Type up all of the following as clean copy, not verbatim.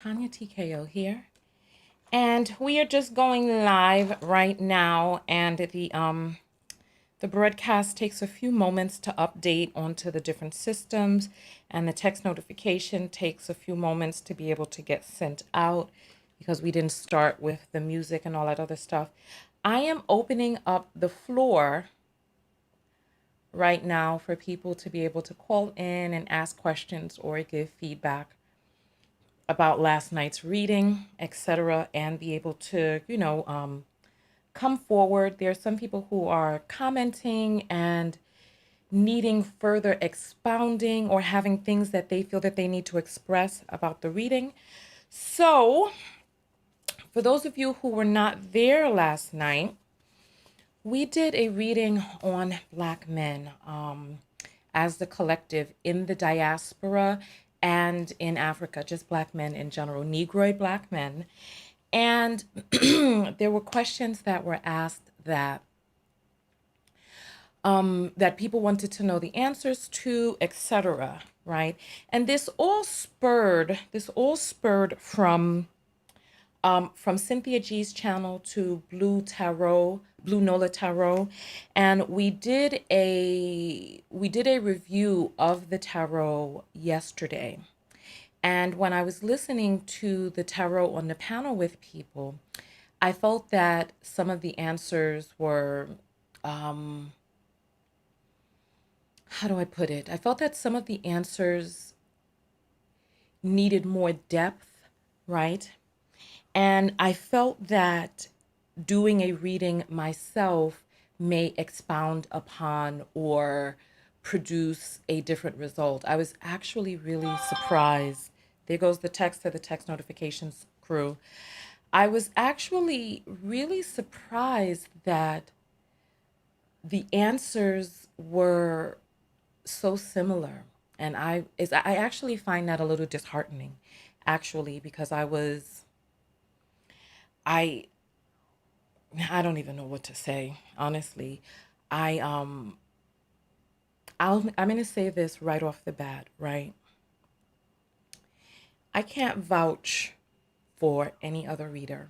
Tanya TKO here, and we are just going live right now. And the broadcast takes a few moments to update onto the different systems, and the text notification takes a few moments to be able to get sent out because we didn't start with the music and all that other stuff. I am opening up the floor right now for people to be able to call in and ask questions or give feedback about last night's reading, etc., and be able to, come forward. There are some people who are commenting and needing further expounding or having things that they feel that they need to express about the reading. So, for those of you who were not there last night, we did a reading on Black men as the collective in the diaspora and in Africa, just Black men in general, Negroid Black men. And there were questions that were asked that people wanted to know the answers to, etc. Right? And this all spurred from Cynthia G's channel to Blue Nola Tarot, and we did a review of the tarot yesterday. And when I was listening to the tarot on the panel with people, I felt that some of the answers were, how do I put it? I felt that some of the answers needed more depth, right? And I felt that doing a reading myself may expound upon or produce a different result. I was actually really surprised. There goes the text to the text notifications crew. I was actually really surprised that the answers were so similar. And I actually find that a little disheartening, actually, because I I don't even know what to say, honestly. I I'm gonna say this right off the bat, right? I can't vouch for any other reader.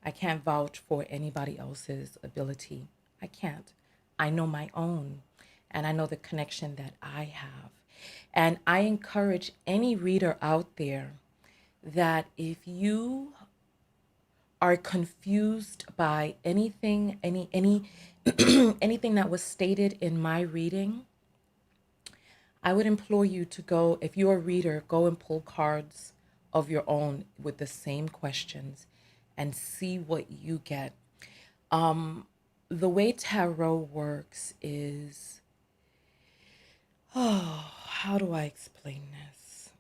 I can't vouch for anybody else's ability. I can't. I know my own, and I know the connection that I have. And I encourage any reader out there that if you are confused by any anything that was stated in my reading, I would implore you to go, if you're a reader, go and pull cards of your own with the same questions and see what you get. The way tarot works is, oh, how do I explain this?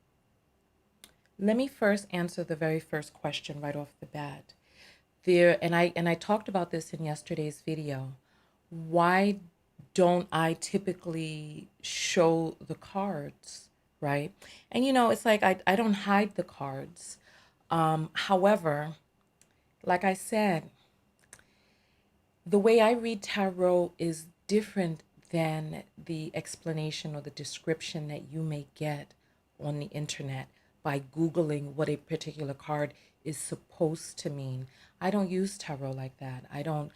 Let me first answer the very first question right off the bat. And I talked about this in yesterday's video. Why don't I typically show the cards, right? And it's like I don't hide the cards. However, like I said, the way I read tarot is different than the explanation or the description that you may get on the internet by Googling what a particular card is supposed to mean. I don't use tarot like that. I don't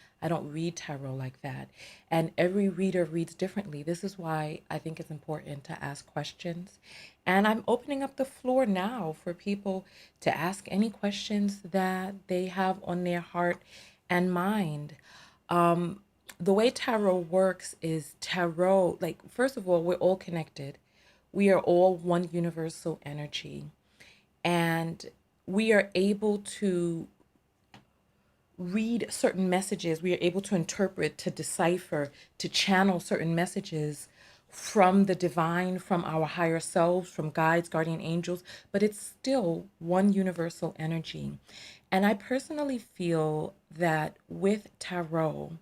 read tarot like that. And every reader reads differently. This is why I think it's important to ask questions. And I'm opening up the floor now for people to ask any questions that they have on their heart and mind. The way tarot works is tarot, like, first of all, we're all connected. We are all one universal energy. And we are able to read certain messages. We are able to interpret, to decipher, to channel certain messages from the divine, from our higher selves, from guides, guardian angels, but it's still one universal energy. And I personally feel that with tarot,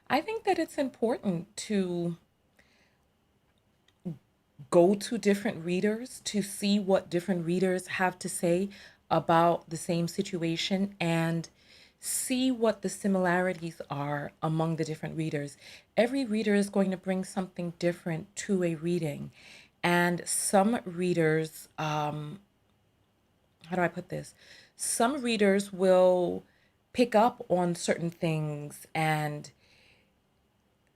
I think that it's important to go to different readers to see what different readers have to say about the same situation and see what the similarities are among the different readers. Every reader is going to bring something different to a reading. And some readers, how do I put this? Some readers will pick up on certain things and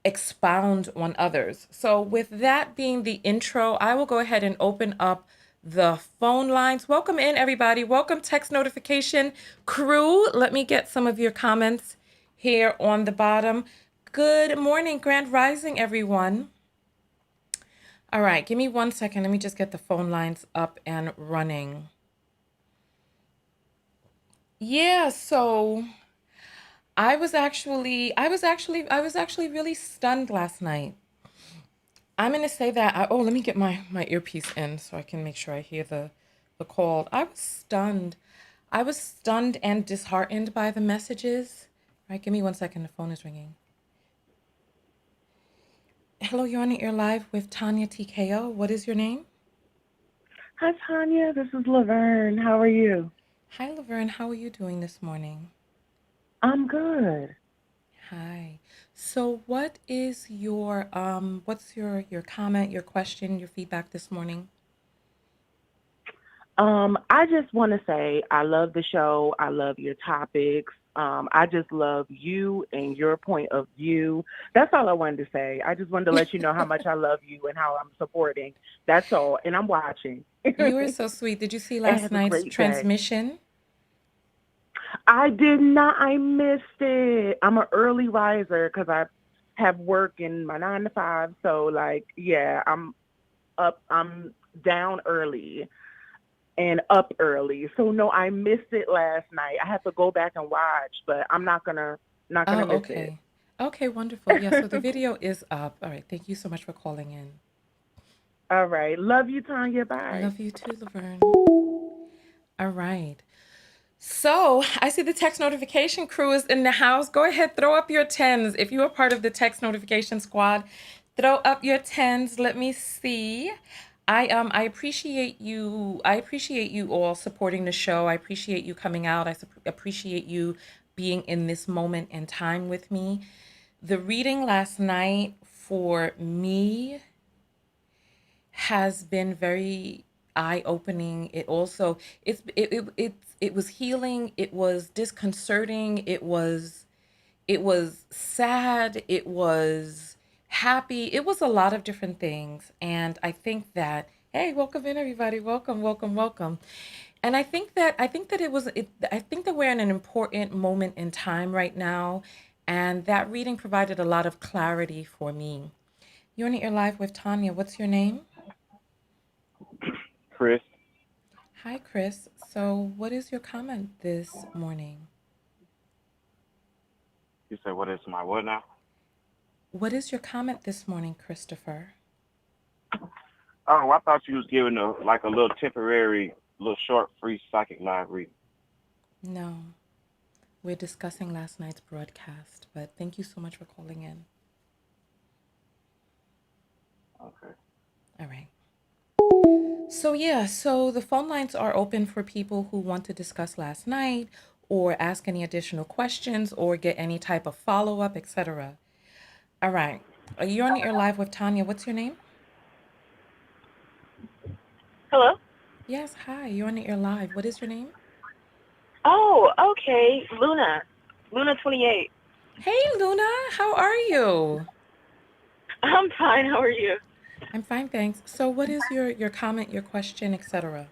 expound on others. So, with that being the intro, I will go ahead and open up the phone lines. Welcome in, everybody. Welcome, text notification crew. Let me get some of your comments here on the bottom. Good morning, Grand Rising, everyone. All right, give me 1 second. Let me just get the phone lines up and running. Yeah, so I was actually really stunned last night. I'm gonna say that. Let me get my earpiece in so I can make sure I hear the call. I was stunned. I was stunned and disheartened by the messages. All right, give me 1 second. The phone is ringing. Hello, you're on the air live with Tanya TKO. What is your name? Hi, Tanya. This is Laverne. How are you? Hi, Laverne. How are you doing this morning? I'm good. Hi. So, what is what's your comment, your question, your feedback this morning? I just want to say I love the show. I love your topics. I just love you and your point of view. That's all I wanted to say. I just wanted to let you know how much I love you and how I'm supporting. That's all. And I'm watching. You are so sweet. Did you see And last have a night's great day. transmission? I did not. I missed it. I'm an early riser because I have work in my 9 to 5. So, like, yeah, I'm up. I'm down early and up early. So no, I missed it last night. I have to go back and watch, but I'm not gonna Oh, miss it. okay. Okay, wonderful. Yeah, so the video is up. All right. Thank you so much for calling in. All right. Love you, Tanya. Bye. Love you too, Laverne. All right. So I see the text notification crew is in the house. Go ahead, throw up your tens. If you are part of the text notification squad, throw up your tens. Let me see. I appreciate you. I appreciate you all supporting the show. I appreciate you coming out. Appreciate you being in this moment in time with me. The reading last night for me has been very eye-opening. It also it was healing, it was disconcerting, it was sad, it was happy. It was a lot of different things. And I think that, hey, welcome in everybody. Welcome, welcome, welcome. And I think that we're in an important moment in time right now, and that reading provided a lot of clarity for me. You're on the air live with Tanya. What's your name? Chris, Hi, Chris. So, what is your comment this morning? you said what is my what now? What is your comment this morning, Christopher? Oh, I thought you was giving a little temporary, little short, free psychic live reading. No, we're discussing last night's broadcast, but thank you so much for calling in. Okay. All right. So, yeah, so the phone lines are open for people who want to discuss last night or ask any additional questions or get any type of follow up, etc. All right. You're on the air live with Tanya. What's your name? Hello? Yes, hi. You're on the air live. What is your name? Oh, okay. Luna. Luna 28. Hey, Luna. How are you? I'm fine. How are you? I'm fine, thanks. So, what is your comment, your question, etc.?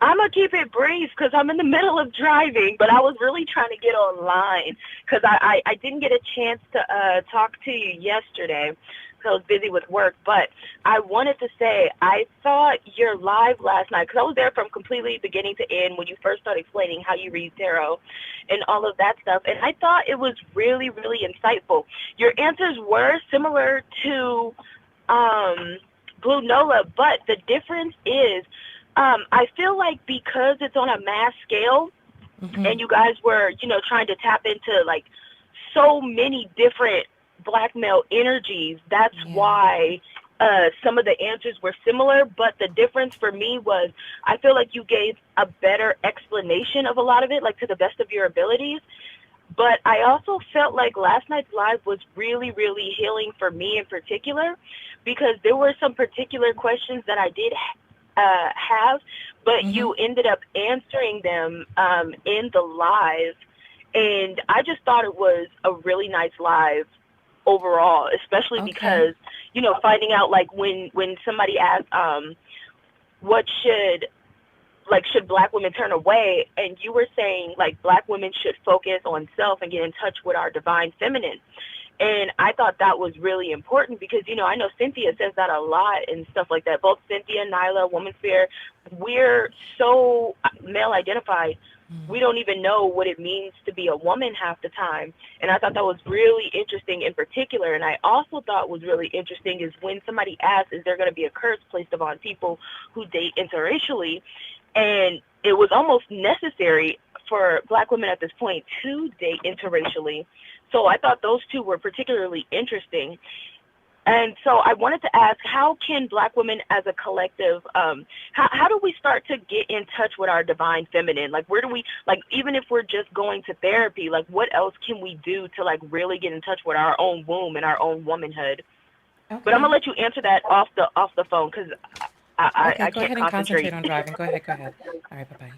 I'm going to keep it brief because I'm in the middle of driving, but I was really trying to get online because I didn't get a chance to talk to you yesterday because I was busy with work. But I wanted to say I thought your live last night, because I was there from completely beginning to end when you first started explaining how you read tarot and all of that stuff. And I thought it was really, really insightful. Your answers were similar to Blue Nola, but the difference is I feel like because it's on a mass scale Mm-hmm. and you guys were, trying to tap into like so many different black male energies, that's Yeah. why some of the answers were similar. But the difference for me was I feel like you gave a better explanation of a lot of it, like to the best of your abilities. But I also felt like last night's live was really, really healing for me in particular, because there were some particular questions that I did have, but you ended up answering them in the live, and I just thought it was a really nice live overall, especially because finding out like when somebody asked what should Black women turn away, and you were saying like Black women should focus on self and get in touch with our divine feminine. And I thought that was really important because, I know Cynthia says that a lot and stuff like that. Both Cynthia and Nyla, Woman Sphere, we're so male identified. We don't even know what it means to be a woman half the time. And I thought that was really interesting in particular. And I also thought was really interesting is when somebody asked, is there going to be a curse placed upon people who date interracially? And it was almost necessary for Black women at this point to date interracially. So I thought those two were particularly interesting. And so I wanted to ask, how can Black women as a collective, how do we start to get in touch with our divine feminine? Like, where do we, like, even if we're just going to therapy, like, what else can we do to, like, really get in touch with our own womb and our own womanhood? Okay. But I'm going to let you answer that off the phone because I can't go ahead and concentrate on driving. Go ahead. All right, bye-bye.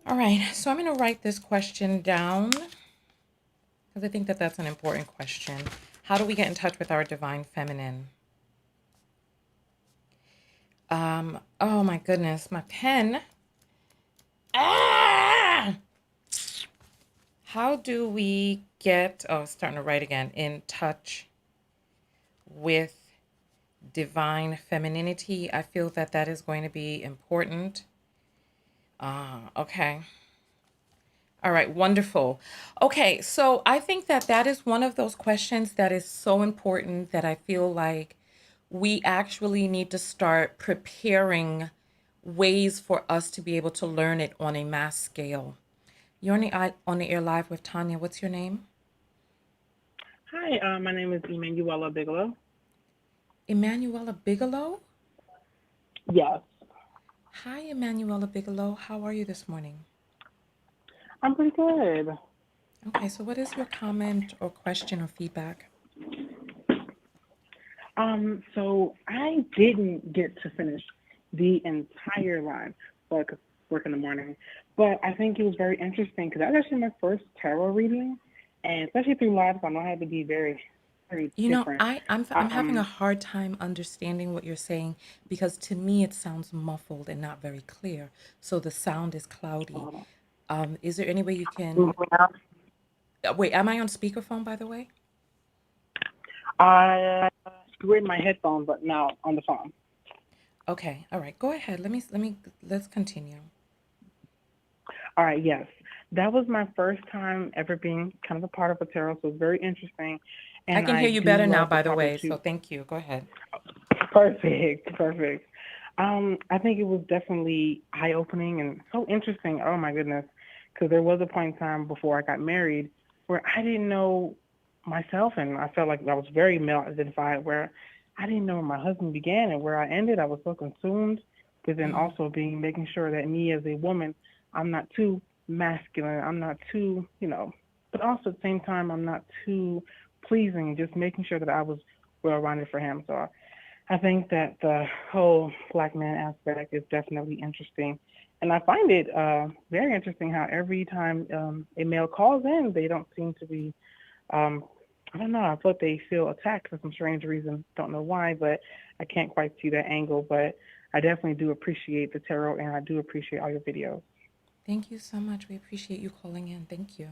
All right, so I'm going to write this question down because I think that that's an important question. How do we get in touch with our divine feminine? Oh my goodness, my pen. How do we get, starting to write again, in touch with divine femininity? I feel that that is going to be important. Okay. All right, wonderful. Okay, so I think that that is one of those questions that is so important that I feel like we actually need to start preparing ways for us to be able to learn it on a mass scale. You're on the air live with Tanya. What's your name? Hi, my name is Emmanuella Bigelow. Emmanuella Bigelow? Yes. Hi, Emmanuella Bigelow. How are you this morning? I'm pretty good. Okay, so what is your comment or question or feedback? So I didn't get to finish the entire line, but I work in the morning. But I think it was very interesting because that was actually my first tarot reading, and especially through live, I know I had to be very, very different. I'm having a hard time understanding what you're saying because to me it sounds muffled and not very clear. So the sound is cloudy. Is there any way you can? Wait, am I on speakerphone, by the way? We're in my headphones, but now on the phone. Okay, all right, go ahead. Let's continue. All right, yes. That was my first time ever being kind of a part of a tarot, so it was very interesting. And I can hear you better now, by the way, so thank you. Go ahead. Perfect. I think it was definitely eye-opening and so interesting. Oh, my goodness, because there was a point in time before I got married where I didn't know myself, and I felt like I was very male-identified, where I didn't know where my husband began and where I ended. I was so consumed, but then also making sure that me as a woman, I'm not too masculine, I'm not too, but also at the same time, I'm not too pleasing, just making sure that I was well-rounded for him. So I think that the whole Black man aspect is definitely interesting. And I find it very interesting how every time a male calls in, they don't seem to be, I don't know, I thought they feel attacked for some strange reason. Don't know why, but I can't quite see that angle. But I definitely do appreciate the tarot, and I do appreciate all your videos. Thank you so much. We appreciate you calling in. Thank you.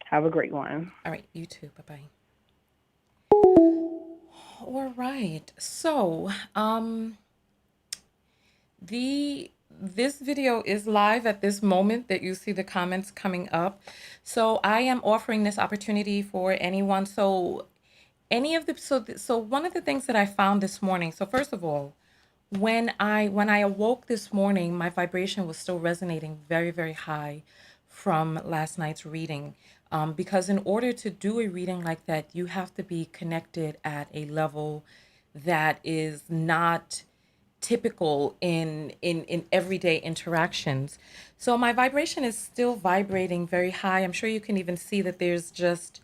Have a great one. All right, you too. Bye-bye. All right. So, this video is live at this moment that you see the comments coming up. So I am offering this opportunity for anyone. So one of the things that I found this morning. So first of all, when I awoke this morning, my vibration was still resonating very, very high from last night's reading. Because in order to do a reading like that, you have to be connected at a level that is not typical in everyday interactions. So my vibration is still vibrating very high. I'm sure you can even see that there's just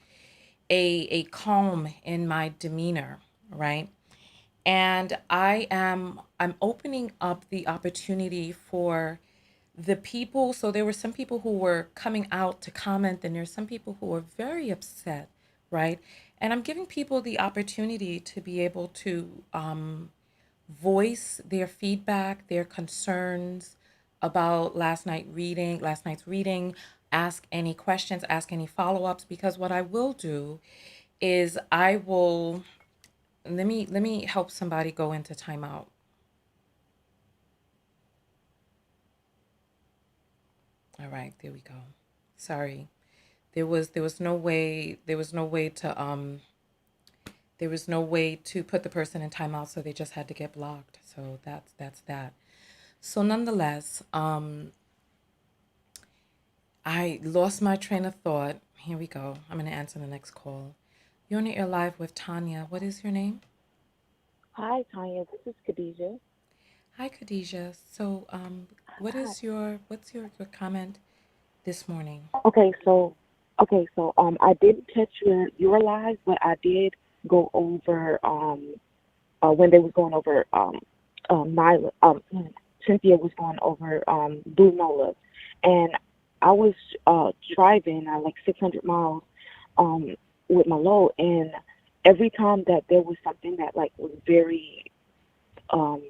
a calm in my demeanor, right? And I'm opening up the opportunity for the people. So there were some people who were coming out to comment, and there's some people who were very upset, right? And I'm giving people the opportunity to be able to voice their feedback, their concerns about last night's reading, ask any questions, ask any follow-ups, because what I will do is I will let me help somebody go into timeout. All right, there we go. Sorry. There was no way to put the person in timeout, so they just had to get blocked. So that's that. So nonetheless, I lost my train of thought. Here we go. I'm going to answer the next call. You're on the air live with Tanya. What is your name? Hi, Tanya. This is Khadijah. Hi, Khadijah. So, Hi. what's your comment this morning? Okay, so I didn't catch your live, but I did go over when they was going over Nyla Cynthia was going over Blue Nola, and I was driving like 600 miles um with my load, and every time that there was something that like was very um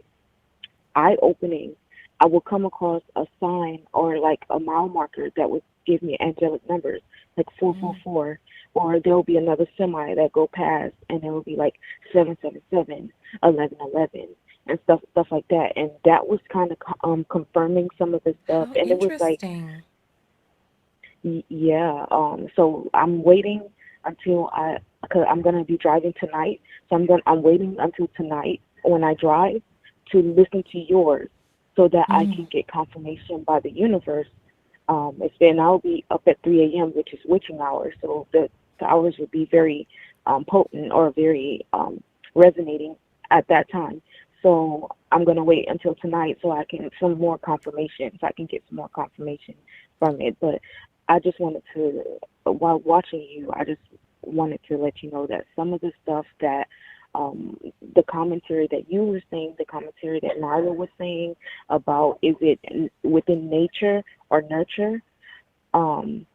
eye opening, I would come across a sign or like a mile marker that would give me angelic numbers, like Mm. 444, or there'll be another semi that go past, and there will be like 777, 1111, and stuff like that. And that was kind of confirming some of the stuff, How and it was like, interesting. yeah. So I'm waiting until cause I'm gonna be driving tonight. So I'm waiting until tonight when I drive to listen to yours, so that I Mm. can get confirmation by the universe. It's then I'll be up at 3 a.m., which is witching hours. So the hours would be very potent or very resonating at that time. So I'm gonna wait until tonight so I can some more confirmation, so I can get some more confirmation from it. But I just wanted to, while watching you, I just wanted to let you know that some of the stuff that the commentary that you were saying, the commentary that Nyla was saying about is it within nature or nurture? Um,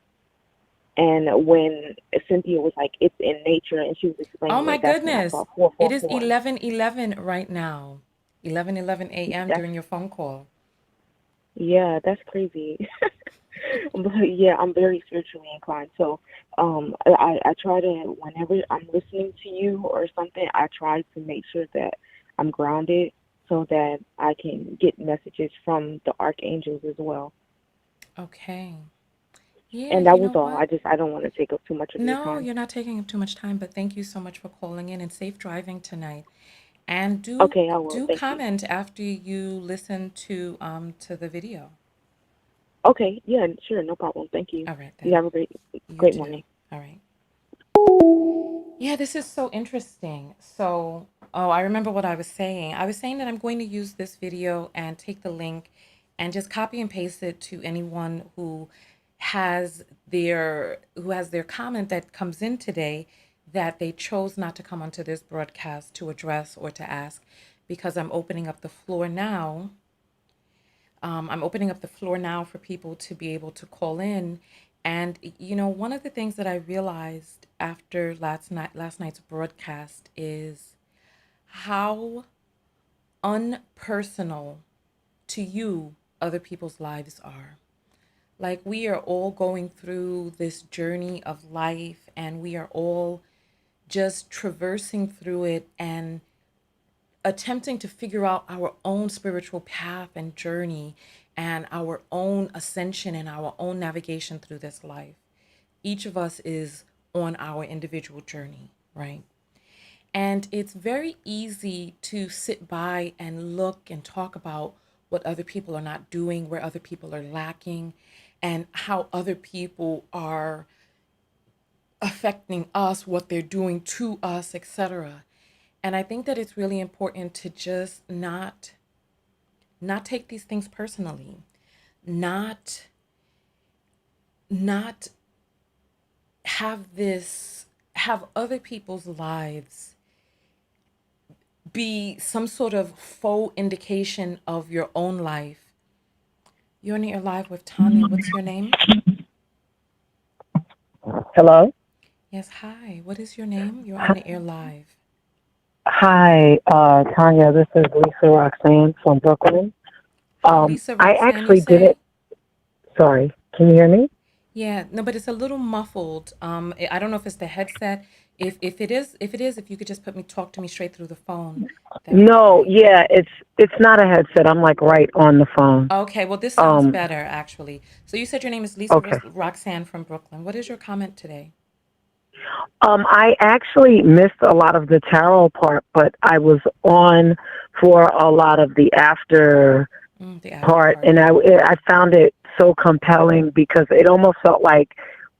and when Cynthia was like, it's in nature, and she was Oh explaining my it, that's when I goodness. saw It is 444. 11:11 right now. 11:11 a.m. That's, during your phone call. yeah, that's crazy. But yeah, I'm very spiritually inclined. So I try to, whenever I'm listening to you or something, I try to make sure that I'm grounded so that I can get messages from the archangels as well. Okay. Yeah, And that you was know all. what? I don't want to take up too much of your No, time. you're not taking up too much time, but thank you so much for calling in, and safe driving tonight. And Okay, I will. do Thank you. comment after you listen to the video. Okay, yeah, sure, no problem. Thank you. All right You then. have a You great too. morning. All right. Yeah, this is so interesting. So, oh, I remember what I was saying. I was saying that I'm going to use this video and take the link and just copy and paste it to anyone who has their comment that comes in today that they chose not to come onto this broadcast to address or to ask, because I'm opening up the floor now for people to be able to call in. And one of the things that I realized after last night's broadcast is how unpersonal to you other people's lives are. Like, we are all going through this journey of life, and we are all just traversing through it and attempting to figure out our own spiritual path and journey and our own ascension and our own navigation through this life. Each of us is on our individual journey, right? And it's very easy to sit by and look and talk about what other people are not doing, where other people are lacking, and how other people are affecting us, what they're doing to us, etc. And I think that it's really important to just not take these things personally, not not have other people's lives be some sort of faux indication of your own life. You're on the air live with Tanya. What's your name? Hello. Yes, hi. What is your name? You're on the air live. Hi, Tanya. This is Lisa Roxanne from Brooklyn. Lisa I Roxanne, you actually didn't. say? Sorry. Can you hear me? Yeah, no, but it's a little muffled. I don't know if it's the headset. If you could just talk to me straight through the phone, that would be No. great. Yeah. It's not a headset. I'm like right on the phone. Okay, well, this sounds Um. better actually. So you said your name is Lisa Okay. Roxanne from Brooklyn. What is your comment today? I actually missed a lot of the tarot part, but I was on for a lot of the after The after part, and party. I found it so compelling because it almost felt like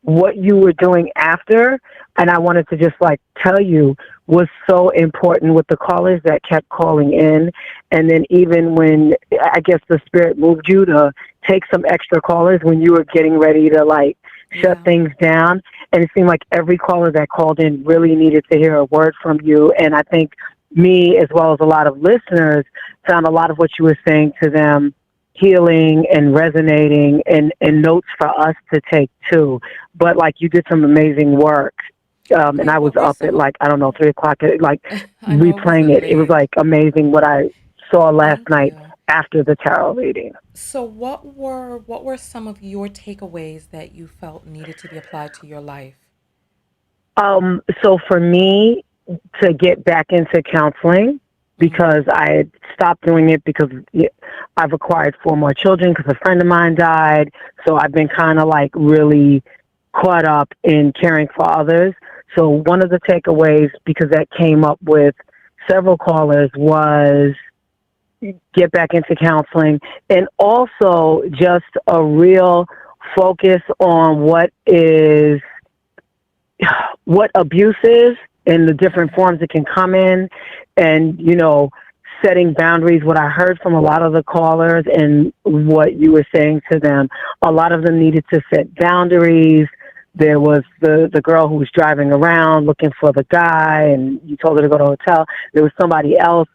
what you were doing after, and I wanted to just like tell you was so important with the callers that kept calling in, and then even when I guess the spirit moved you to take some extra callers when you were getting ready to like shut Yeah. things down, and it seemed like every caller that called in really needed to hear a word from you, and I think me as well as a lot of listeners found a lot of what you were saying to them healing and resonating and notes for us to take too. But like you did some amazing work. And Okay, I was what were up at some? like, I don't know, 3 o'clock, like I know it was replaying it. It was late. like amazing what I saw last Thank night you. after the tarot reading. So what were some of your takeaways that you felt needed to be applied to your life? So for me to get back into counseling, Mm, because I had stopped doing it because I've acquired 4 more children because a friend of mine died. So I've been kind of like really caught up in caring for others. So one of the takeaways, because that came up with several callers, was get back into counseling and also just a real focus on what abuse is and the different mm, forms it can come in, and setting boundaries. What I heard from a lot of the callers and what you were saying to them, a lot of them needed to set boundaries. There mm, was the girl who was driving around looking for the guy, and you told her to go to a hotel. There was somebody else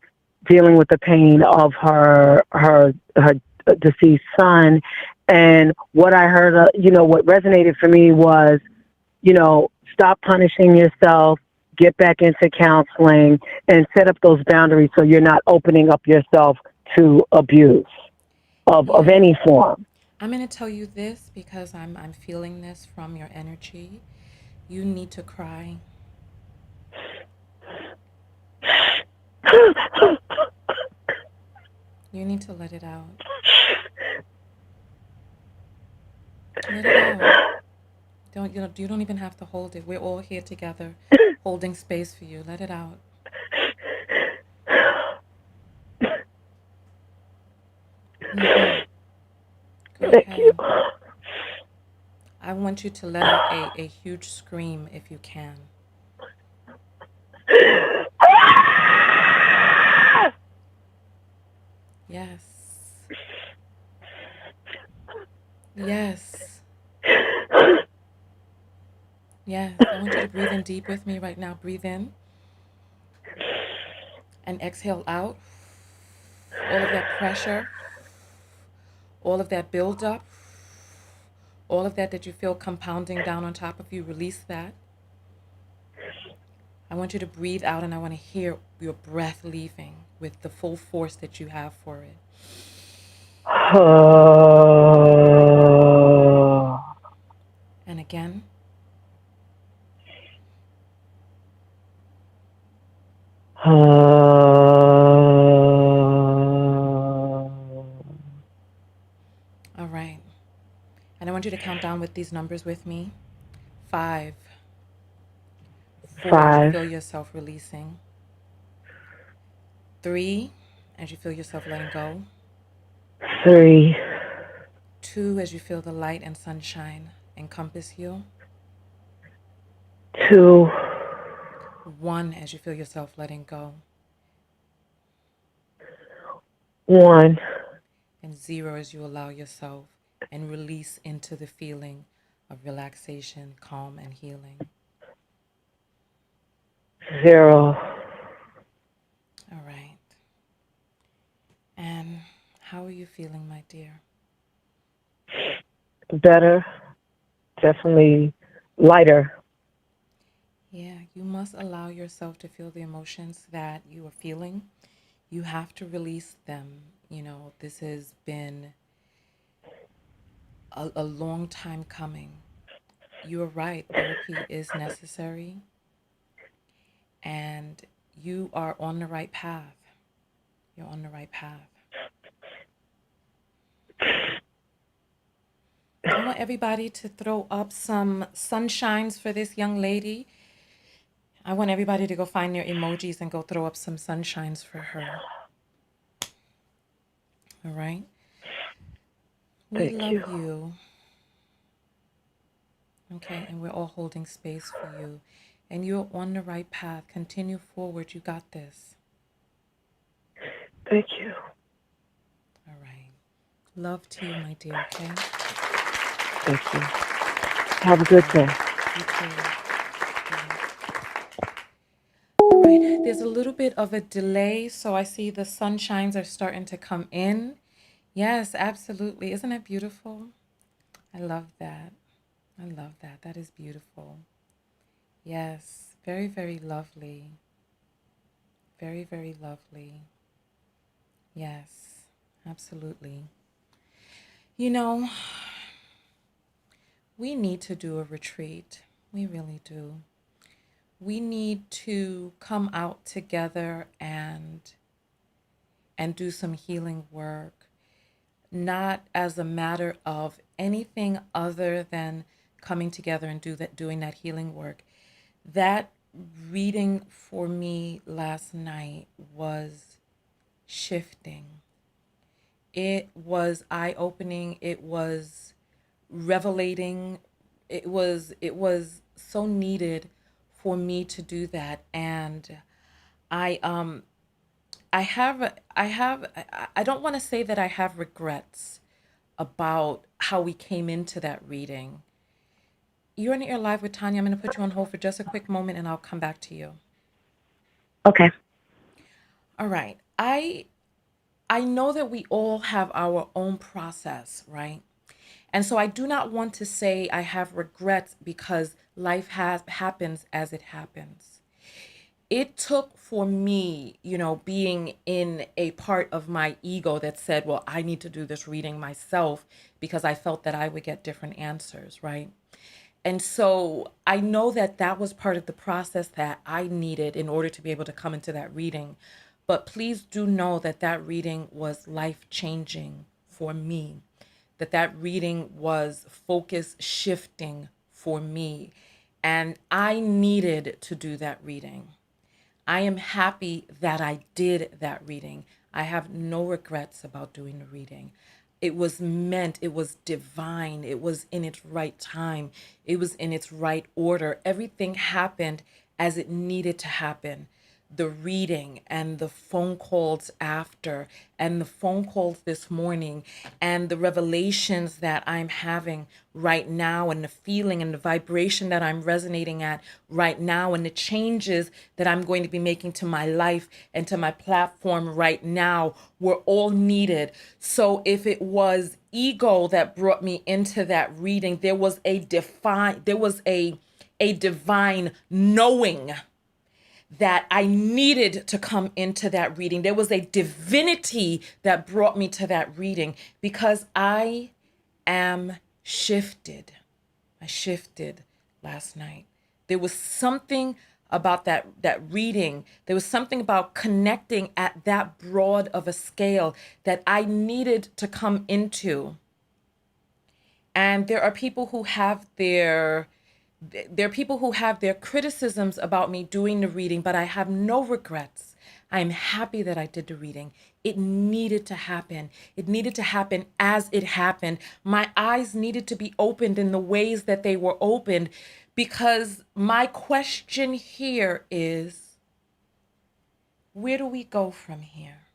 dealing with the pain of her deceased son. And what I heard, what resonated for me was, stop punishing yourself, get back into counseling, and set up those boundaries so you're not opening up yourself to abuse of yeah. any form. I'm gonna tell you this because I'm feeling this from your energy. You need to cry. You need to let it out. Let it out. You don't even have to hold it. We're all here together, holding space for you. Let it out. Mm-hmm. Go Thank you. ahead. I want you to let out a huge scream if you can. Yes. Yes. Yes. I want you to breathe in deep with me right now. Breathe in and exhale out. All of that pressure, all of that buildup, all of that you feel compounding down on top of you, release that. I want you to breathe out and I want to hear your breath leaving with the full force that you have for it. And again. All right. And I want you to count down with these numbers with me. 5, 4 as you 5, feel yourself releasing. 3 as you feel yourself letting go. 3, 2 as you feel the light and sunshine encompass you. 2, 1 as you feel yourself letting go. 1, And 0 as you allow yourself and release into the feeling of relaxation, calm, and healing. 0. All right. How are you feeling, my dear? Better, definitely lighter. Yeah, you must allow yourself to feel the emotions that you are feeling. You have to release them. This has been a long time coming. You are right. Therapy is necessary, and you are on the right path. You're on the right path. I want everybody to throw up some sunshines for this young lady. I want everybody to go find their emojis and go throw up some sunshines for her. All right? We Thank you. love you. Okay? And we're all holding space for you. And you're on the right path. Continue forward. You got this. Thank you. All right. Love to you, my dear, okay? Thank you. Have a good day. You too. All right. There's a little bit of a delay, so I see the sunshines are starting to come in. Yes, absolutely. Isn't it beautiful? I love that. I love that. That is beautiful. Yes, very, very lovely. Very, very lovely. Yes, absolutely. We need to do a retreat. We really do. We need to come out together and do some healing work, not as a matter of anything other than coming together and doing that healing work. That reading for me last night was shifting. It was eye-opening. It was revelating. It was so needed for me to do that. And I I don't want to say that I have regrets about how we came into that reading. You're on the air live with Tanya. I'm going to put you on hold for just a quick moment and I'll come back to you. Okay. All right. I know that we all have our own process, right? And so I do not want to say I have regrets because life happens as it happens. It took for me, being in a part of my ego that said, well, I need to do this reading myself because I felt that I would get different answers, right? And so I know that that was part of the process that I needed in order to be able to come into that reading. But please do know that that reading was life changing for me, that reading was focus shifting for me. And I needed to do that reading. I am happy that I did that reading. I have no regrets about doing the reading. It was meant, it was divine, it was in its right time, it was in its right order. Everything happened as it needed to happen. The reading and the phone calls after, and the phone calls this morning, and the revelations that I'm having right now, and the feeling and the vibration that I'm resonating at right now, and the changes that I'm going to be making to my life and to my platform right now were all needed. So if it was ego that brought me into that reading, there was a divine knowing that I needed to come into that reading. There was a divinity that brought me to that reading because I am shifted. I shifted last night. There was something about that reading. There was something about connecting at that broad of a scale that I needed to come into. And there are people who have their criticisms about me doing the reading, but I have no regrets. I'm happy that I did the reading. It needed to happen. It needed to happen as it happened. My eyes needed to be opened in the ways that they were opened, because my question here is, where do we go from here?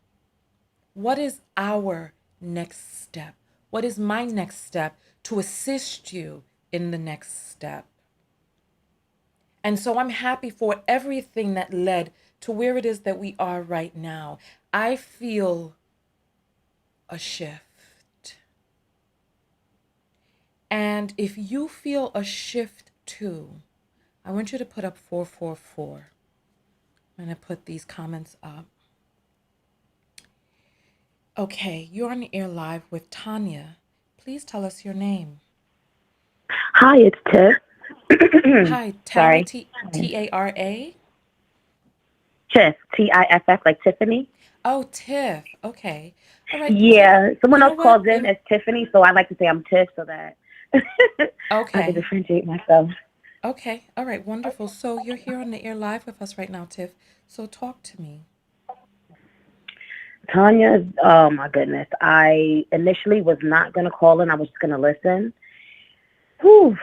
What is our next step? What is my next step to assist you in the next step? And so I'm happy for everything that led to where it is that we are right now. I feel a shift. And if you feel a shift too, I want you to put up 444. I'm going to put these comments up. Okay, you're on the air live with Tanya. Please tell us your name. Hi, it's Tiff. Hi, Tara, Sorry. Tara. Tiff, Tiff, like Tiffany. Oh, Tiff. Okay. All right, Tiff. Yeah, someone You know else what? calls in as Tiffany, so I like to say I'm Tiff so that I can Okay. differentiate myself. Okay. All right. Wonderful. So you're here on the air live with us right now, Tiff. So talk to me. Tanya, oh my goodness. I initially was not going to call in, I was just going to listen. Whew.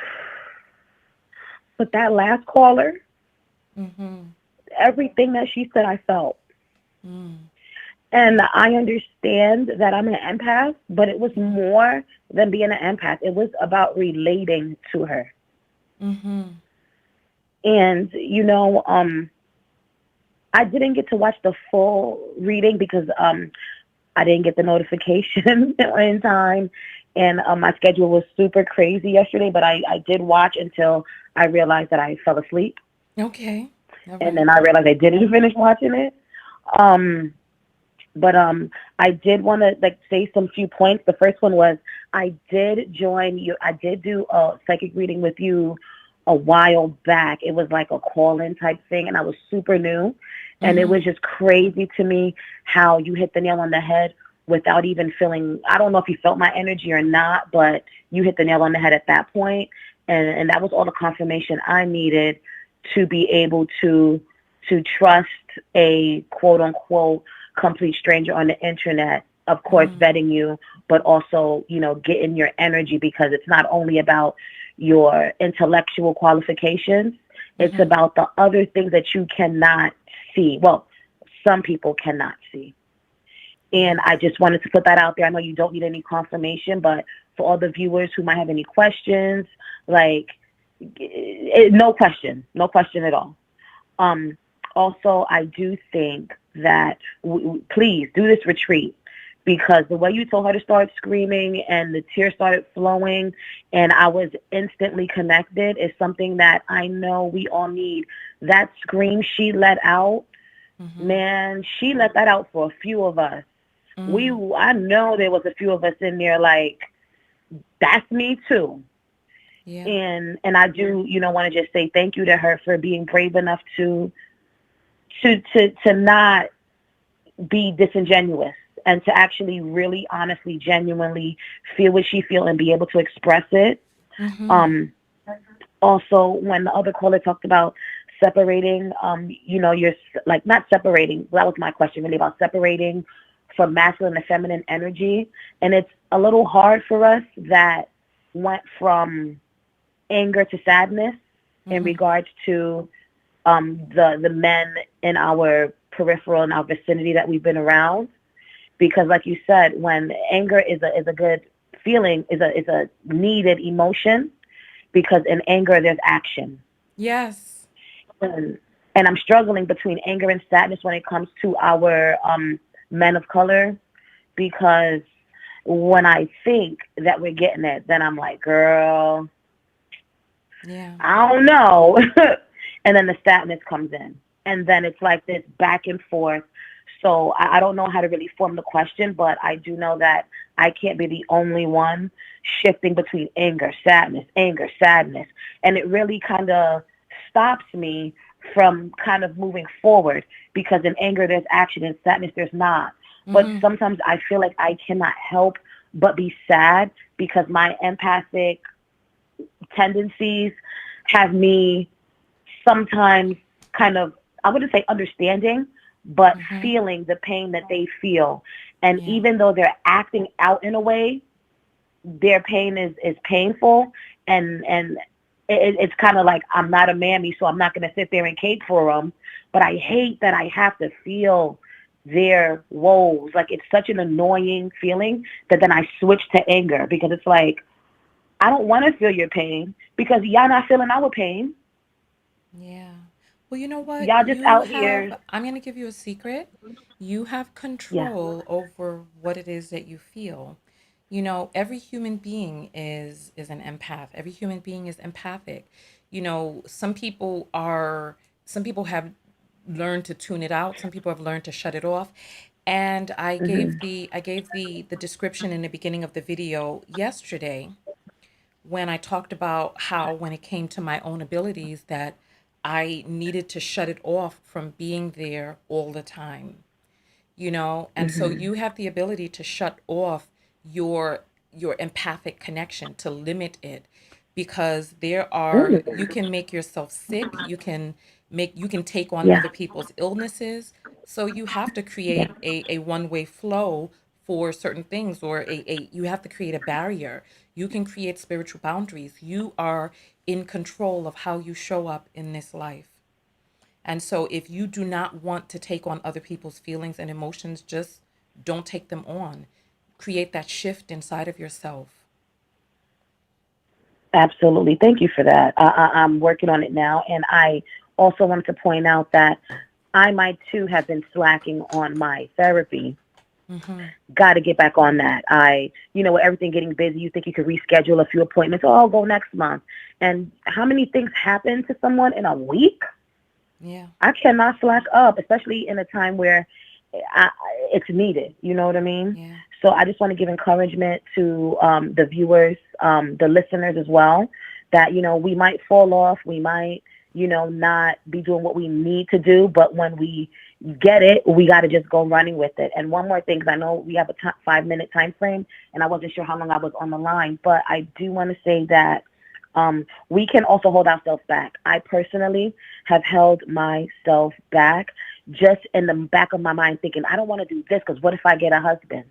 But that last caller, Mm-hmm. everything that she said, I felt. Mm. And I understand that I'm an empath, but it was more than being an empath. It was about relating to her. Mm-hmm. And, I didn't get to watch the full reading because I didn't get the notification in time. And my schedule was super crazy yesterday, but I did watch until I realized that I fell asleep. Okay. All And right. then I realized I didn't finish watching it. But I did want to say some few points. The first one was I did join you. I did do a psychic reading with you a while back. It was like a call-in type thing, and I was super new. And it was just crazy to me how you hit the nail on the head without even feeling, I don't know if you felt my energy or not, but you hit the nail on the head at that point. And that was all the confirmation I needed to be able to trust a quote unquote complete stranger on the internet, of course, vetting you, but also, getting your energy, because it's not only about your intellectual qualifications, it's about the other things that you cannot see. Well, some people cannot see. And I just wanted to put that out there. I know you don't need any confirmation, but for all the viewers who might have any questions, no question at all. Also, I do think that please do this retreat, because the way you told her to start screaming and the tears started flowing and I was instantly connected is something that I know we all need. That scream she let out, man, she let that out for a few of us. I know there was a few of us in there that's me too. Yeah. And I do, want to just say thank you to her for being brave enough to not be disingenuous and to actually really honestly genuinely feel what she feel and be able to express it. Also, when the other caller talked about separating, you're not separating, that was my question really, about separating from masculine and feminine energy. And it's a little hard for us that went from anger to sadness in regards to the men in our peripheral, in our vicinity that we've been around. Because like you said, when anger is a good feeling, is a needed emotion, because in anger there's action. Yes. And I'm struggling between anger and sadness when it comes to our men of color, because when I think that we're getting it, then I'm like, girl, yeah, I don't know. And then the sadness comes in. And then it's like this back and forth. So I don't know how to really form the question, but I do know that I can't be the only one shifting between anger, sadness. And it really kind of stops me from kind of moving forward, because in anger there's action, in sadness there's not. But sometimes I feel like I cannot help but be sad, because my empathic tendencies have me sometimes kind of, I wouldn't say understanding, but feeling the pain that they feel. And even though they're acting out in a way, their pain is painful. And it's kind of like, I'm not a mammy, so I'm not going to sit there and cape for them. But I hate that I have to feel their woes. Like, it's such an annoying feeling that then I switch to anger, because it's like, I don't want to feel your pain, because y'all not feeling our pain. Yeah. Well, you know what? Y'all just out here. I'm going to give you a secret. You have Yeah. control over what it is that you feel. You know, every human being is an empath. Every human being is empathic. You know, some people have learned to tune it out. Some people have learned to shut it off. And Hmm. I gave the description in the beginning of the video yesterday when I talked about how, when it came to my own abilities, that I needed to shut it off from being there all the time, you know? And so Hmm. you have the ability to shut off your empathic connection, to limit it, because you Mm. can make yourself sick, you can take on Yeah. other people's illnesses. So you have to Yeah. create a one-way flow for certain things, or you have to create a barrier. You can create spiritual boundaries. You are in control of how you show up in this life. And so if you do not want to take on other people's feelings and emotions, just don't take them on. Create that shift inside of yourself. Absolutely. Thank you for that. I'm working on it now. And I also wanted to point out that I might too have been slacking on my therapy. Mm-hmm. Got to get back on that. With everything getting busy, you think you could reschedule a few appointments. Oh, I'll go next month. And how many things happen to someone in a week? Yeah. I cannot slack up, especially in a time where I, it's needed. You know what I mean? Yeah. So I just want to give encouragement to the viewers, the listeners as well, that, we might fall off. We might, not be doing what we need to do. But when we get it, we got to just go running with it. And one more thing, because I know we have a 5-minute time frame, and I wasn't sure how long I was on the line, but I do want to say that we can also hold ourselves back. I personally have held myself back, just in the back of my mind, thinking, I don't want to do this because what if I get a husband?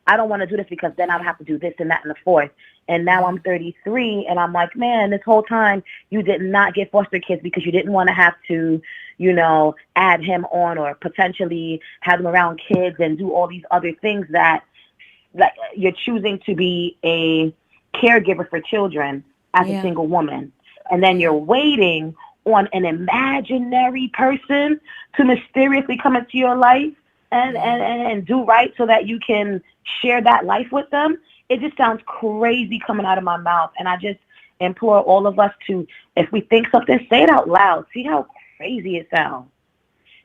I don't want to do this because then I'd Yeah. have to do this and that and the fourth. And now Yeah. I'm 33 and I'm like, man, this whole time you did not get foster kids because you didn't want to have to, add him on or potentially have him around kids and do all these other things that, like, you're choosing to be a caregiver for children as a Yeah. single woman. And then you're Yeah. waiting on an imaginary person to mysteriously come into your life Yeah. and do right so that you can share that life with them. It just sounds crazy coming out of my mouth. And I just implore all of us to, if we think something, say it out loud. See how crazy it sounds.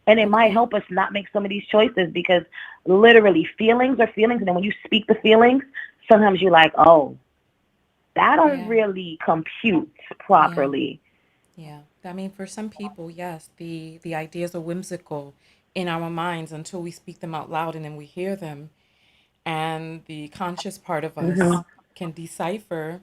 And it might Okay. help us not make some of these choices, because literally feelings are feelings. And then when you speak the feelings, sometimes you're like, oh, that don't Yeah. really compute Yeah. properly. Yeah. I mean, for some people, yes, the ideas are whimsical in our minds until we speak them out loud and then we hear them, and the conscious part of us Hmm. can decipher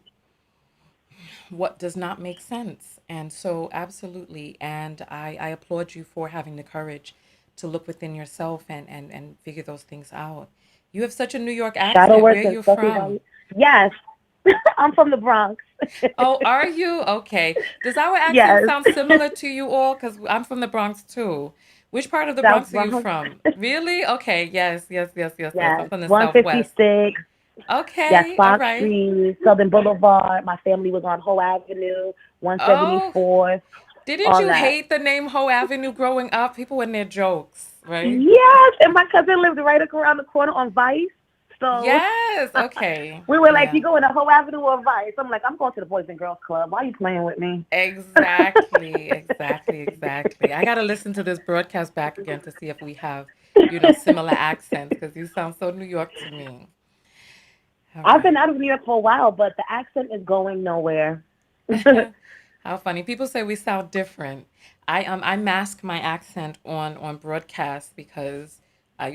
what does not make sense. And so, absolutely. And I applaud you for having the courage to look within yourself and figure those things out. You have such a New York Shadow accent. Where work are and you stuffy white. from? Yes, I'm from the Bronx. Oh, are you? Okay. Does our accent Yes, sound similar to you all? Because I'm from the Bronx too. Which part of the South Bronx are you Bronx. from? Really? Okay. Yes, yes, yes, yes, yes. I'm Yes, from the Southwest. 156. Yes, Okay. All Fox right. Street, Southern Boulevard. My family was on Hoe Avenue, Oh, 174th, didn't all you that. hate the name Hoe Avenue growing up? People in their jokes, right? Yes, and my cousin lived right around the corner on Vice. So Yes. Okay. we were like, you Yeah. go in a Hoe Avenue or Vice? I'm like, I'm going to the Boys and Girls Club. Why are you playing with me? Exactly. Exactly. Exactly. I got to listen to this broadcast back again to see if we have, similar accents, because you sound so New York to me. All I've been right. out of New York for a while, but the accent is going nowhere. How funny. People say we sound different. I mask my accent on broadcast because I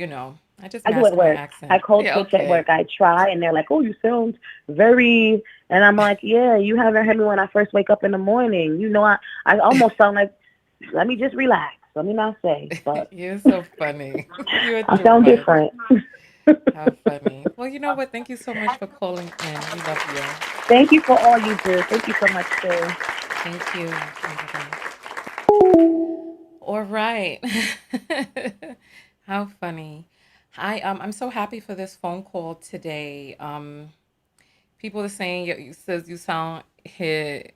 just I do at mask my work. I accent. code Yeah, switch at okay. work. I try, and they're like, "Oh, you sound very," and I'm like, "Yeah, you haven't heard me when I first wake up in the morning. I almost sound like, let me just relax. Let me not say, but You're so funny. You're I too sound much. different." How funny. Well, you know what? Thank you so much for calling in. We love you. Thank you for all you do. Thank you so much too. Thank you. Bye-bye. All right. How funny. I'm so happy for this phone call today. People are saying you sound hit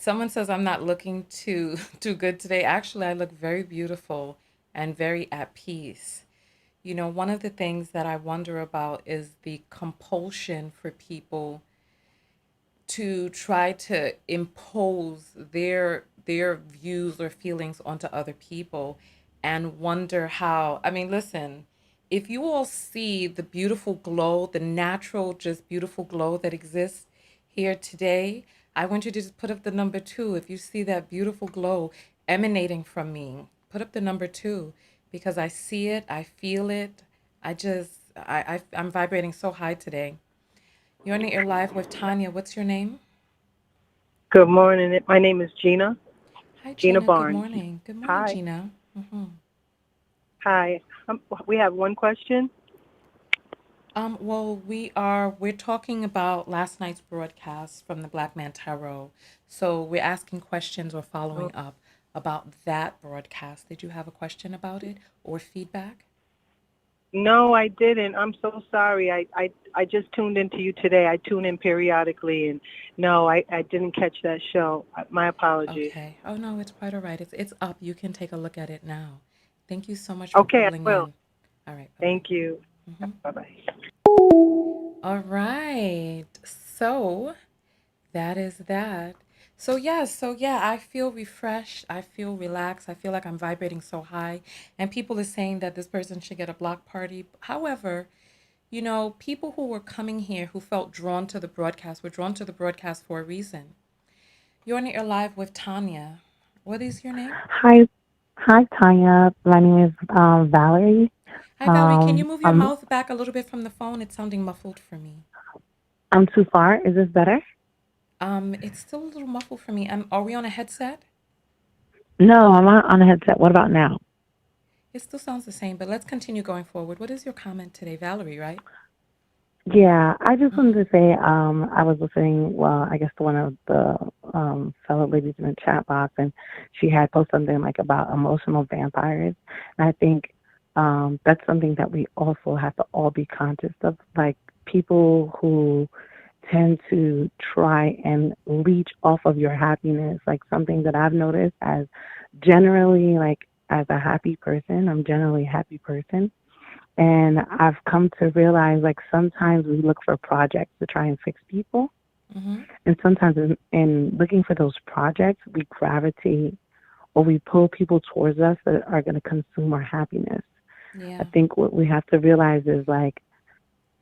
Someone says I'm not looking too too good today. Actually, I look very beautiful and very at peace. You know, one of the things that I wonder about is the compulsion for people to try to impose their views or feelings onto other people and wonder how. I mean, listen, if you all see the beautiful glow, the natural just beautiful glow that exists here today, I want you to just put up the number 2. If you see that beautiful glow emanating from me, put up the number 2, because I see it, I feel it. I'm vibrating so high today. You're on the air live with Tanya. What's your name? Good morning. My name is Gina. Hi, Gina Gina. Good Barnes. morning. Good morning, Hi. Gina. hmm Hi. We have one question. Well, we're talking about last night's broadcast from the Black Man Tarot. So we're asking questions or Oh, following up about that broadcast. Did you have a question about it or feedback? no, I didn't. I'm so sorry. I just tuned into you today. I tune in periodically, and no, I didn't catch that show. My apologies. Okay. Oh no, it's quite all right. It's up. You can take a look at it now. Thank you so much for Okay, I calling will. in. All right. Bye Thank you. bye. Bye bye. All right. So that is that. So yeah, I feel refreshed. I feel relaxed. I feel like I'm vibrating so high. And people are saying that this person should get a block party. However, you know, people who were coming here who felt drawn to the broadcast were drawn to the broadcast for a reason. You're on the air live with Tanya. What is your name? Hi, hi, Tanya. My name is Valerie. Hi, Valerie. Can you move your I'm mouth back a little bit from the phone? It's sounding muffled for me. I'm too far. Is this better? It's still a little muffled for me. Are we on a headset? No, I'm not on a headset. What about now? It still sounds the same, but let's continue going forward. What is your comment today, Valerie, right? Yeah, I just Mm-hmm. wanted to say I was listening, well, I guess to one of the fellow ladies in the chat box, and she had posted something like about emotional vampires. And I think that's something that we also have to all be conscious of, like people who tend to try and leech off of your happiness, like something that I've noticed as generally, like as a happy person, I'm generally a happy person. And I've come to realize like sometimes we look for projects to try and fix people. Mm-hmm. And sometimes in looking for those projects, we gravitate or we pull people towards us that are going to consume our happiness. I Yeah. think what we have to realize is like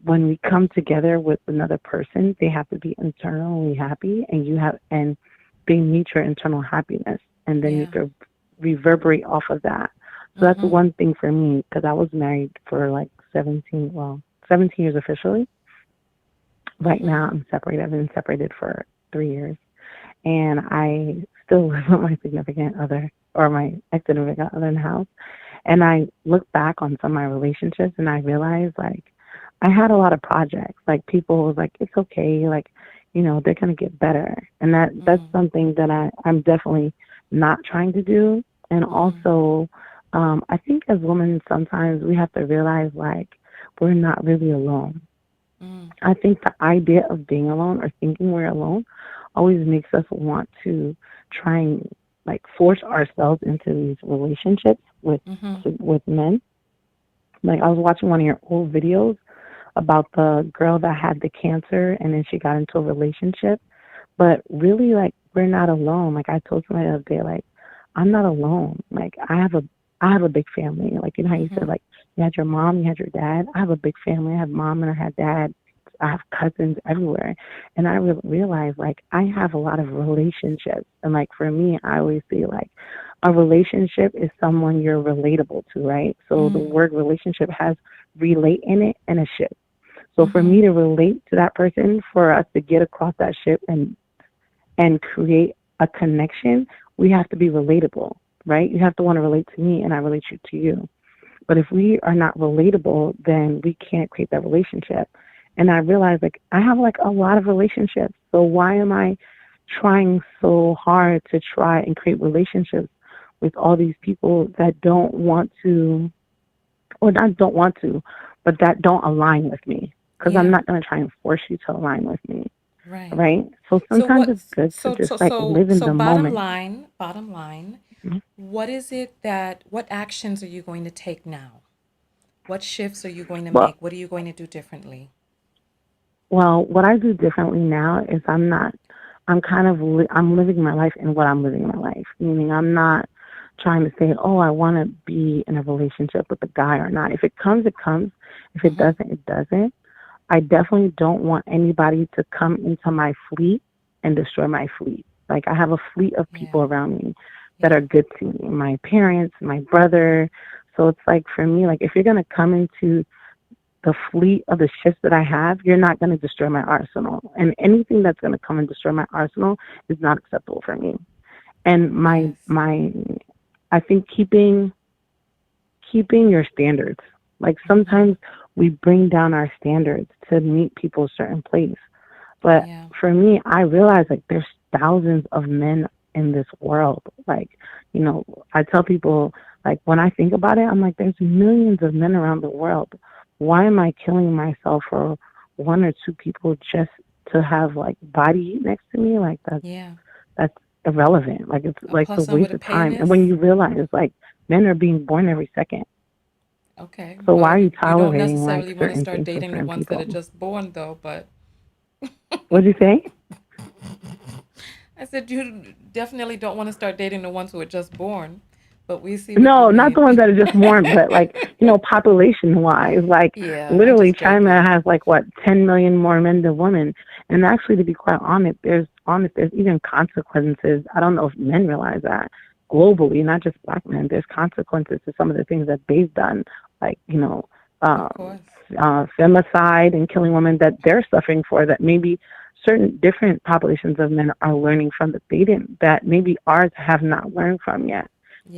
when we come together with another person, they have to be internally happy and they need your internal happiness. And then you Yeah. have to reverberate off of that. So that's Mm-hmm. one thing for me because I was married for like 17 years officially. Right Mm-hmm. now I'm separated. I've been separated for 3 years. And I still live with my significant other or my ex-significant other in the house. And I look back on some of my relationships and I realized like I had a lot of projects. Like people was like, it's okay, like, they're gonna get better. And that's Mm-hmm. something that I'm definitely not trying to do. And Mm-hmm. also, I think as women sometimes we have to realize like we're not really alone. Mm-hmm. I think the idea of being alone or thinking we're alone always makes us want to try and like force ourselves into these relationships Mm-hmm. with men. Like I was watching one of your old videos about the girl that had the cancer and then she got into a relationship. But really like we're not alone. Like I told somebody the other day, like, I'm not alone. Like I have a big family. Like how you Mm-hmm. said like you had your mom, you had your dad. I have a big family. I have mom and I had dad. I have cousins everywhere. And I realized like I have a lot of relationships. And like for me, I always say like a relationship is someone you're relatable to, right? So the Mm-hmm. word relationship has relate in it and a ship. So for Mm-hmm. me to relate to that person, for us to get across that ship and create a connection, we have to be relatable, right? You have to want to relate to me and I relate you to you. But if we are not relatable, then we can't create that relationship. And I realized like I have like a lot of relationships. So why am I trying so hard to try and create relationships with all these people that don't want to, or not don't want to, but that don't align with me? Because I'm Yeah. not going to try and force you to align with me. Right. right? So So sometimes what? it's good to So just so like so live in so the bottom moment. line, bottom line. Mhm. What is it that? What actions are you going to take now? What shifts are you going to Well, make? What are you going to do differently? what I do differently now is I'm kind of I'm living my life in what I'm living my life. Meaning I'm not trying to say, oh, I want to be in a relationship with a guy or not. If it comes, it comes. If it Mm-hmm. doesn't, it doesn't. I definitely don't want anybody to come into my fleet and destroy my fleet. Like I have a fleet of Yeah. people around me that Yeah. are good to me. My parents, my brother. So it's like for me, like if you're gonna come into the fleet of the ships that I have, you're not going to destroy my arsenal. And anything that's going to come and destroy my arsenal is not acceptable for me. And Yes. I think keeping your standards. Like Mm-hmm. sometimes we bring down our standards to meet people a certain place. But Yeah. for me, I realize like there's thousands of men in this world. Like, I tell people like when I think about it, I'm like, there's millions of men around the world. Why am I killing myself for one or two people just to have like body heat next to me? Like Yeah. that's irrelevant. Like A it's a person with waste a of time. And when penis. you realize like men are being born every second. Okay. So why Well, are you you don't tolerating like necessarily want to certain start things for dating the certain ones that are people? just born, though. But What'd you say? I said you definitely don't want to start dating the ones who are just born. But we see what you No, not the mean. ones that are just born, but like, population wise, like Yeah, I'm literally just China joking. has like what, 10 million more men than women. And actually to be quite honest, there's even consequences. I don't know if men realize that globally, not just black men, there's consequences to some of the things that they've done, like, Of um, course. femicide and killing women that they're suffering for that maybe certain different populations of men are learning from that they didn't, that maybe ours have not learned from yet.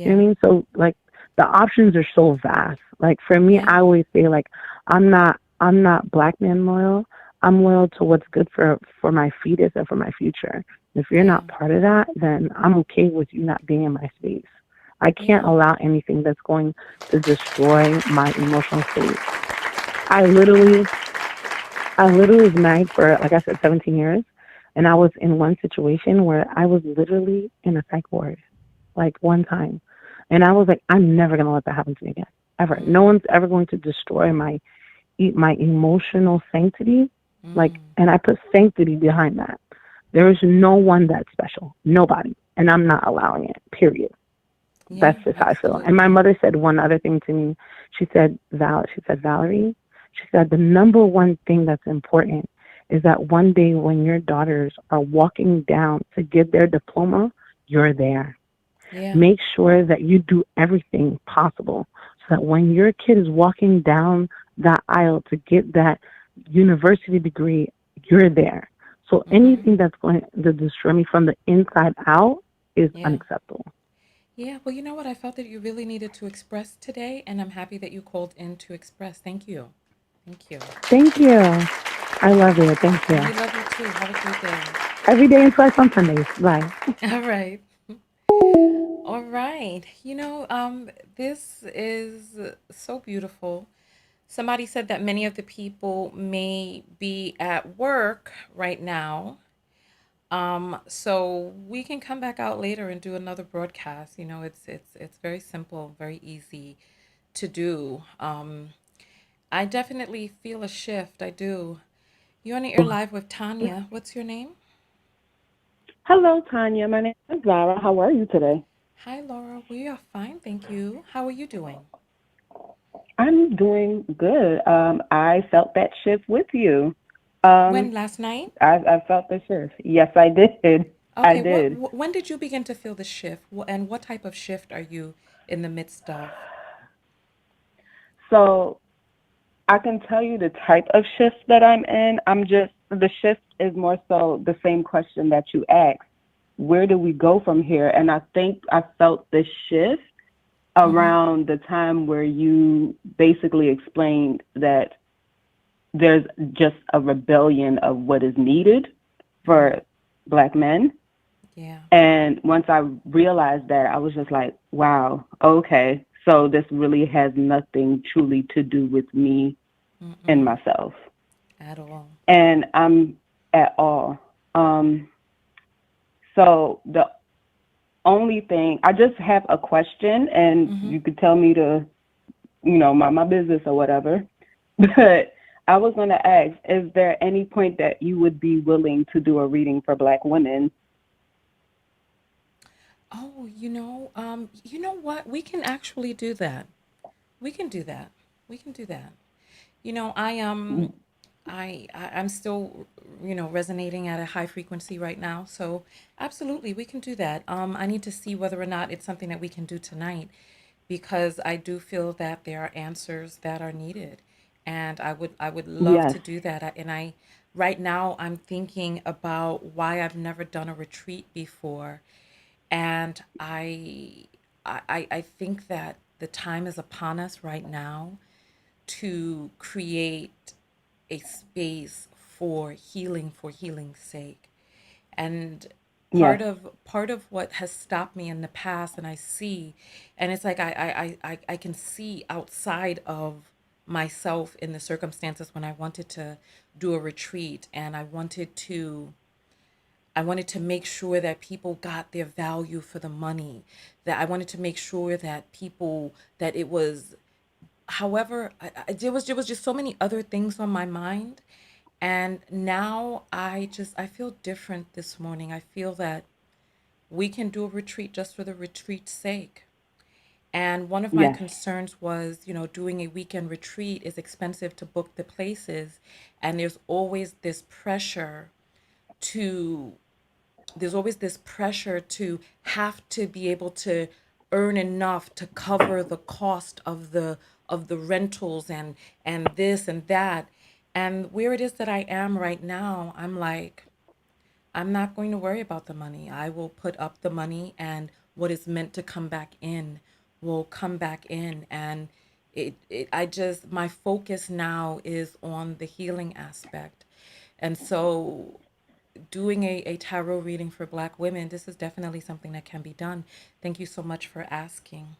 You know Yeah. what I mean? So like the options are so vast. Like for me, Yeah. I always say like I'm not black man loyal. I'm loyal to what's good for my fetus and for my future. If you're Yeah. not part of that, then I'm okay with you not being in my space. I can't Yeah. allow anything that's going to destroy my emotional state. I literally I literally was married for, like I said, 17 years, and I was in one situation where I was literally in a psych ward, like one time, and I was like, I'm never gonna let that happen to me again, ever. No Mm. one's ever going to destroy my emotional sanctity, like, Mm. and I put sanctity behind that. There is no one that's special, nobody, and I'm not allowing it. Period. Yeah, That's just how I feel. And my absolutely. mother said one other thing to me. She said, Valerie, she said, the number one thing that's important is that one day when your daughters are walking down to get their diploma, you're there. Yeah. Make sure that you do everything possible so that when your kid is walking down that aisle to get that university degree, you're there. So Mm-hmm. anything that's going to destroy me from the inside out is Yeah. unacceptable. Yeah. Well, you know what? I felt that you really needed to express today, and I'm happy that you called in to express. Thank you. Thank you. Thank you. I love it. Thank And you. we love you too. Have a great day. Every day and twice on Sundays. Bye. All right. All right. This is so beautiful. Somebody said that many of the people may be at work right now. So we can come back out later and do another broadcast. It's very simple, very easy to do. I definitely feel a shift. I do. You're on the air live with Tanya. What's your name? Hello, Tanya. My name is Zara. How are you today? Hi, Laura. We are fine, thank you. How are you doing? I'm doing good. I felt that shift with you. When Um, last night? I felt the shift. Yes, I did. I Okay, did. when did you begin to feel the shift? And what type of shift are you in the midst of? So I can tell you the type of shift that I'm in. The shift is more so the same question that you asked. Where do we go from here? And I think I felt the shift Mm-hmm. around the time where you basically explained that there's just a rebellion of what is needed Mm, for black men. yeah. And once I realized that, I was just like, wow, okay. So this really has nothing truly to do with me and Mm-mm. myself. At all. And I'm at all. Um, so the only thing, I just have a question, and Mm-hmm. you could tell me to, mind my business or whatever. But I was going to ask, is there any point that you would be willing to do a reading for Black women? Oh, you know what? We can actually do that. We can do that. We can do that. You know, I'm still, resonating at a high frequency right now. So absolutely, we can do that. I need to see whether or not it's something that we can do tonight, because I do feel that there are answers that are needed, and I would love Yes, to do that. And right now I'm thinking about why I've never done a retreat before, and I think that the time is upon us right now to create a space for healing's sake. And yes, part of what has stopped me in the past, and I see, and it's like I can see outside of myself in the circumstances when I wanted to do a retreat, and I wanted to make sure that people got their value for the money, that I wanted to make sure that people, that it was, however, there was just so many other things on my mind. And now I feel different this morning. I feel that we can do a retreat just for the retreat's sake. And one of my yes, concerns was, doing a weekend retreat is expensive to book the places. And to there's always this pressure to have to be able to earn enough to cover the cost of the rentals and this and that. And where it is that I am right now, I'm like, I'm not going to worry about the money. I will put up the money, and what is meant to come back in will come back in. And I just, my focus now is on the healing aspect. And so doing a tarot reading for Black women, this is definitely something that can be done. Thank you so much for asking.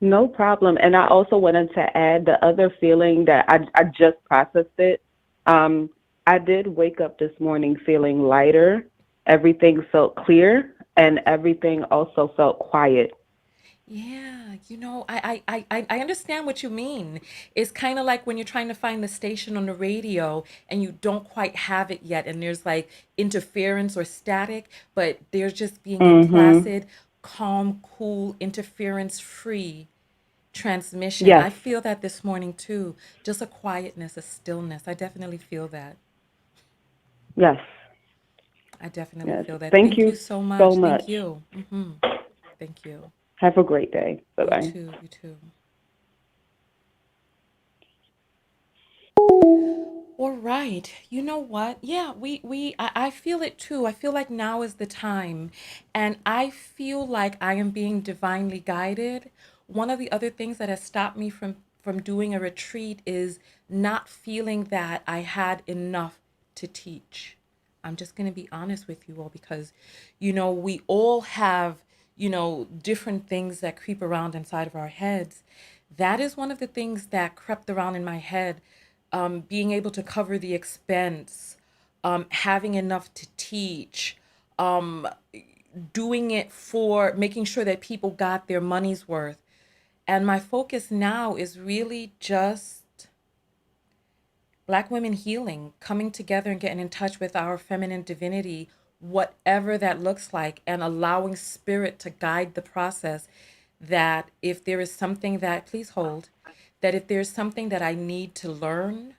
no problem. And I also wanted to add the other feeling that I just processed it. Um, I did wake up this morning feeling lighter. Everything felt clear, and everything also felt quiet. Yeah, I understand what you mean. It's kind of like when you're trying to find the station on the radio and you don't quite have it yet, and there's like interference or static, but there's just being a Mm-hmm. placid, calm, cool, interference-free transmission. Yes, I feel that this morning too. Just a quietness, a stillness. I definitely feel that. yes, I definitely yes. feel that. Thank Thank you you so so much. Thank much. you. Thank you. Have a great day. Bye You bye. too. You too. All right. You know what? Yeah, I feel it too. I feel like now is the time. And I feel like I am being divinely guided. One of the other things that has stopped me from doing a retreat is not feeling that I had enough to teach. I'm just going to be honest with you all, because, we all have, different things that creep around inside of our heads. That is one of the things that crept around in my head, being able to cover the expense, having enough to teach, um, doing it for making sure that people got their money's worth. And my focus now is really just Black women healing, coming together and getting in touch with our feminine divinity, whatever that looks like, and allowing spirit to guide the process. That if there is something that, please hold, that if there's something that I need to learn,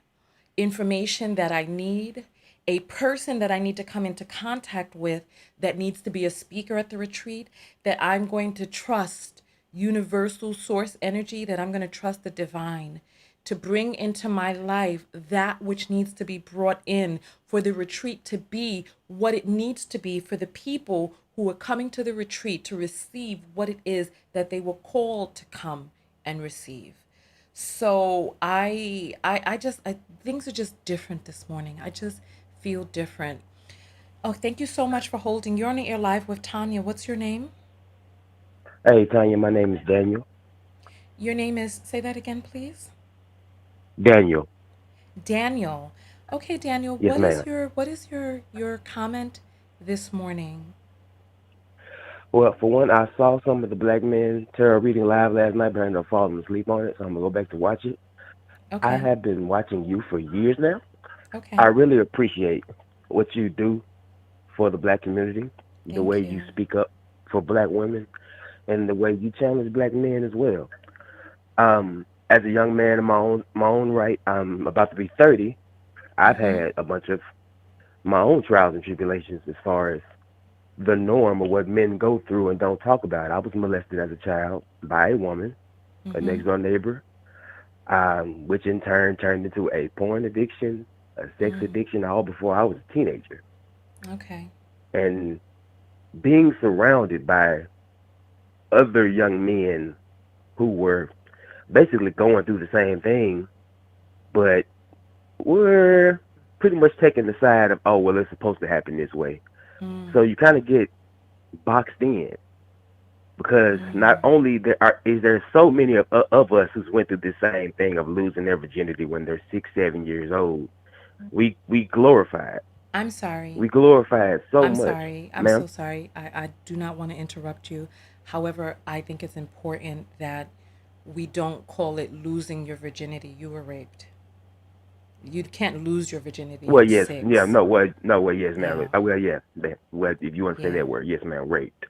information that I need, a person that I need to come into contact with that needs to be a speaker at the retreat, that I'm going to trust universal source energy, that I'm going to trust the divine to bring into my life that which needs to be brought in for the retreat to be what it needs to be for the people who are coming to the retreat to receive what it is that they were called to come and receive. So things are just different this morning. I just feel different. Oh, thank you so much for holding. You're on the air live with Tanya. What's your name? Hey, Tanya, my name is Daniel. Your name is, say that again, please. Daniel. Daniel. Okay, Daniel, Yes, ma'am. what is your comment this morning? Well, for one, I saw some of the Black Men Tarot reading live last night, but I ended up falling asleep on it, so I'm gonna go back to watch it. I Okay. have been watching you for years now. I Okay. really appreciate what you do for the Black community, the way Thank you you. speak up for Black women, and the way you challenge Black men as well. As a young man in my own right, I'm about to be 30. I've Mhm. had a bunch of my own trials and tribulations as far as the norm of what men go through and don't talk about. I was molested as a child by a woman, a next Mhm. door neighbor, which in turn turned into a porn addiction, a sex Mm. addiction, all before I was a teenager. Okay. And being surrounded by other young men who were basically going through the same thing, but were pretty much taking the side of, oh, well, it's supposed to happen this way. Mm. So you kind of get boxed in because not Mm. only is there so many of us who's went through the same thing of losing their virginity when they're 6, 7 years old. We glorify it. I'm sorry. We glorify it so I'm much, sorry. I'm ma'am. so sorry. I do not want to interrupt you. However, I think it's important that we don't call it losing your virginity. You were raped. You can't lose your virginity Well, at yes, yeah, 6. no, well, no, well, yes, ma'am. Yeah. Well, yeah, well, if you want to say Yeah. that word, yes, ma'am, raped.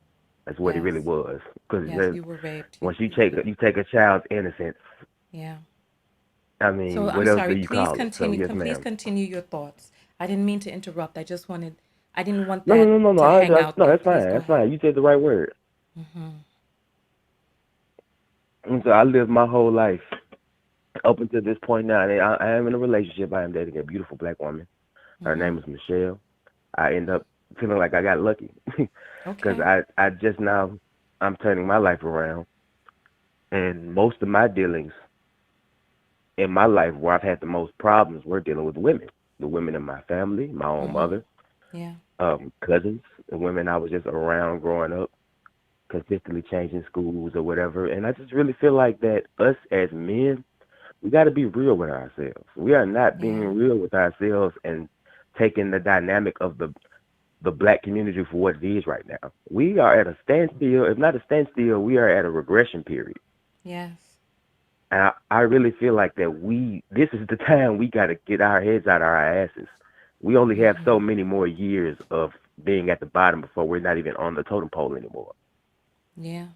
That's what it really Yes. was. Because Yes, you were raped. once you take a child's innocence, Yeah. I So mean, I'm what else do sorry. you Please call it? So continue. yes, Please ma'am. continue your thoughts. I didn't mean to interrupt. I didn't want No, no, that no, no, no. to hang out No, there. that's Please fine. go That's ahead. fine. You said the right word. Mhm. And so I lived my whole life up until this point now. And I am in a relationship. I am dating a beautiful Black woman. Her name Mhm. is Michelle. I end up feeling like I got lucky because Okay. I just now I'm turning my life around, and most of my dealings in my life where I've had the most problems were dealing with women, the women in my family, my own Mhm. mother, Yeah. cousins, the women I was just around growing up, consistently changing schools or whatever. And I just really feel like that us as men, we got to be real with ourselves. We are not being Yeah. real with ourselves and taking the dynamic of the Black community for what it is right now. We are at a standstill. If not a standstill, we are at a regression period. Yes. And I really feel like that this is the time we got to get our heads out of our asses. We only have so Mhm. many more years of being at the bottom before we're not even on the totem pole anymore. Yeah.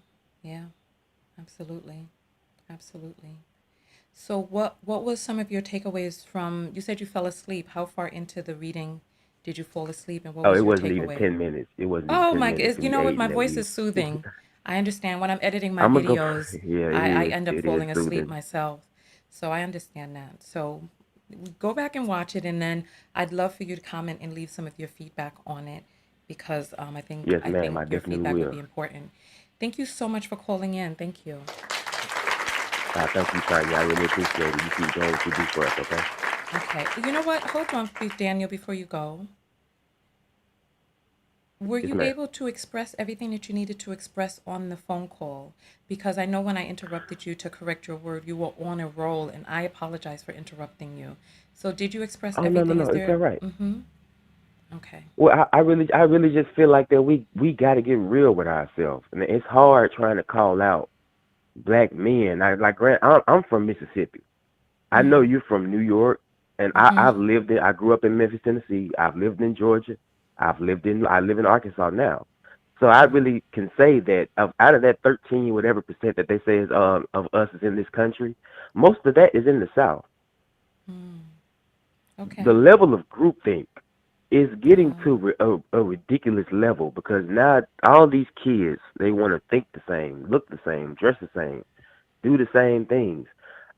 Yeah. Absolutely. Absolutely. So what was some of your takeaways from you said you fell asleep. How far into the reading did you fall asleep and what Oh, was it your wasn't even takeaway? 10 minutes. It wasn't even Oh 10 my minutes. goodness. You We know what? ate My and then voice we. is soothing. I understand when I'm editing my I'm gonna go. videos, Yeah, it I is. end up It is falling asleep soothing. myself. So I understand that. So go back and watch it and then I'd love for you to comment and leave some of your feedback on it because Yes, I ma'am. think I your definitely feedback would will. be important. Thank you so much for calling in. Thank you. Thank you, Tanya. I really appreciate it. You keep doing what you do for us, okay? Okay. You know what? Hold on, Daniel, before you go. Were Yes, you ma'am. able to express everything that you needed to express on the phone call? Because I know when I interrupted you to correct your word, you were on a roll, and I apologize for interrupting you. So did you express Oh, no, no, everything? Is no. It's all there? right. Mm-hmm. Okay. Well, I really just feel like that we got to get real with ourselves, and it's hard trying to call out Black men. I'm from Mississippi. I know Mm-hmm. you're from New York, and Mm-hmm. I've lived I grew up in Memphis, Tennessee. I've lived in Georgia. I live in Arkansas now. So I Mm-hmm. really can say that out of that 13 whatever percent that they say is of us is in this country, most of that is in the South. Mm. The Okay. level of groupthink is getting Uh, to a ridiculous level because now all these kids they want to think the same, look the same, dress the same, do the same things.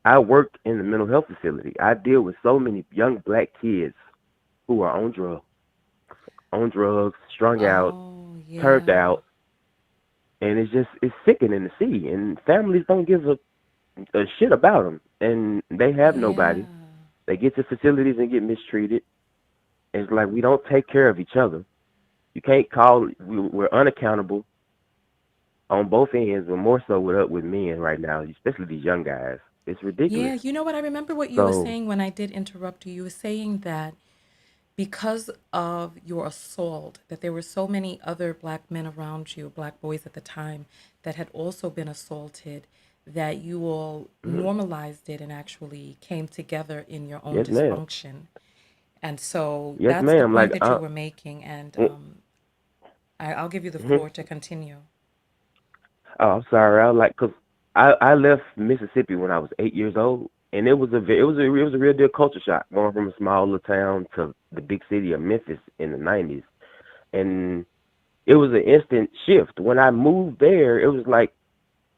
I work in the mental health facility. I deal with so many young Black kids who are on drugs, strung out, oh, turned yeah. out, and it's sickening to see. And families don't give a shit about them, and they have Yeah. nobody. They get to facilities and get mistreated. It's like we don't take care of each other. You can't call. We're unaccountable on both ends, but more so with men right now, especially these young guys. It's Yeah, ridiculous. you know what? I remember what you were So, saying when I did interrupt you. You were saying that because of your assault, that there were so many other black men around you, black boys at the time, that had also been assaulted, that you all mhm. normalized it and actually came together in your own Yes, ma'am. dysfunction. And so Yes, that's the ma'am. point Like, that you were making. And I'll give you the mhm. floor to continue. Oh, I'm sorry. I was like, cause I left Mississippi when I was 8 years old, and it was a real deal culture shock going from a small little town to the big city of Memphis in the '90s, and it was an instant shift. When I moved there, it was like,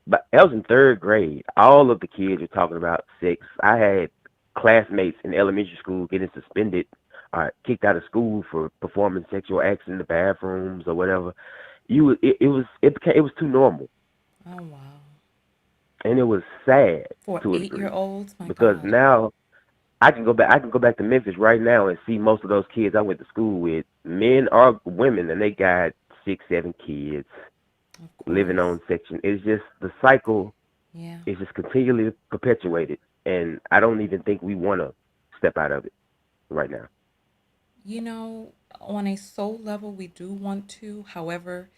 but I was in third grade. All of the kids were talking about sex. I had classmates in elementary school getting suspended or kicked out of school for performing sexual acts in the bathrooms or whatever. It was too normal, Oh, wow. and it was sad For to a 8 year degree olds? My because God. now I can go back to Memphis right now and see most of those kids I went to school with, men or women, and they got 6, 7 kids Of living course. on section. It's just the cycle Yeah. is just continually perpetuated, and I don't even think we want to step out of it right now. You know, on a soul level, we do want to. However,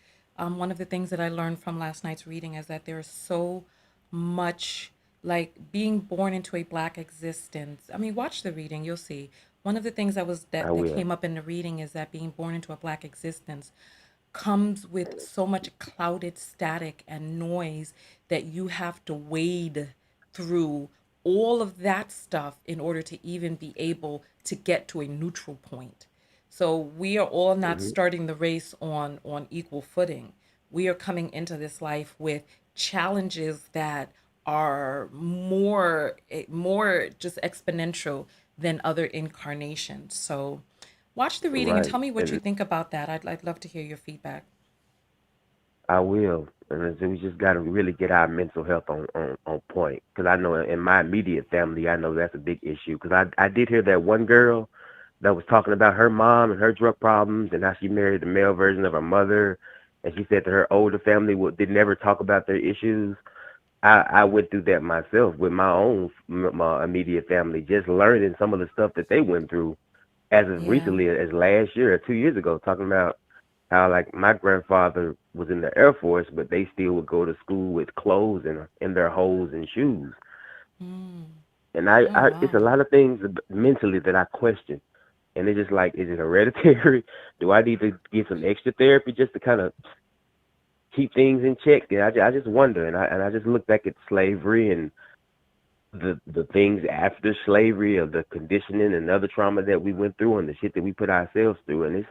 one of the things that I learned from last night's reading is that there's so much, like being born into a black existence. I mean, watch the reading, you'll see. One of the things I that will. came up in the reading is that being born into a black existence comes with so much clouded static and noise that you have to wade through all of that stuff in order to even be able to get to a neutral point. So we are all not Hmm. starting the race on equal footing. We are coming into this life with challenges that are more just exponential than other incarnations. So watch the reading and Right, tell me what you and think about that. I'd love to hear your feedback. I will. And so we just got to really get our mental health on point. Because I know in my immediate family, I know that's a big issue. Because I did hear that one girl that was talking about her mom and her drug problems and how she married the male version of her mother. And she said that her older family did never talk about their issues. I went through that myself with my own my immediate family, just learning some of the stuff that they went through as of Yeah. recently as last year or 2 years ago, talking about how like my grandfather was in the Air Force, but they still would go to school with clothes in their holes and shoes. Mm. And Oh, it's a wow. lot of things mentally that I question. And it's just like, is it hereditary? Do I need to get some extra therapy just to kind of keep things in check? And I just wonder. And I just look back at slavery and the things after slavery, of the conditioning and other trauma that we went through and the shit that we put ourselves through. And it's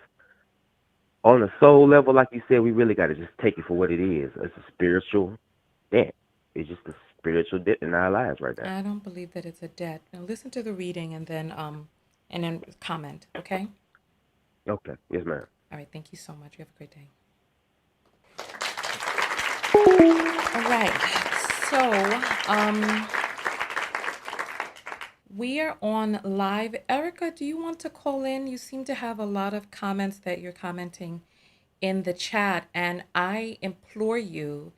on a soul level, like you said, we really got to just take it for what it is. It's a spiritual debt. It's just a spiritual debt in our lives right now. I don't believe that it's a debt. Now listen to the reading and then comment, okay? Okay. Yes, ma'am. All right, thank you so much. You have a great day. All right. So, we are on live. Erica, do you want to call in? You seem to have a lot of comments that you're commenting in the chat, and I implore you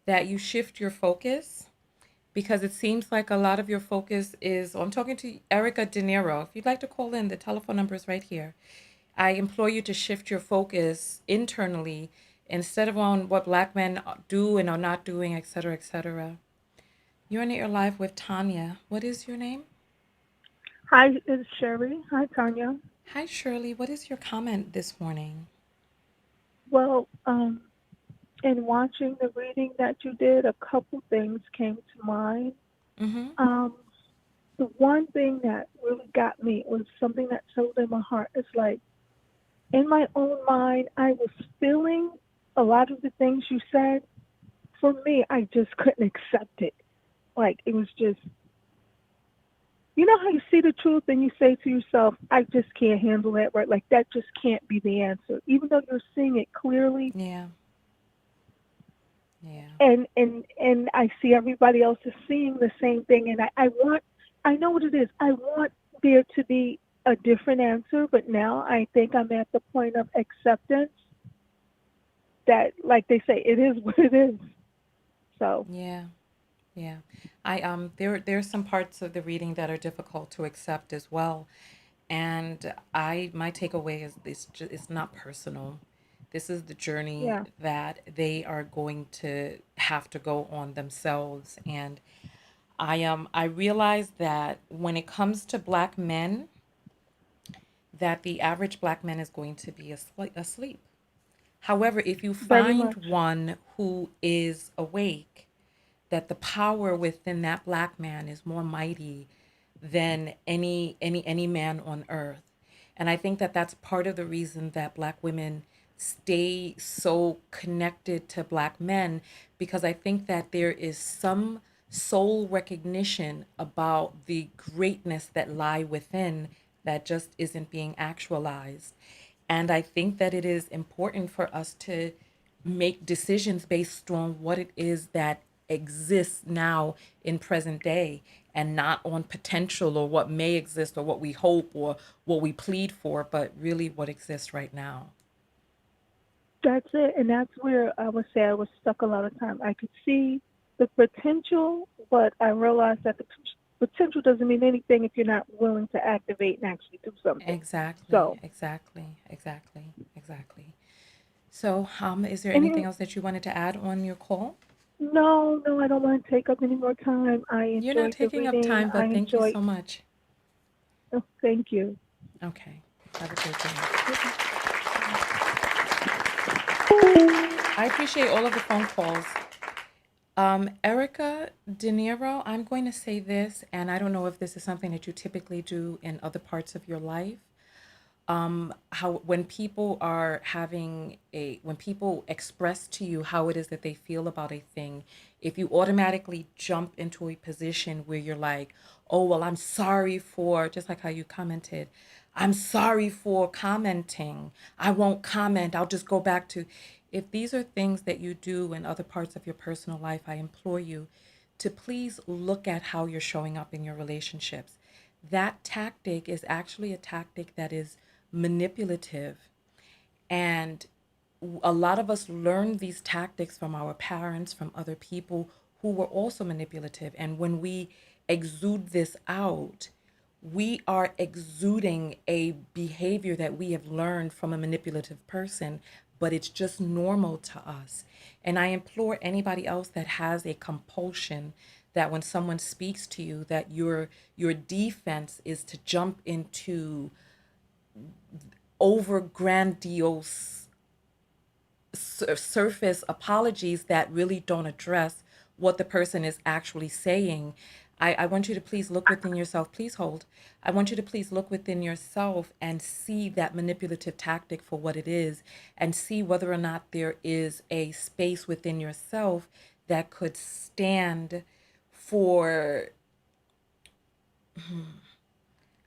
that you shift your focus because it seems like a lot of your focus is. I'm talking to Erica De Niro. If you'd like to call in, the telephone number is right here. I implore you to shift your focus internally instead of on what black men do and are not doing, etc., etc. You're on your live with Tanya. What is your name? Hi, it's Sherry. Hi, Tanya. Hi, Shirley. What is your comment this morning? Well, in watching the reading that you did, a couple things came to mind. Mm-hmm. Um, the one thing that really got me was something that settled in my heart. It's like, in my own mind, I was feeling a lot of the things you said. For me, I just couldn't accept it. Like, it was just, you know how you see the truth and you say to yourself, I just can't handle that, right? Like, that just can't be the answer. Even though you're seeing it clearly, Yeah. Yeah. and I see everybody else is seeing the same thing, and I know what it is. I want there to be a different answer, but now I think I'm at the point of acceptance that, like they say, it is what it is. So Yeah. Yeah. There's some parts of the reading that are difficult to accept as well. And my takeaway is it's not personal. This is the journey Yeah, that they are going to have to go on themselves. And I realize that when it comes to black men, that the average black man is going to be asleep. However, if you very find much. one who is awake, that the power within that black man is more mighty than any man on earth. And I think that that's part of the reason that black women stay so connected to black men, because I think that there is some soul recognition about the greatness that lie within that just isn't being actualized. And I think that it is important for us to make decisions based on what it is that exists now in present day, and not on potential or what may exist or what we hope or what we plead for, but really what exists right now. That's it. And that's where I would say I was stuck a lot of time. I could see the potential, but I realized that the potential doesn't mean anything if you're not willing to activate and actually do something. Exactly, So, exactly, exactly, exactly. So, is there anything any, else that you wanted to add on your call? no, no, I don't want to take up any more time. I You're not enjoyed the taking up reading. time, I but thank you enjoyed, so much. oh, thank you. Okay. Have a great day. Okay. I appreciate all of the phone calls. Erica De Niro, I'm going to say this, and I don't know if this is something that you typically do in other parts of your life. How when people are when people express to you how it is that they feel about a thing, if you automatically jump into a position where you're like, oh, well, I'm sorry for, just like how you commented, I'm sorry for commenting, I won't comment, I'll just go back to, if these are things that you do in other parts of your personal life, I implore you to please look at how you're showing up in your relationships. That tactic is actually a tactic that is manipulative. And a lot of us learn these tactics from our parents, from other people who were also manipulative. And when we exude this out, we are exuding a behavior that we have learned from a manipulative person, but it's just normal to us. And I implore anybody else that has a compulsion that when someone speaks to you, that your defense is to jump into over grandiose surface apologies that really don't address what the person is actually saying. I want you to please look within yourself. Please hold. I want you to please look within yourself and see that manipulative tactic for what it is, and see whether or not there is a space within yourself that could stand for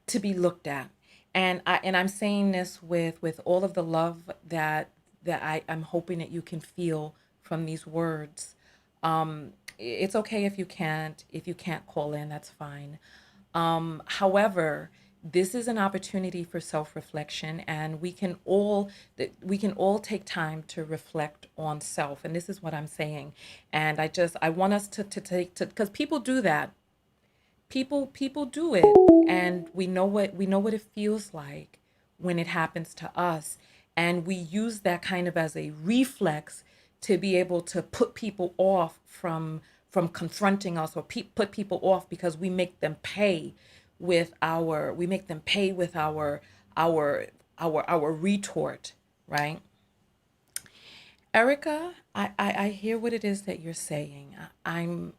to be looked at. And I'm saying this with all of the love I'm hoping that you can feel from these words. It's okay if you can't call in, that's fine. However, this is an opportunity for self-reflection, and we can all take time to reflect on self. And this is what I'm saying. And I want us to take to, because people do that. People do it, and we know what it feels like when it happens to us, and we use that kind of as a reflex to be able to put people off from confronting us, or put people off because we make them pay with our our retort, right? Erica, I hear what it is that you're saying. I'm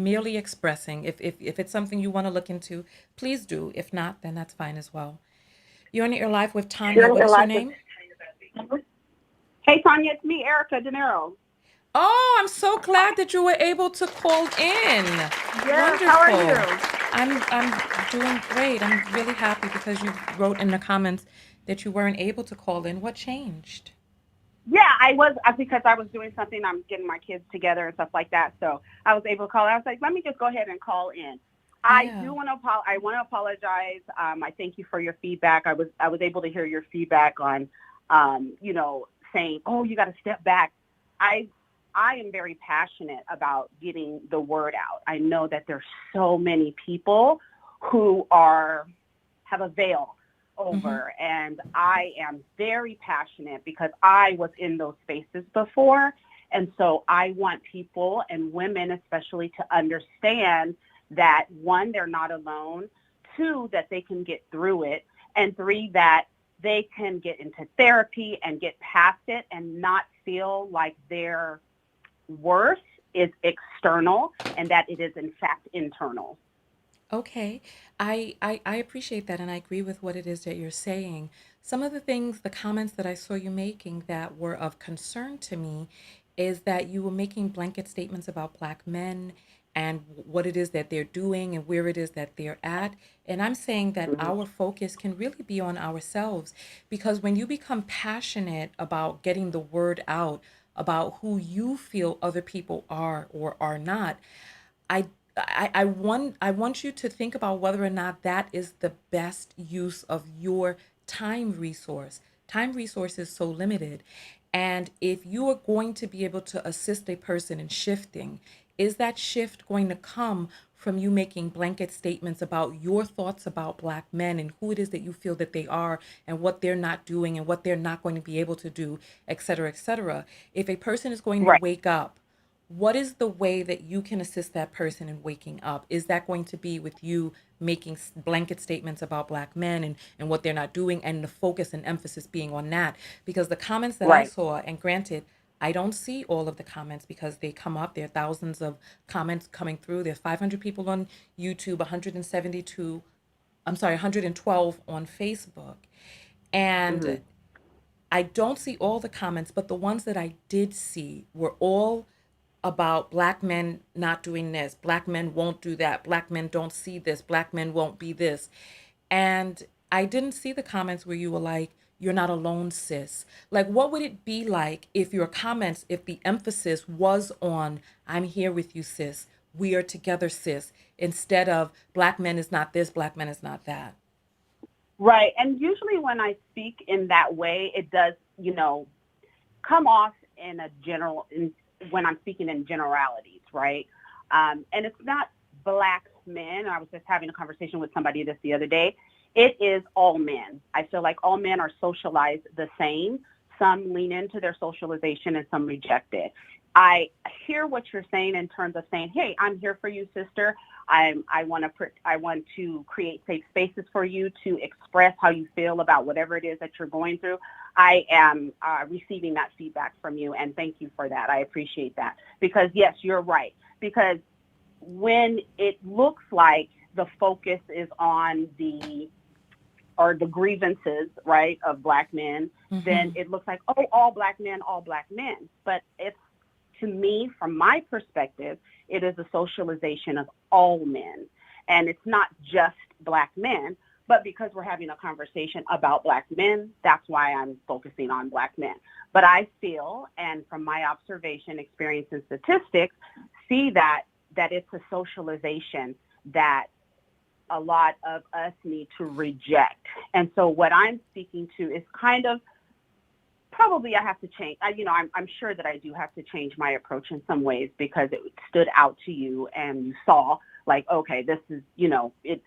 merely expressing. If it's something you want to look into, please do. If not, then that's fine as well. You're on your live with Tanya. What is your name? Hey, Tanya, it's me, Erica De Niro. Oh, I'm so glad that you were able to call in. Yes, Wonderful. how are you? I'm doing great. I'm really happy because you wrote in the comments that you weren't able to call in. What changed? Yeah, I was, because I was doing something. I'm getting my kids together and stuff like that. So I was able to call. I was like, let me just go ahead and call in. I Yeah. I want to apologize. I thank you for your feedback. I was able to hear your feedback on, saying, oh, you got to step back. I I am very passionate about getting the word out. I know that there's so many people who have a veil over, and I am very passionate because I was in those spaces before. And so I want people, and women especially, to understand that, one, they're not alone, two, that they can get through it, and three, that they can get into therapy and get past it and not feel like their worth is external and that it is in fact internal. Okay, I appreciate that, and I agree with what it is that you're saying. Some of the things, the comments that I saw you making that were of concern to me is that you were making blanket statements about Black men and what it is that they're doing and where it is that they're at. And I'm saying that our focus can really be on ourselves, because when you become passionate about getting the word out about who you feel other people are or are not, I I want you to think about whether or not that is the best use of your time resource. Time resource is so limited. And if you are going to be able to assist a person in shifting, is that shift going to come from you making blanket statements about your thoughts about Black men and who it is that you feel that they are and what they're not doing and what they're not going to be able to do, et cetera, et cetera? If a person is going to Right. wake up, what is the way that you can assist that person in waking up? Is that going to be with you making blanket statements about Black men and what they're not doing, and the focus and emphasis being on that? Because the comments that I Right. saw, and granted, I don't see all of the comments because they come up. There are thousands of comments coming through. There's 500 people on YouTube, 172, I'm sorry, 112 on Facebook. And I don't see all the comments, but the ones that I did see were all about Black men not doing this. Black men won't do that. Black men don't see this. Black men won't be this. And I didn't see the comments where you were like, you're not alone, sis. Like, what would it be like if your comments, if the emphasis was on, I'm here with you, sis. We are together, sis, instead of Black men is not this, Black men is not that. Right. And usually when I speak in that way, it does, come off in a when I'm speaking in generalities, right? And it's not Black men. I was just having a conversation with somebody the other day. It is all men. I feel like all men are socialized the same. Some lean into their socialization and some reject it. I hear what you're saying in terms of saying, hey, I'm here for you, sister. I want to create safe spaces for you to express how you feel about whatever it is that you're going through. I am receiving that feedback from you, and thank you for that. I appreciate that, because yes, you're right. Because when it looks like the focus is on the grievances, right, of Black men, then it looks like, oh, all Black men. But it's, to me, from my perspective, it is a socialization of all men. And it's not just Black men, but because we're having a conversation about Black men, that's why I'm focusing on Black men. But I feel, and from my observation, experience, and statistics, see that it's a socialization that a lot of us need to reject. And so what I'm speaking to is kind of, probably I have to change. I'm sure that I do have to change my approach in some ways, because it stood out to you and you saw, like, okay, this is, it.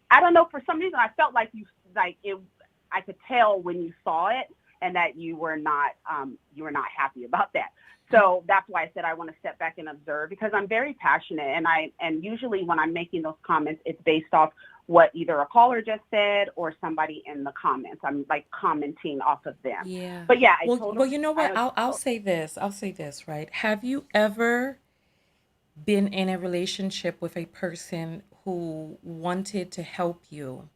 I don't know, for some reason I felt like I could tell when you saw it, and that you were not happy about that. So that's why I said I want to step back and observe, because I'm very passionate, and usually when I'm making those comments, it's based off what either a caller just said or somebody in the comments. I'm like commenting off of them. Yeah. But yeah, Well, you know what? I'll say this. I'll say this, right? Have you ever been in a relationship with a person who wanted to help you?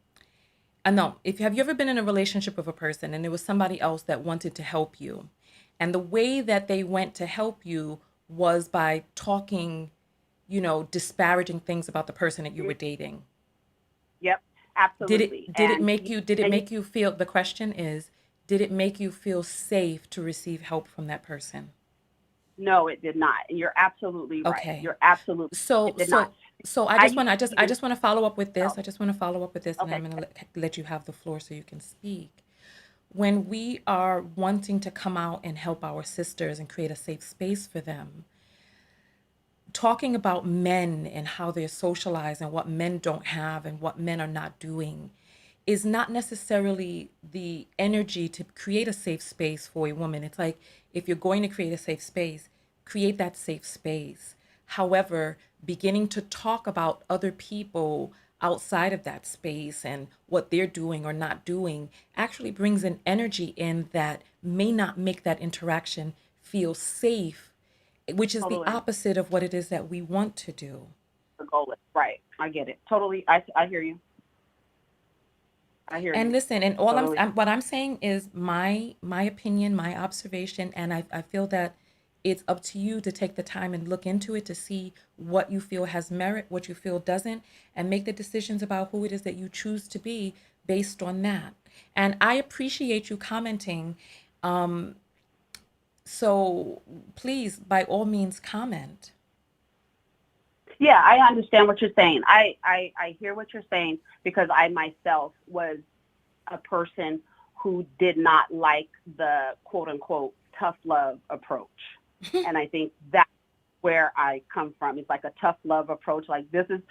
No, have you ever been in a relationship with a person and there was somebody else that wanted to help you, and the way that they went to help you was by talking, disparaging things about the person that you were dating? Yep, absolutely. Did it make you feel, the question is, did it make you feel safe to receive help from that person? No, it did not. And you're absolutely right. Okay. You're absolutely. It did not. I just want to follow up with this. Oh, I just want to follow up with this, and okay. then I'm going to let you have the floor so you can speak. when we are wanting to come out and help our sisters and create a safe space for them, talking about men and how they're socialized and what men don't have and what men are not doing is not necessarily the energy to create a safe space for a woman. It's like, if you're going to create a safe space, create that safe space. However, beginning to talk about other people outside of that space and what they're doing or not doing actually brings an energy in that may not make that interaction feel safe, which is the Totally. opposite of what it is that we want to do. The goal is right. I get it. Totally. I hear you. I hear And you. listen, and all Totally. what I'm saying is my opinion, my observation, and I feel that it's up to you to take the time and look into it to see what you feel has merit, what you feel doesn't, and make the decisions about who it is that you choose to be based on that. And I appreciate you commenting. Um, so please, by all means, comment. Yeah, I understand what you're saying. I hear what you're saying because I myself was a person who did not like the quote unquote tough love approach. And I think that's where I come from. It's like a tough love approach. Like this is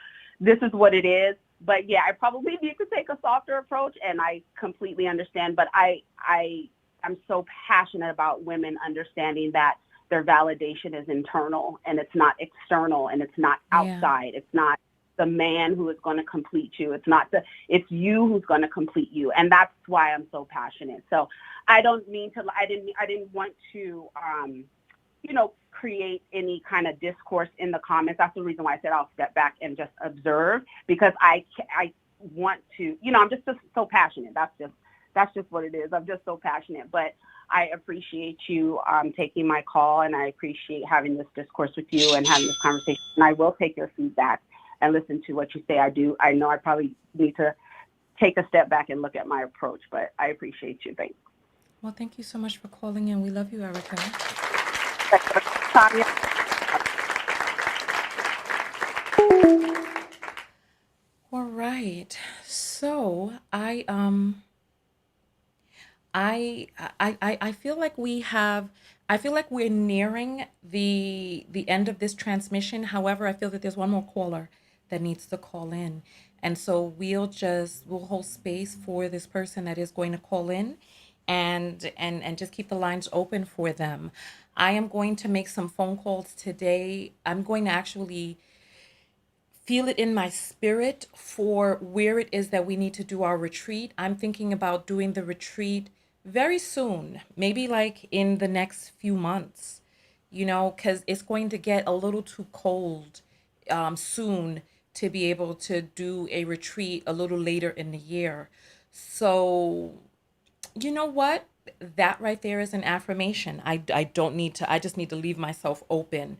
what it is. But yeah, I probably need to take a softer approach, and I completely understand. But I'm so passionate about women understanding that their validation is internal and it's not external and it's not outside. It's not the man who is going to complete you. It's you who's going to complete you. And that's why I'm so passionate. So I didn't want to, create any kind of discourse in the comments. That's the reason why I said I'll step back and just observe, because I want to, I'm just so passionate. That's just what it is. I'm just so passionate. But I appreciate you taking my call, and I appreciate having this discourse with you and having this conversation. And I will take your feedback and listen to what you say. I know I probably need to take a step back and look at my approach, but I appreciate you. Thanks. Well, thank you so much for calling in. We love you, Erica. Tanya. All right. So I feel like I feel like we're nearing the end of this transmission. However, I feel that there's one more caller that needs to call in. And so we'll hold space for this person that is going to call in, and just keep the lines open for them. I am going to make some phone calls today. I'm going to actually feel it in my spirit for where it is that we need to do our retreat. I'm thinking about doing the retreat very soon, maybe like in the next few months, because it's going to get a little too cold soon to be able to do a retreat a little later in the year. So, you know what? That right there is an affirmation. I don't need to, I just need to leave myself open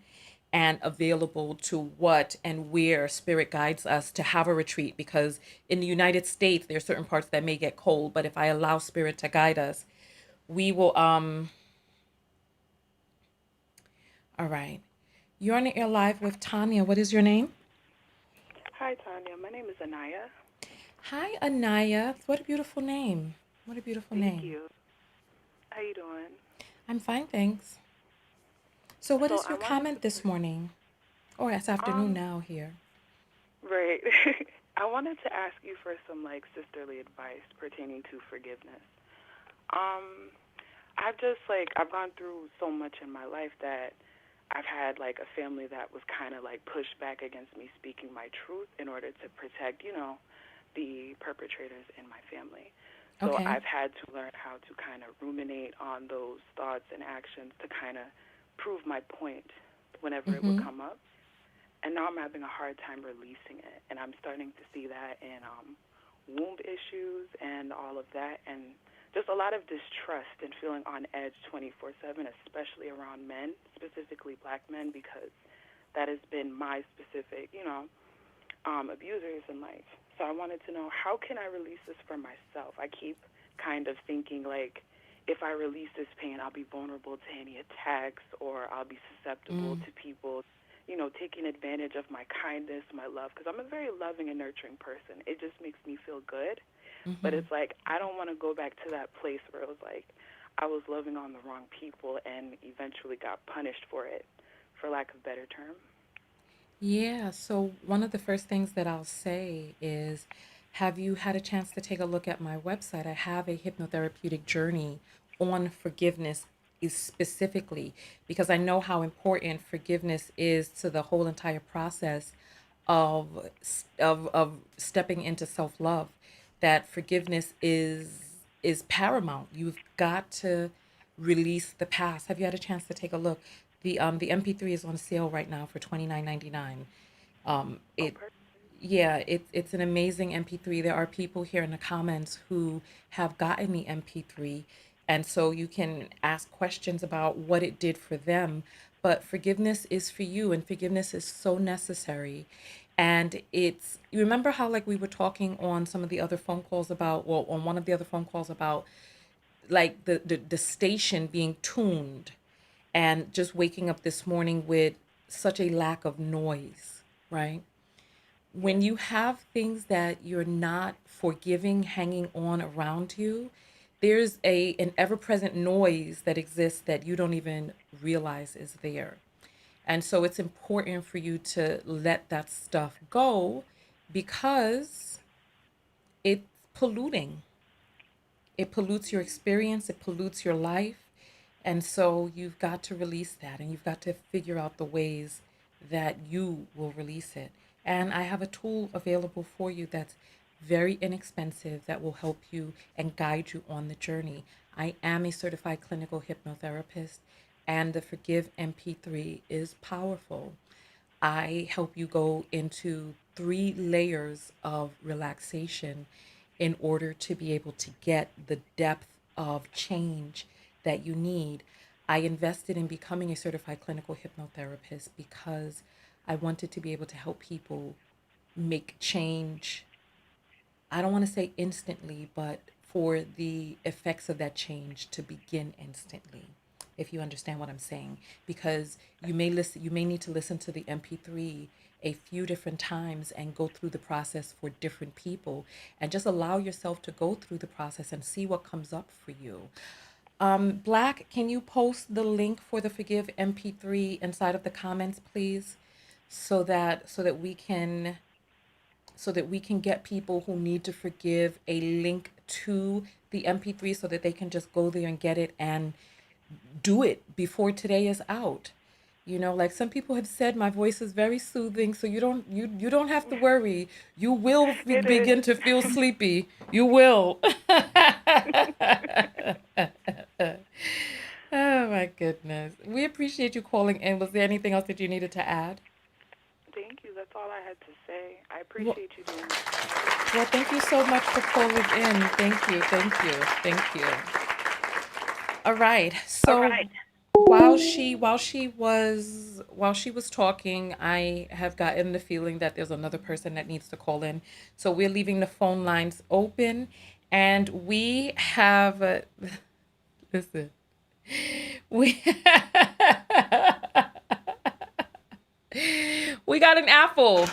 and available to what and where spirit guides us to have a retreat, because in the United States there are certain parts that may get cold, but if I allow spirit to guide us, we will all right. You're on the air live with Tanya. What is your name? Hi, Tanya. My name is Anaya. Hi, Anaya. What a beautiful name. What a beautiful name. Thank you. How you doing? I'm fine, thanks. So what is your comment this morning? Or it's afternoon now here. Right. I wanted to ask you for some sisterly advice pertaining to forgiveness. I've gone through so much in my life that I've had a family that was kind of pushed back against me speaking my truth in order to protect, the perpetrators in my family. So Okay. I've had to learn how to kind of ruminate on those thoughts and actions to kind of prove my point whenever it would come up. And now I'm having a hard time releasing it. And I'm starting to see that in womb issues and all of that, and just a lot of distrust and feeling on edge 24/7, especially around men, specifically black men, because that has been my specific, abusers in life. So I wanted to know, how can I release this for myself? I keep kind of thinking if I release this pain, I'll be vulnerable to any attacks, or I'll be susceptible to people, taking advantage of my kindness, my love, because I'm a very loving and nurturing person. It just makes me feel good. But it's like I don't want to go back to that place where it was like I was loving on the wrong people and eventually got punished for it, for lack of a better term. Yeah, so one of the first things that I'll say is, have you had a chance to take a look at my website? I have a hypnotherapeutic journey on forgiveness is specifically because I know how important forgiveness is to the whole entire process of stepping into self-love. That forgiveness is paramount. You've got to release the past. Have you had a chance to take a look? The MP3 is on sale right now for $29.99. It Yeah, it's an amazing MP3. There are people here in the comments who have gotten the MP3, and so you can ask questions about what it did for them. But forgiveness is for you, and forgiveness is so necessary. And you remember how, like, we were talking on some of the other phone calls about, well, on one of the other phone calls about, like, the station being tuned, and just waking up this morning with such a lack of noise, right? When you have things that you're not forgiving hanging on around you, there's an ever-present noise that exists that you don't even realize is there. And so it's important for you to let that stuff go because it's polluting. It pollutes your experience, it pollutes your life. And so you've got to release that and you've got to figure out the ways that you will release it. And I have a tool available for you that's very inexpensive that will help you and guide you on the journey. I am a certified clinical hypnotherapist, and the Forgive MP3 is powerful. I help you go into 3 layers of relaxation in order to be able to get the depth of change that you need. I invested in becoming a certified clinical hypnotherapist because I wanted to be able to help people make change. I don't want to say instantly, but for the effects of that change to begin instantly, if you understand what I'm saying. Because you may need to listen to the MP3 a few different times and go through the process for different people, and just allow yourself to go through the process and see what comes up for you. Black, can you post the link for the Forgive MP3 inside of the comments, please? So that we can get people who need to forgive a link to the MP3 so that they can just go there and get it and do it before today is out. Like some people have said, my voice is very soothing, so you don't have to worry. You will begin to feel sleepy. You will. Oh my goodness. We appreciate you calling in. Was there anything else that you needed to add? Thank you. That's all I had to say. I appreciate you doing this. Well, thank you so much for calling in. Thank you. Thank you. Thank you. All right. So while she was talking, I have gotten the feeling that there's another person that needs to call in. So we're leaving the phone lines open, and we have listen. We we got an apple.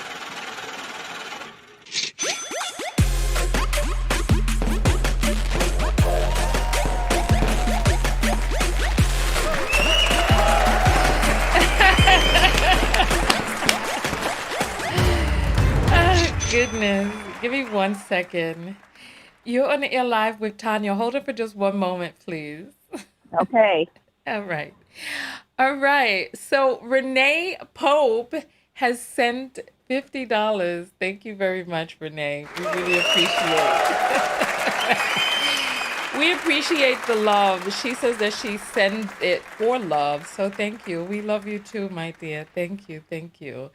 Goodness. Give me 1 second. You're on the air live with Tanya. Hold it for just one moment, please. Okay. All right. All right. So Renee Pope has sent $50. Thank you very much, Renee. We really appreciate We appreciate the love. She says that she sends it for love. So thank you. We love you too, my dear. Thank you. Thank you.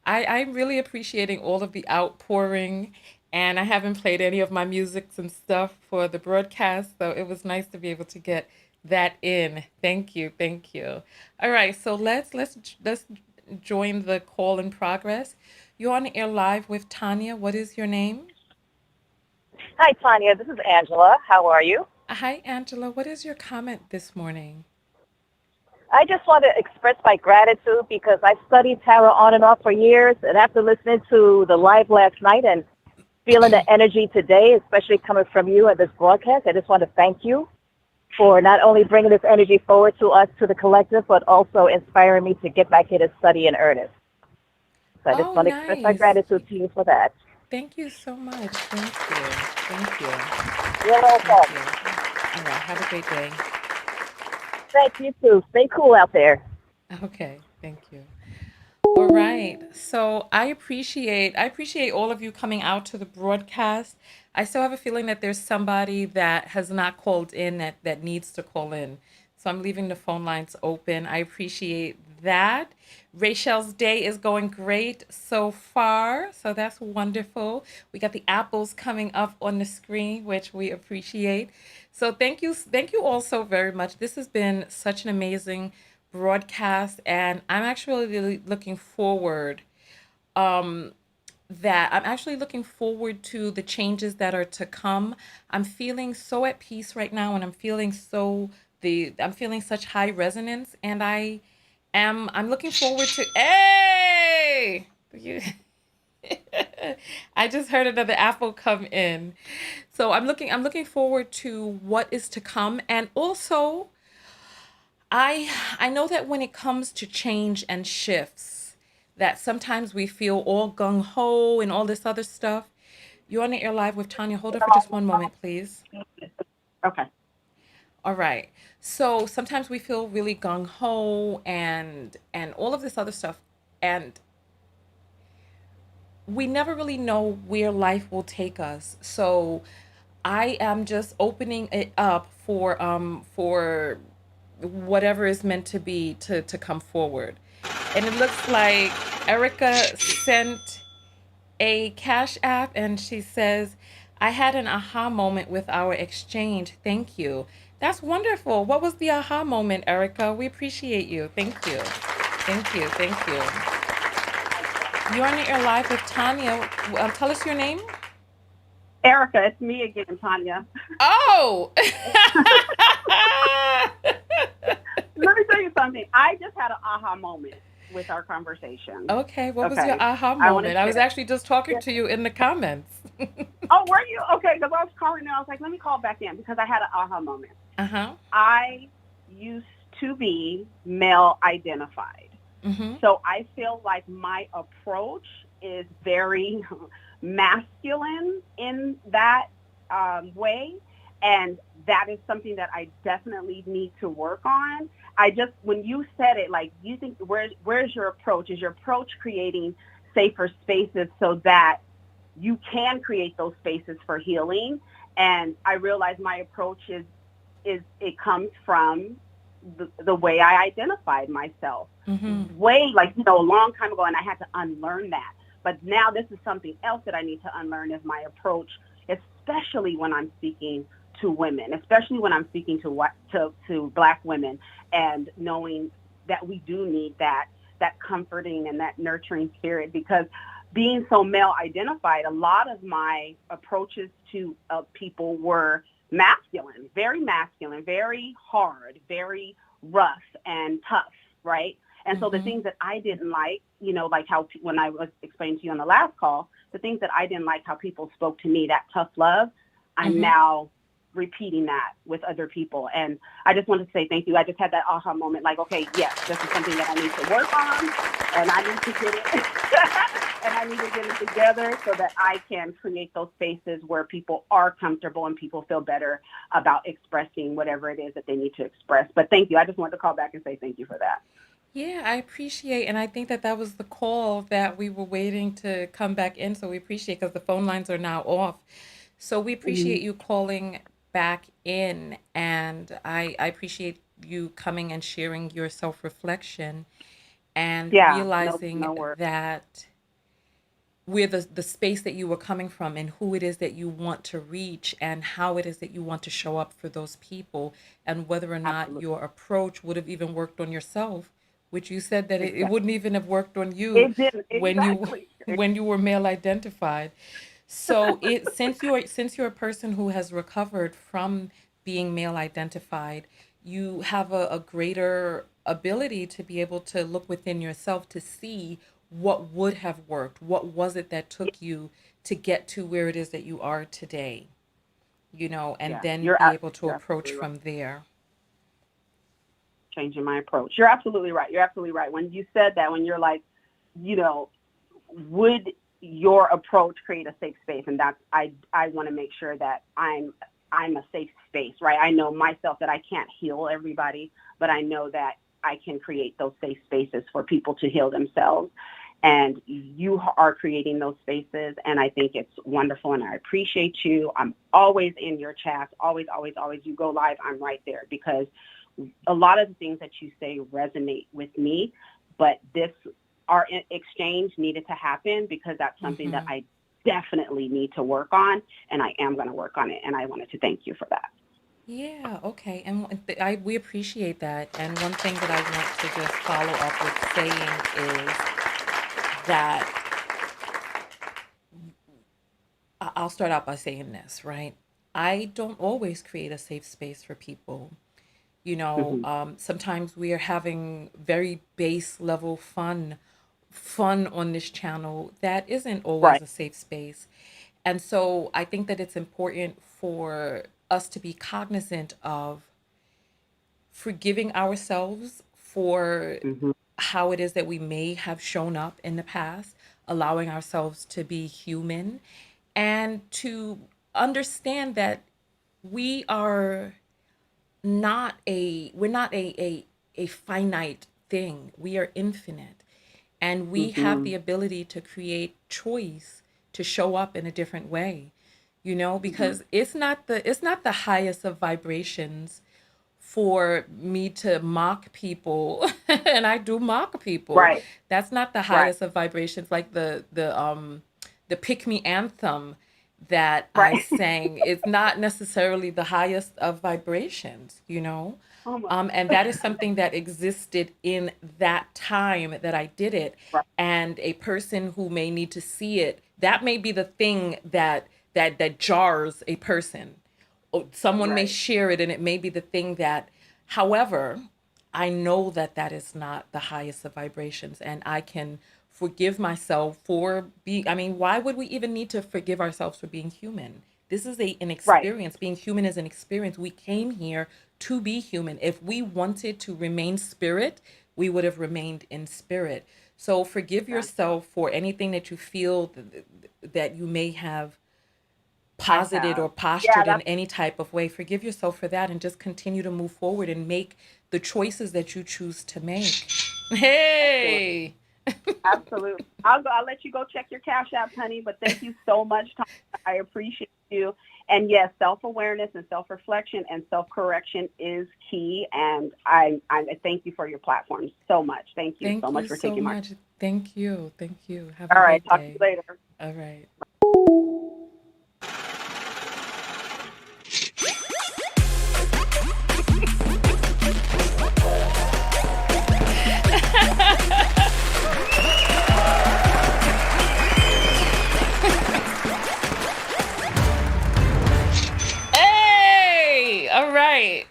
I'm really appreciating all of the outpouring, and I haven't played any of my musics and stuff for the broadcast, so it was nice to be able to get that in. Thank you. Thank you. All right, so let's join the call in progress. You're on air live with Tanya. What is your name? Hi, Tanya. This is Angela. How are you? Hi, Angela. What is your comment this morning? I just want to express my gratitude because I studied tarot on and off for years, and after listening to the live last night and feeling the energy today, especially coming from you at this broadcast. I just want to thank you for not only bringing this energy forward to us, to the collective, but also inspiring me to get back here to study in earnest. So I just Oh, want to express my nice. gratitude to you for that. Thank you so much. Thank you. Thank you. You're Thank welcome. you. All right. Have a great day. Thank you too. Stay cool out there. Okay. Thank you. All right. So I appreciate all of you coming out to the broadcast. I still have a feeling that there's somebody that has not called in that needs to call in. So I'm leaving the phone lines open. I appreciate that. Rachel's day is going great so far. So that's wonderful. We got the apples coming up on the screen, which we appreciate. So thank you all so very much. This has been such an amazing broadcast, and I'm actually really looking forward that I'm actually looking forward to the changes that are to come. I'm feeling so at peace right now, and I'm feeling such high resonance, and I'm looking forward to hey you I just heard another apple come in. So I'm looking forward to what is to come, and also I know that when it comes to change and shifts, that sometimes we feel all gung ho and all this other stuff. You're on the air live with Tanya. Hold on for just one moment, please. Okay. All right. So sometimes we feel really gung ho and all of this other stuff, and we never really know where life will take us. So I am just opening it up for whatever is meant to be to come forward. And it looks like Erica sent a Cash App and she says, I had an aha moment with our exchange. Thank you. That's wonderful. What was the aha moment, Erica? We appreciate you. Thank you. Thank you. Thank you. You're on the air live with Tanya. Tell us your name. Erica, it's me again, Tanya. Oh! Let me tell you something. I just had an aha moment with our conversation. Okay, what was your Okay. aha moment? I was actually just talking to you in the comments. Oh, were you? Okay, because I was calling and I was like, let me call back in because I had an aha moment. Uh-huh. I used to be male identified. Mm-hmm. So I feel like my approach is very masculine in that way. And that is something that I definitely need to work on. When you said it, like, you think, where's your approach? Is your approach creating safer spaces so that you can create those spaces for healing? And I realize my approach is it comes from the way I identified myself. Mm-hmm. Way, like, a long time ago, and I had to unlearn that. But now this is something else that I need to unlearn, is my approach, especially when I'm speaking to women, especially when I'm speaking to Black women, and knowing that we do need that comforting and that nurturing spirit, because being so male identified, a lot of my approaches to people were masculine, very hard, very rough and tough, right? And so the things that I didn't like, like how when I was explaining to you on the last call, the things that I didn't like how people spoke to me, that tough love, I'm now repeating that with other people. And I just wanted to say thank you. I just had that aha moment, like, okay, yes, this is something that I need to work on, and I need to get it and I need to get it together so that I can create those spaces where people are comfortable and people feel better about expressing whatever it is that they need to express. But thank you. I just wanted to call back and say thank you for that. Yeah, I appreciate, and I think that was the call that we were waiting to come back in. So we appreciate, because the phone lines are now off. So we appreciate you calling back in, and I appreciate you coming and sharing your self-reflection and realizing that where the space that you were coming from and who it is that you want to reach and how it is that you want to show up for those people, and whether or not your approach would have even worked on yourself, which you said that it wouldn't even have worked on you It didn't, when you were male identified. So since you're a person who has recovered from being male identified, you have a greater ability to be able to look within yourself to see what would have worked. What was it that took you to get to where it is that you are today, and Yeah, then be able to you're approach absolutely right. from there. Changing my approach. You're absolutely right. You're absolutely right. When you said that, when you're like, you know, would your approach create a safe space? And that's I want to make sure that I'm a safe space, right? I know myself that I can't heal everybody, but I know that I can create those safe spaces for people to heal themselves. And you are creating those spaces, and I think it's wonderful, and I appreciate you. I'm always in your chats, always, always, always. You go live, I'm right there, because a lot of the things that you say resonate with me, but our exchange needed to happen because that's something that I definitely need to work on, and I am going to work on it, and I wanted to thank you for that. Yeah, okay. And we appreciate that. And one thing that I want to just follow up with saying is that I'll start out by saying this, right? I don't always create a safe space for people. Sometimes we are having very base level fun on this channel that isn't always Right. a safe space. And so I think that it's important for us to be cognizant of forgiving ourselves for how it is that we may have shown up in the past, allowing ourselves to be human, and to understand that we are we're not a finite thing. We are infinite, and we have the ability to create choice to show up in a different way, because it's not the highest of vibrations for me to mock people and I do mock people. Right. That's not the Right. highest of vibrations, like the pick me anthem that I Right. sang. It's not necessarily the highest of vibrations, Oh my. and that is something that existed in that time that I did it. Right. And a person who may need to see it, that may be the thing that jars a person. Someone may Right. share it and it may be the thing that, however, I know that that is not the highest of vibrations, and I can forgive myself for being, why would we even need to forgive ourselves for being human? This is an Right. experience. Being human is an experience. We came here to be human. If we wanted to remain spirit, we would have remained in spirit. So forgive yourself for anything that you feel that you may have posited or Yeah, postured in that's any type of way. Forgive yourself for that and just continue to move forward and make the choices that you choose to make. excellent. Hey. Absolutely. I'll let you go check your Cash App, honey, but thank you so much, Tom. I appreciate you. And yes, self-awareness and self-reflection and self-correction is key. And I thank you for your platform so much. Thank you so Thank much you for so taking my. much. Thank you. Thank you. Have a All right. great Talk to you day. later. All right. Hey! All right.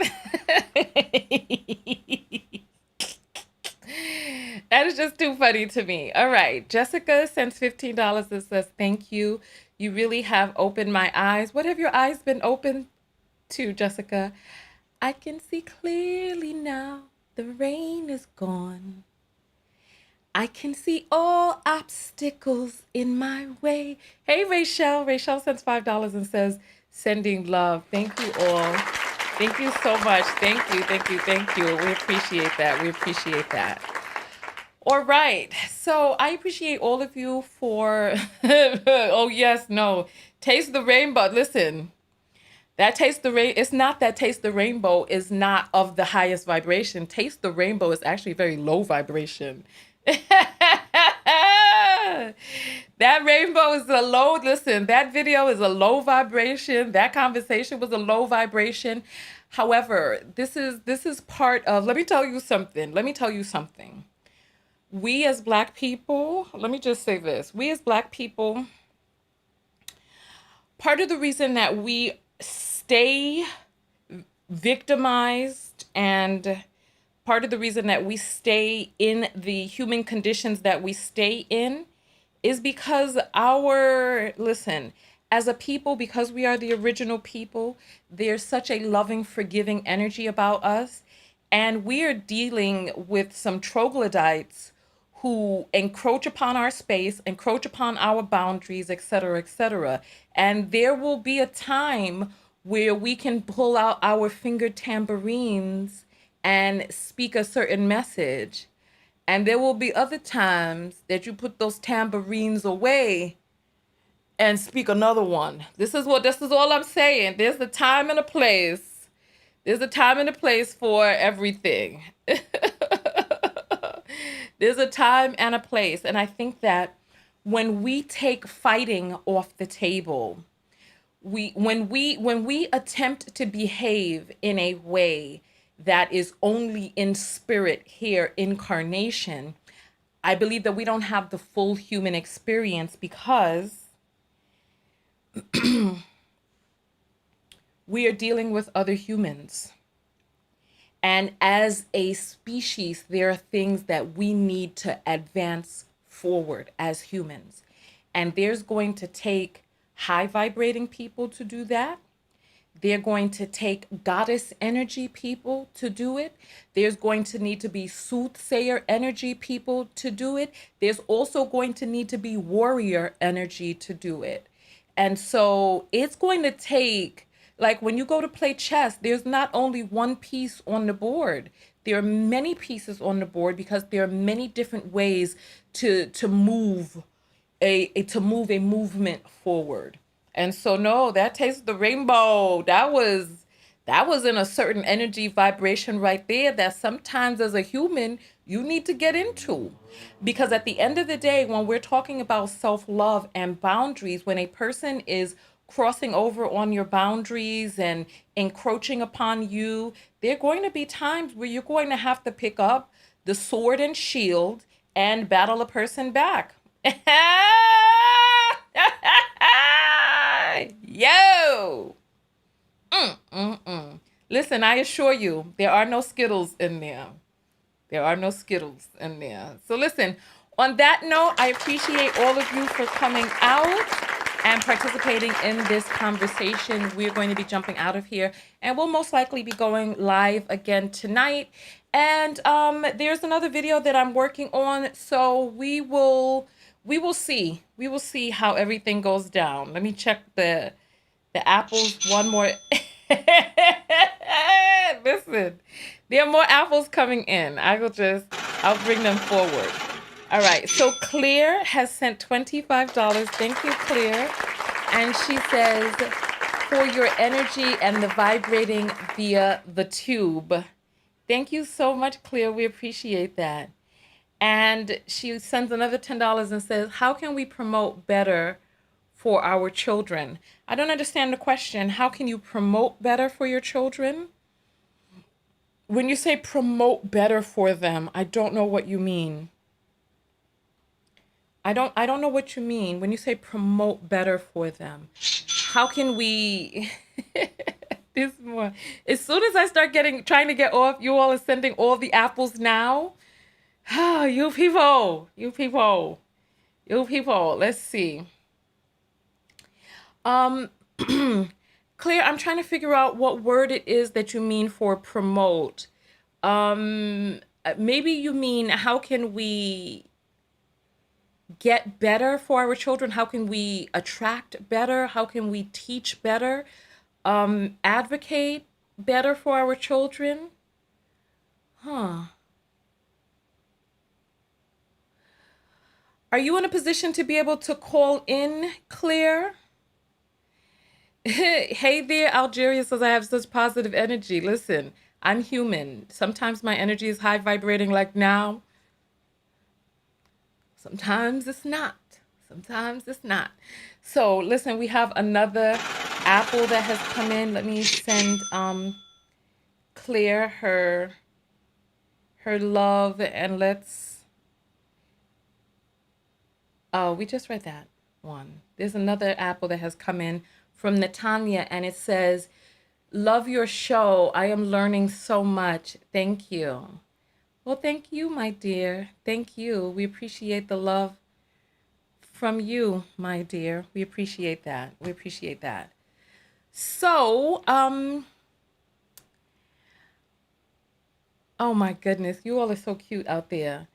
That is just too funny to me. All right. Jessica sends $15 and says, thank you. You really have opened my eyes. What have your eyes been open to, Jessica? I can see clearly now. The rain is gone. I can see all obstacles in my way. Hey, Rachel. Rachel sends $5 and says, sending love. Thank you all. Thank you so much. Thank you. Thank you. Thank you. We appreciate that. We appreciate that. All right. So I appreciate all of you for, oh, yes, no. Taste the rainbow. Listen, that Taste the Rainbow, it's not that Taste the Rainbow is not of the highest vibration. Taste the Rainbow is actually very low vibration. That rainbow is a low, listen, that video is a low vibration. That conversation was a low vibration. However, this is part of, let me tell you something. We as Black people, let me just say this. We as Black people, part of the reason that we stay victimized and part of the reason that we stay in the human conditions that we stay in is because listen, as a people, because we are the original people, there's such a loving, forgiving energy about us. And we are dealing with some troglodytes who encroach upon our space, encroach upon our boundaries, et cetera, et cetera. And there will be a time where we can pull out our finger tambourines and speak a certain message. And there will be other times that you put those tambourines away and speak another one. This is all I'm saying. There's a time and a place. There's a time and a place for everything. There's a time and a place. And I think that when we take fighting off the table, when we attempt to behave in a way that is only in spirit here, incarnation, I believe that we don't have the full human experience, because we are dealing with other humans. And as a species, there are things that we need to advance forward as humans. And there's going to take high vibrating people to do that. They're going to take goddess energy people to do it. There's going to need to be soothsayer energy people to do it. There's also going to need to be warrior energy to do it. And so it's going to take, like when you go to play chess, there's not only one piece on the board. There are many pieces on the board, because there are many different ways to move to move a movement forward. And so no, that tastes the rainbow. That was in a certain energy vibration right there that sometimes as a human you need to get into. Because at the end of the day, when we're talking about self-love and boundaries, when a person is crossing over on your boundaries and encroaching upon you, there are going to be times where you're going to have to pick up the sword and shield and battle a person back. Yo! Listen, I assure you, there are no Skittles in there. There are no Skittles in there. So listen, on that note, I appreciate all of you for coming out and participating in this conversation. We're going to be jumping out of here, and we'll most likely be going live again tonight. And there's another video that I'm working on, so we will see. We will see how everything goes down. Let me check the apples one more. Listen, there are more apples coming in. I'll bring them forward. All right, so Claire has sent $25. Thank you, Claire. And she says, for your energy and the vibrating via the tube. Thank you so much, Claire. We appreciate that. And she sends another $10 and says, how can we promote better for our children? I don't understand the question. How can you promote better for your children? When you say promote better for them, I don't know what you mean. I don't know what you mean when you say promote better for them. How can we this more? As soon as I start trying to get off, you all are sending all the apples now. You people. Let's see. Claire, I'm trying to figure out what word it is that you mean for promote. Maybe you mean how can we get better for our children? How can we attract better? How can we teach better? Advocate better for our children? Huh. Are you in a position to be able to call in, Claire? Hey there, Algeria says I have such positive energy. Listen, I'm human. Sometimes my energy is high vibrating like now. Sometimes it's not. So listen, we have another apple that has come in. Let me send Claire her love, and we just read that one. There's another apple that has come in from Natanya, and it says, love your show. I am learning so much. Thank you. Well, thank you, my dear. Thank you. We appreciate the love from you, my dear. We appreciate that. We appreciate that. So, oh my goodness, you all are so cute out there.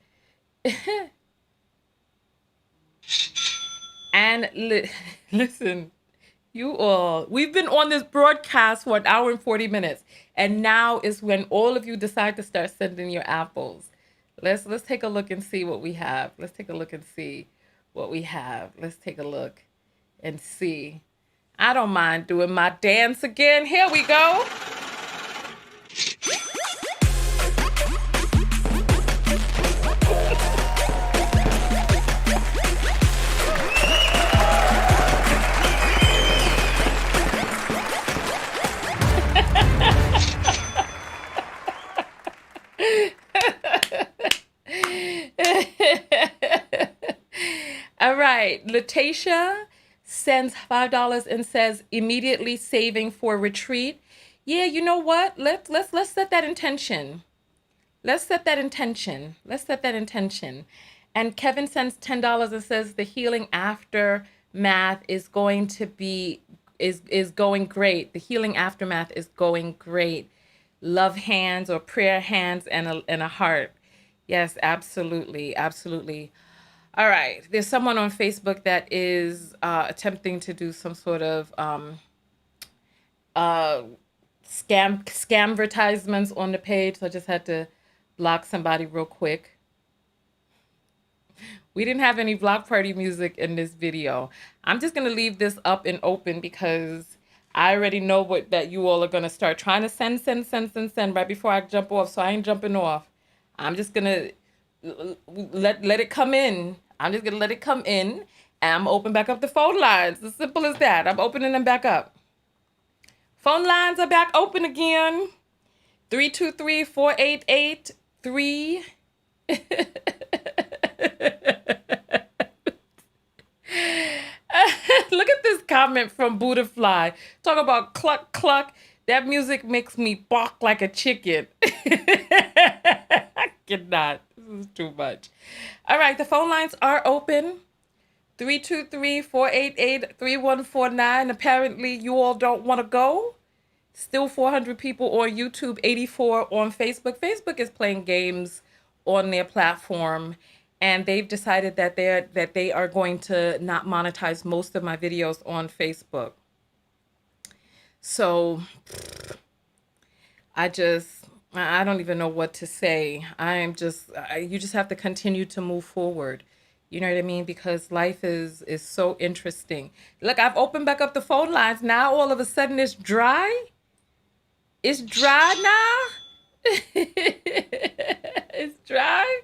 And listen, you all, we've been on this broadcast for an hour and 40 minutes. And now is when all of you decide to start sending your apples. Let's take a look and see what we have. Let's take a look and see what we have. Let's take a look and see. I don't mind doing my dance again. Here we go. All right, Letitia sends $5 and says immediately saving for retreat. Yeah, you know what? Let's set that intention. Let's set that intention. Let's set that intention. And Kevin sends $10 and says the healing aftermath is going to be is going great. The healing aftermath is going great. Love hands or prayer hands and a heart. Yes, absolutely, absolutely. All right. There's someone on Facebook that is attempting to do some sort of scam advertisements on the page. So I just had to block somebody real quick. We didn't have any block party music in this video. I'm just gonna leave this up and open because I already know that you all are gonna start trying to send right before I jump off. So I ain't jumping off. I'm just gonna let it come in. I'm just gonna let it come in, and I'm gonna open back up the phone lines. As simple as that. I'm opening them back up. Phone lines are back open again. 323-488-3. Look at this comment from Budafly. Talk about cluck cluck. That music makes me bark like a chicken. I cannot. This is too much. All right, the phone lines are open. 323-488-3149. Apparently, you all don't want to go. Still 400 people on YouTube, 84 on Facebook. Facebook is playing games on their platform, and they've decided that they are going to not monetize most of my videos on Facebook. So I don't even know what to say. You just have to continue to move forward. You know what I mean? Because life is so interesting. Look, I've opened back up the phone lines. Now all of a sudden it's dry. It's dry now. It's dry.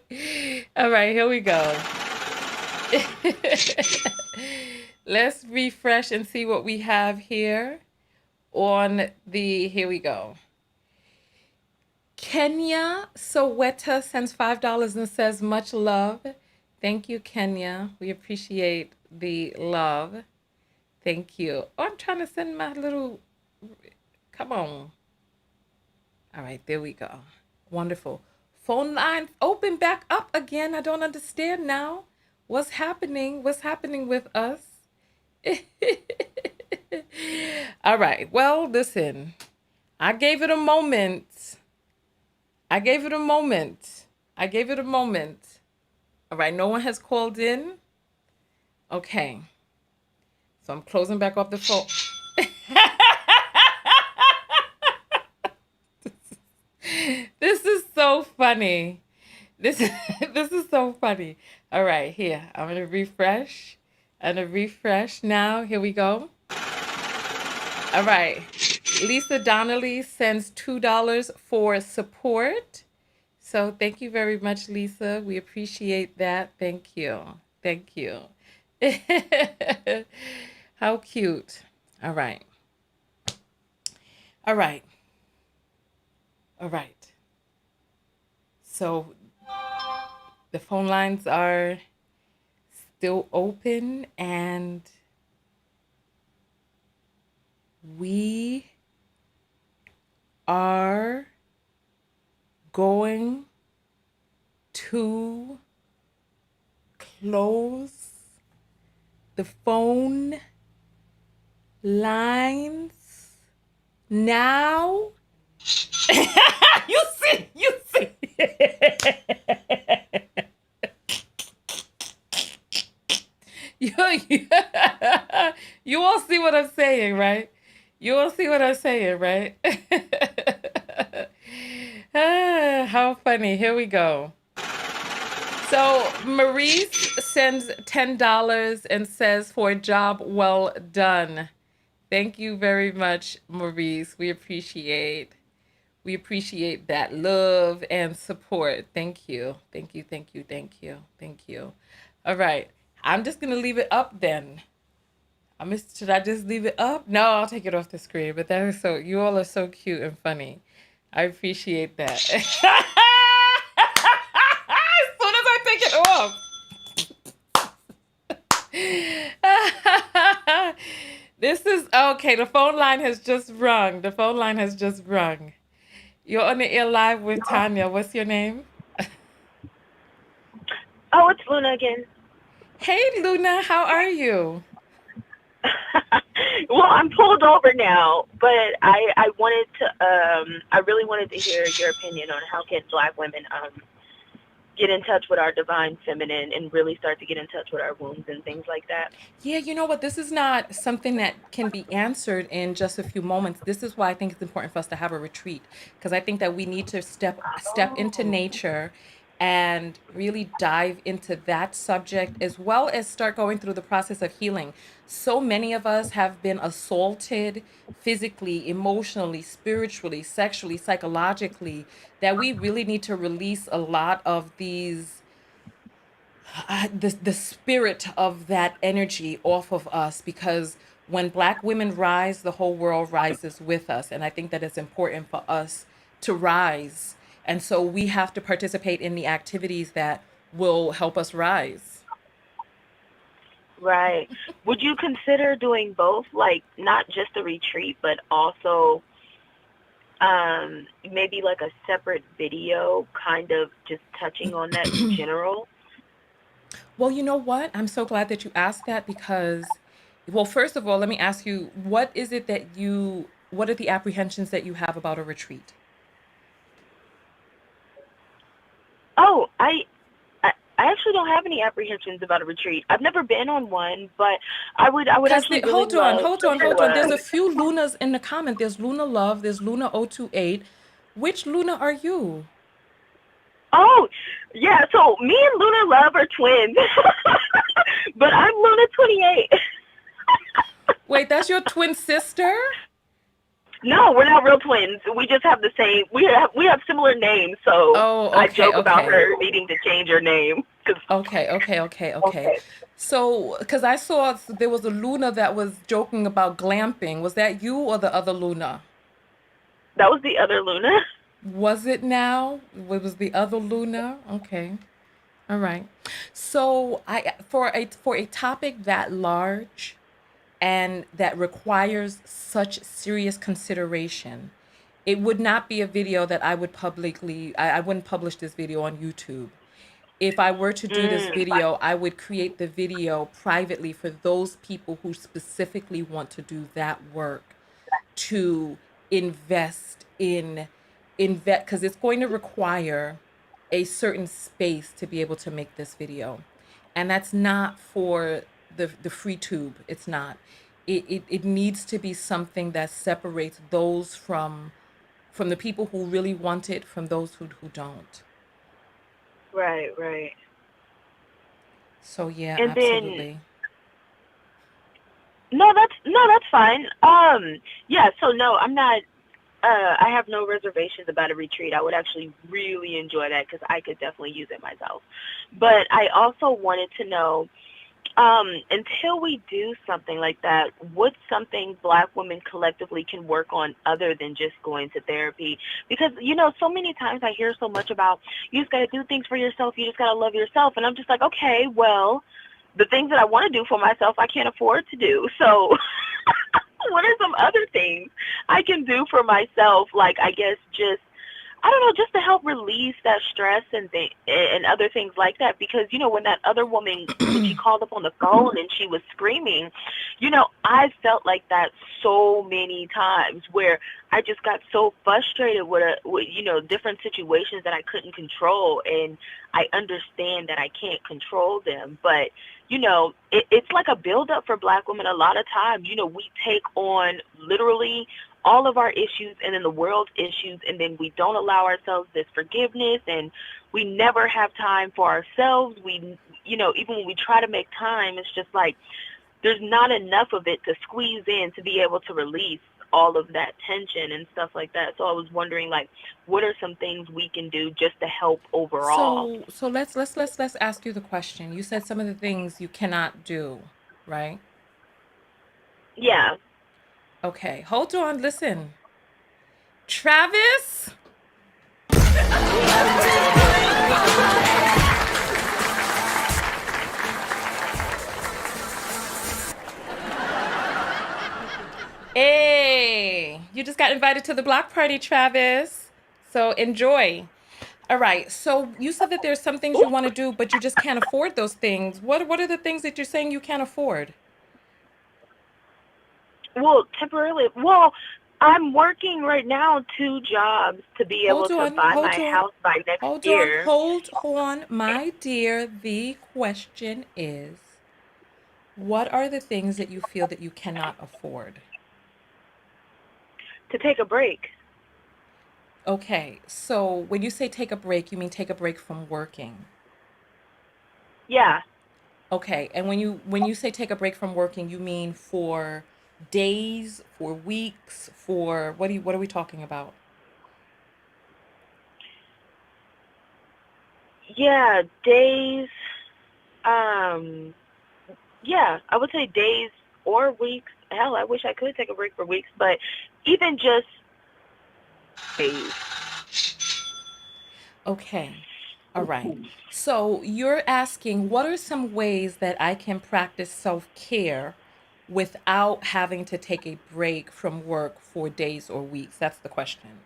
All right, here we go. Let's refresh and see what we have here here we go. Kenya Soweto sends $5 and says much love. Thank you, Kenya. We appreciate the love. Thank you. Oh, I'm trying to send my little, come on. All right, there we go. Wonderful. Phone line open back up again. I don't understand now. What's happening? What's happening with us? All right. Well, listen. I gave it a moment. I gave it a moment. All right. No one has called in. Okay. So I'm closing back off the phone. This is so funny. This is so funny. All right, here. I'm going to refresh. Now. Here we go. All right. Lisa Donnelly sends $2 for support. So thank you very much, Lisa. We appreciate that. Thank you. How cute. All right. So the phone lines are still open, and we are going to close the phone lines now. You see. You all see what I'm saying, right? You all see what I'm saying, right? How funny. Here we go. So Maurice sends $10 and says, for a job well done. Thank you very much, Maurice. We appreciate that love and support. Thank you. Thank you. Thank you. Thank you. Thank you. All right. I'm just gonna leave it up then. Should I just leave it up? No, I'll take it off the screen. But that is so, you all are so cute and funny. I appreciate that. As soon as I take it off. This is, okay, the phone line has just rung. The phone line has just rung. You're on the air live with Tanya. What's your name? Oh, it's Luna again. Hey, Luna, how are you? Well, I'm pulled over now, but I wanted to I really wanted to hear your opinion on how can Black women get in touch with our divine feminine and really start to get in touch with our wombs and things like that. Yeah, you know what? This is not something that can be answered in just a few moments. This is why I think it's important for us to have a retreat, because I think that we need to step into nature and really dive into that subject, as well as start going through the process of healing. So many of us have been assaulted physically, emotionally, spiritually, sexually, psychologically, that we really need to release a lot of these the spirit of that energy off of us, because when Black women rise, the whole world rises with us. And I think that it's important for us to rise. And so we have to participate in the activities that will help us rise. Right. Would you consider doing both, like not just a retreat, but also maybe like a separate video, kind of just touching on that in general? Well, you know what? I'm so glad that you asked that, because, well, first of all, let me ask you, what are the apprehensions that you have about a retreat? Oh, I actually don't have any apprehensions about a retreat. I've never been on one, but I would actually really hold on. love There's a few Lunas in the comment. There's Luna Love, there's Luna 028. Which Luna are you? Oh, yeah, so me and Luna Love are twins. But I'm Luna 28. Wait, that's your twin sister? No, we're not real twins. We just have the same. We have similar names, so I joke about her needing to change her name. Okay. So, because I saw there was a Luna that was joking about glamping. Was that you or the other Luna? That was the other Luna. Was it now? Was the other Luna? Okay. All right. So for a topic that large and that requires such serious consideration, it would not be a video that I would I wouldn't publish this video on YouTube. If I were to do this video, I would create the video privately for those people who specifically want to do that work, to invest, because it's going to require a certain space to be able to make this video. And that's not for the free tube. It's not. It needs to be something that separates those from the people who really want it from those who don't. Right. So yeah, and absolutely. That's fine. Yeah, so no, I'm not I have no reservations about a retreat. I would actually really enjoy that because I could definitely use it myself. But I also wanted to know, until we do something like that, what's something Black women collectively can work on other than just going to therapy? Because, so many times I hear so much about, you just got to do things for yourself, you just got to love yourself. And I'm just like, okay, well, the things that I want to do for myself, I can't afford to do. So what are some other things I can do for myself? Like, I guess just, I don't know, just to help release that stress and other things like that. Because, you know, when that other woman, when she called up on the phone and she was screaming, you know, I felt like that so many times where I just got so frustrated with you know, different situations that I couldn't control. And I understand that I can't control them. But, you know, it's like a buildup for Black women. A lot of times, you know, we take on literally all of our issues and then the world's issues, and then we don't allow ourselves this forgiveness, and we never have time for ourselves. We, you know, even when we try to make time, it's just like there's not enough of it to squeeze in to be able to release all of that tension and stuff like that. So I was wondering, like, what are some things we can do just to help overall? So let's ask you the question. You said some of the things you cannot do, right? Yeah. Okay, hold on, listen. Travis? Hey, you just got invited to the block party, Travis. So enjoy. All right. So you said that there's some things you want to do, but you just can't afford those things. What are the things that you're saying you can't afford? Well, temporarily. Well, I'm working right now 2 jobs to be able to buy my house by next year. Hold on, my dear. The question is, what are the things that you feel that you cannot afford? To take a break. Okay, so when you say take a break, you mean take a break from working? Yeah. Okay, and when you say take a break from working, you mean for days, for weeks, for what are we talking about? Yeah, days. Yeah, I would say days or weeks. Hell, I wish I could take a break for weeks, but even just days. Okay. All right. So you're asking, what are some ways that I can practice self-care without having to take a break from work for days or weeks? That's the question.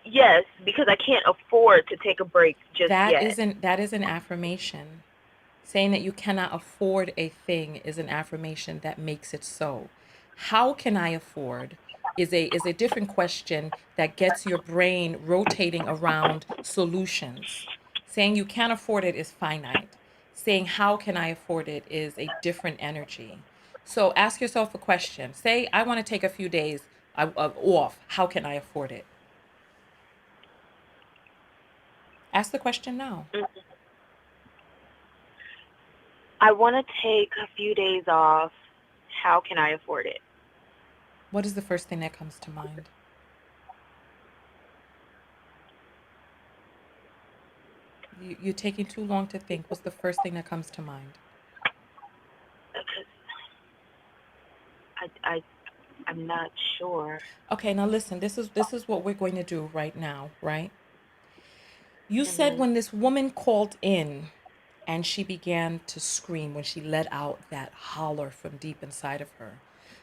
Yes, because I can't afford to take a break just yet. That is an affirmation. Saying that you cannot afford a thing is an affirmation that makes it so. How can I afford is a different question that gets your brain rotating around solutions. Saying you can't afford it is finite. Saying how can I afford it is a different energy. So ask yourself a question. Say I want to take a few days off. How can I afford it? Ask the question now. I want to take a few days off. How can I afford it? What is the first thing that comes to mind? You're taking too long to think. What's the first thing that comes to mind? Because I'm not sure. Okay, now listen. This is what we're going to do right now, right? You said when this woman called in and she began to scream, when she let out that holler from deep inside of her,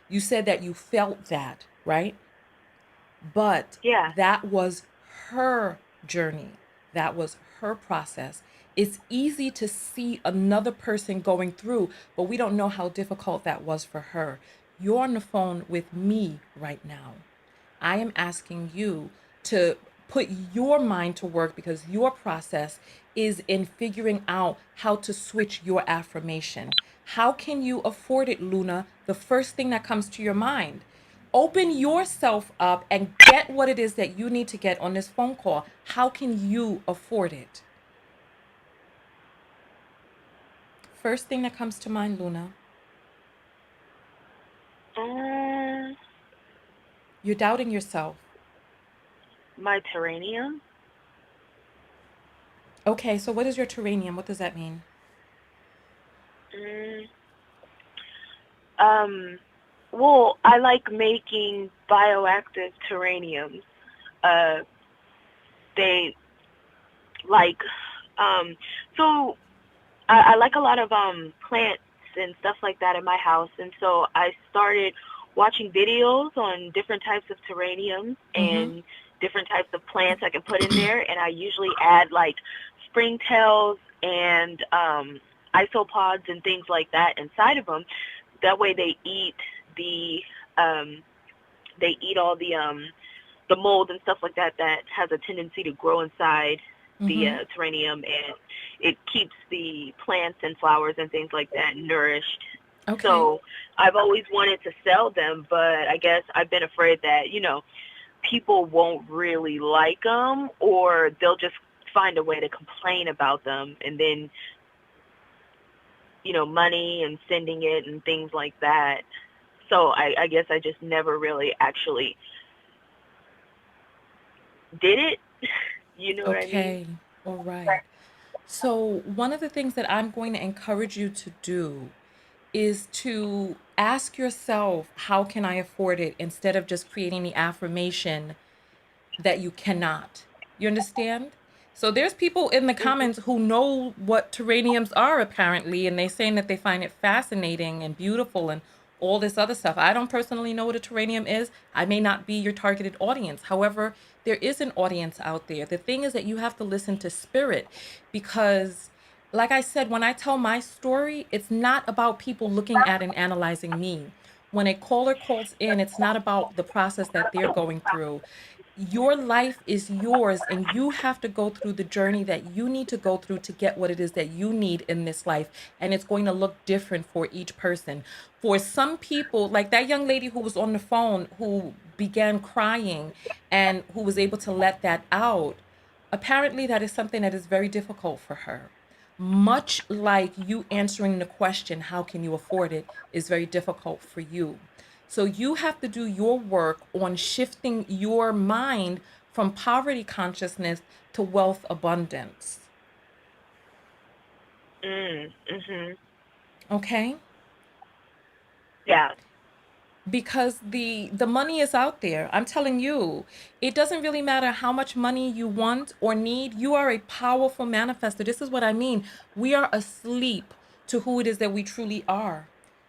you said that you felt that, right? But Yeah. that was her journey. That was her process. It's easy to see another person going through, but we don't know how difficult that was for her. You're on the phone with me right now. I am asking you to put your mind to work because your process is in figuring out how to switch your affirmation. How can you afford it, Luna? The first thing that comes to your mind. Open yourself up and get what it is that you need to get on this phone call. How can you afford it? First thing that comes to mind, Luna. You're doubting yourself. My terranium. Okay, so what is your terranium? What does that mean? Well, I like making bioactive terraniums. They like, so I like a lot of plants and stuff like that in my house, and so I started watching videos on different types of terraniums and different types of plants I can put in there, and I usually add like springtails and isopods and things like that inside of them. That way they eat all the mold and stuff like that that has a tendency to grow inside the terrarium, and it keeps the plants and flowers and things like that nourished. Okay. So I've always wanted to sell them, but I guess I've been afraid that, people won't really like them, or they'll just find a way to complain about them, and then, money and sending it and things like that. So I guess I just never really actually did it. You know what I mean? Okay. All right. So one of the things that I'm going to encourage you to do is to ask yourself, how can I afford it, instead of just creating the affirmation that you cannot. You understand? So there's people in the comments who know what terrariums are, apparently, and they're saying that they find it fascinating and beautiful and all this other stuff. I don't personally know what a terrarium is. I may not be your targeted audience. However, there is an audience out there. The thing is that you have to listen to spirit, because like I said, when I tell my story, it's not about people looking at and analyzing me. When a caller calls in, it's not about the process that they're going through. Your life is yours, and you have to go through the journey that you need to go through to get what it is that you need in this life. And it's going to look different for each person. For some people, like that young lady who was on the phone, who began crying and who was able to let that out, apparently that is something that is very difficult for her. Much like you answering the question, how can you afford it, is very difficult for you. So you have to do your work on shifting your mind from poverty consciousness to wealth abundance. Okay? Yeah. Because the money is out there. I'm telling you, it doesn't really matter how much money you want or need. You are a powerful manifester. This is what I mean. We are asleep to who it is that we truly are.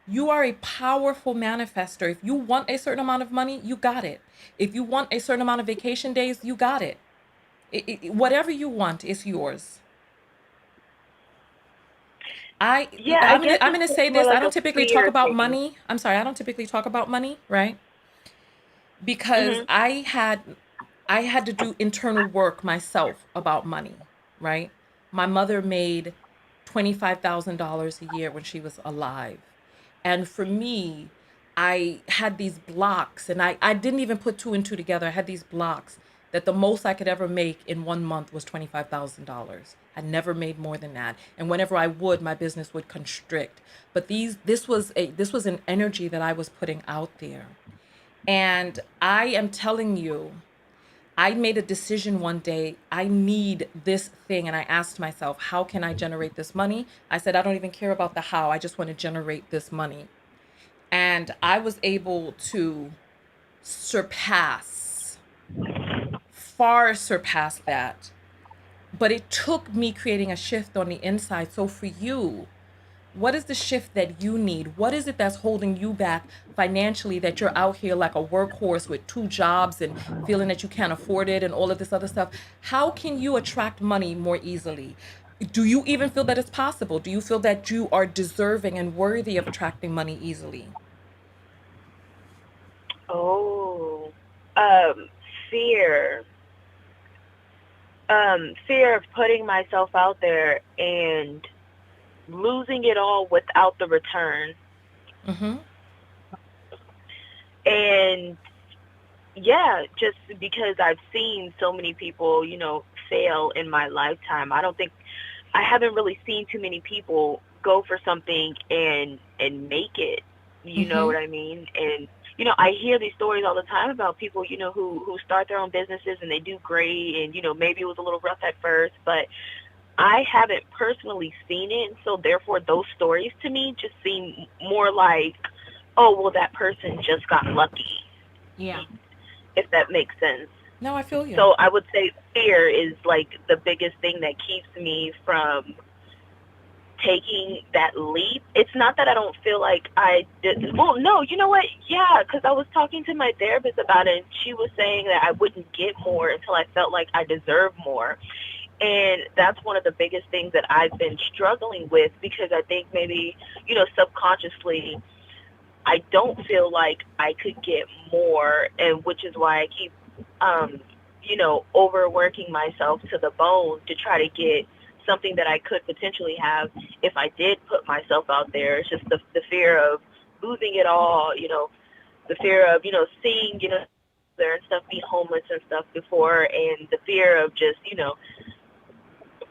You are a powerful manifester. If you want a certain amount of money, you got it. If you want a certain amount of vacation days, you got it. Whatever you want is yours. I'm gonna say this. I don't typically talk about money. I'm sorry, I don't typically talk about money, right? Because I had to do internal work myself about money, right? My mother made $25,000 a year when she was alive. And for me, I had these blocks, and I didn't even put two and two together. I had these blocks that the most I could ever make in 1 month was $25,000. I never made more than that. And whenever I would, my business would constrict. But this was an energy that I was putting out there. And I am telling you, I made a decision one day. I need this thing. And I asked myself, how can I generate this money? I said, I don't even care about the how. I just want to generate this money. And I was able to far surpass that. But it took me creating a shift on the inside. So for you, what is the shift that you need? What is it that's holding you back financially, that you're out here like a workhorse with 2 jobs and feeling that you can't afford it and all of this other stuff? How can you attract money more easily? Do you even feel that it's possible? Do you feel that you are deserving and worthy of attracting money easily? Oh, fear. Fear of putting myself out there and losing it all without the return. And yeah, just because I've seen so many people, fail in my lifetime. I haven't really seen too many people go for something and make it. You know what I mean? And I hear these stories all the time about people, who start their own businesses and they do great, and maybe it was a little rough at first, but I haven't personally seen it, so therefore those stories to me just seem more like, oh, well, that person just got lucky. Yeah. If that makes sense. No, I feel you. So I would say fear is like the biggest thing that keeps me from taking that leap. It's not that I don't feel like I did. Well, no, you know what? Yeah, because I was talking to my therapist about it, and she was saying that I wouldn't get more until I felt like I deserved more. And that's one of the biggest things that I've been struggling with, because I think maybe, subconsciously, I don't feel like I could get more, and which is why I keep, overworking myself to the bone to try to get something that I could potentially have if I did put myself out there. It's just the fear of losing it all, the fear of, seeing, there and stuff be homeless and stuff before, and the fear of just,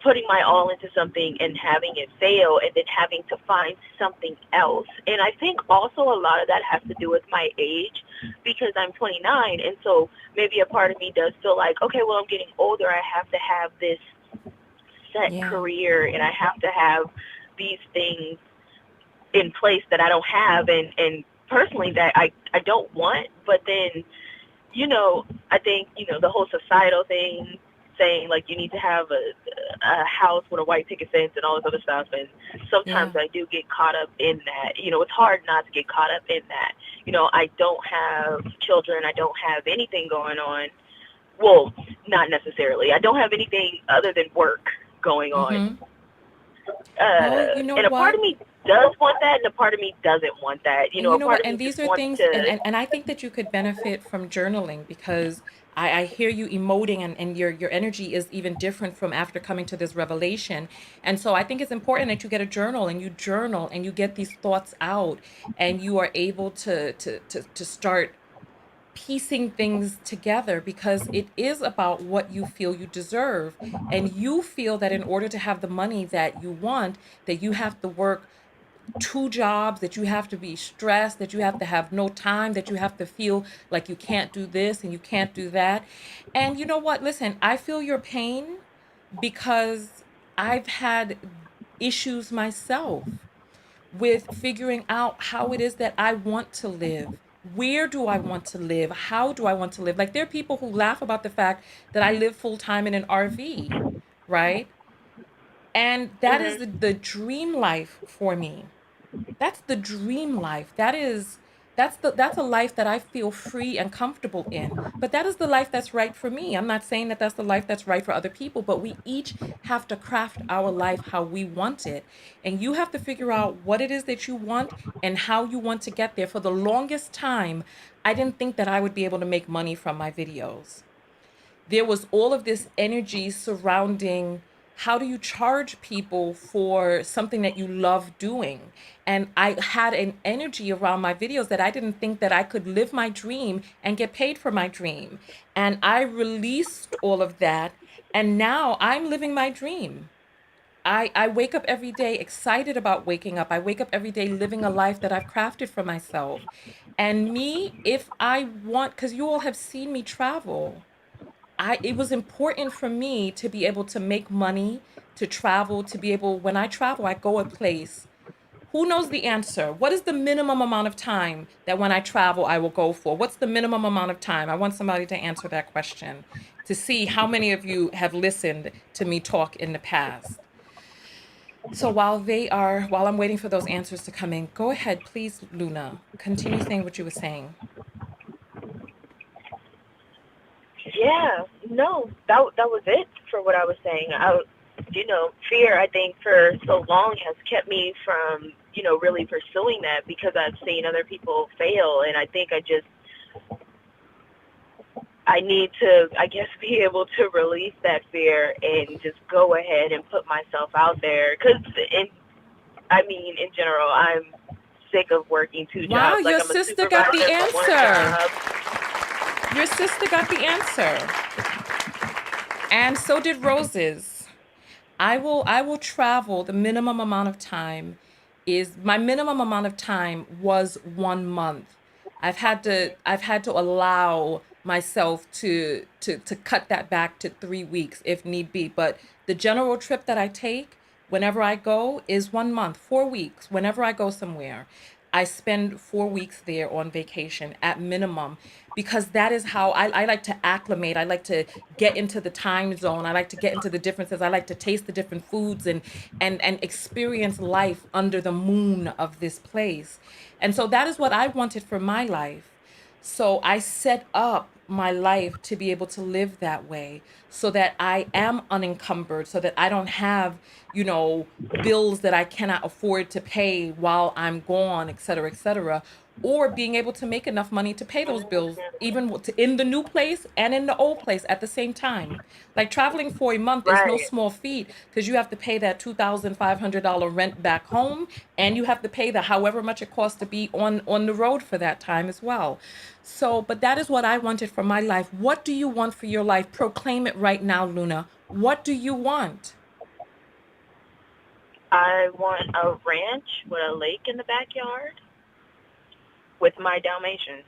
putting my all into something and having it fail and then having to find something else. And I think also a lot of that has to do with my age, because I'm 29. And so maybe a part of me does feel like, okay, well, I'm getting older. I have to have this set career, and I have to have these things in place that I don't have, and personally that I don't want. But then, I think, the whole societal thing, saying like you need to have a house with a white picket fence and all this other stuff, and sometimes I do get caught up in that. It's hard not to get caught up in that. I don't have children, I don't have anything going on. Well, not necessarily. I don't have anything other than work going on. And a part of me does want that, and a part of me doesn't want that. And you know what? And these are things, and I think that you could benefit from journaling, because I hear you emoting, and your energy is even different from after coming to this revelation. And so I think it's important that you get a journal, and you journal, and you get these thoughts out, and you are able to start piecing things together, because it is about what you feel you deserve. And you feel that in order to have the money that you want, that you have to work 2 jobs, that you have to be stressed, that you have to have no time, that you have to feel like you can't do this and you can't do that. And you know what? Listen, I feel your pain, because I've had issues myself with figuring out how it is that I want to live. Where do I want to live? How do I want to live? Like, there are people who laugh about the fact that I live full time in an RV, right? And that is the dream life for me. That's the dream life. That's a life that I feel free and comfortable in. But that is the life that's right for me. I'm not saying that that's the life that's right for other people, but we each have to craft our life how we want it. And you have to figure out what it is that you want and how you want to get there. For the longest time, I didn't think that I would be able to make money from my videos. There was all of this energy surrounding, how do you charge people for something that you love doing? And I had an energy around my videos that I didn't think that I could live my dream and get paid for my dream. And I released all of that, and now I'm living my dream. I wake up every day excited about waking up. I wake up every day living a life that I've crafted for myself. And me, if I want, because you all have seen me travel, it was important for me to be able to make money, to travel, to be able, when I travel, I go a place. Who knows the answer? What is the minimum amount of time that when I travel, I will go for? What's the minimum amount of time? I want somebody to answer that question, to see how many of you have listened to me talk in the past. So while I'm waiting for those answers to come in, go ahead, please, Luna. Continue saying what you were saying. Yeah, no, that was it for what I was saying. Fear, I think, for so long has kept me from, really pursuing that, because I've seen other people fail, and I think I need to, I guess, be able to release that fear and just go ahead and put myself out there. Because, in general, I'm sick of working 2 jobs. Wow, like, your I'm a sister got the supervisor for 1 answer. job. Your sister got the answer. And so did Rose's. I will travel. The minimum amount of time my minimum amount of time was 1 month. I've had to allow myself to cut that back to 3 weeks if need be. But the general trip that I take whenever I go is 1 month, 4 weeks, whenever I go somewhere. I spend 4 weeks there on vacation at minimum, because that is how I like to acclimate. I like to get into the time zone. I like to get into the differences. I like to taste the different foods and experience life under the moon of this place. And so that is what I wanted for my life. So I set up my life to be able to live that way, so that I am unencumbered, so that I don't have, bills that I cannot afford to pay while I'm gone, et cetera, et cetera. Or being able to make enough money to pay those bills, even in the new place and in the old place at the same time. Like traveling for a month is no Right. small feat, because you have to pay that $2,500 rent back home, and you have to pay the however much it costs to be on the road for that time as well. So, but that is what I wanted for my life. What do you want for your life? Proclaim it right now, Luna. What do you want? I want a ranch with a lake in the backyard with my Dalmatians.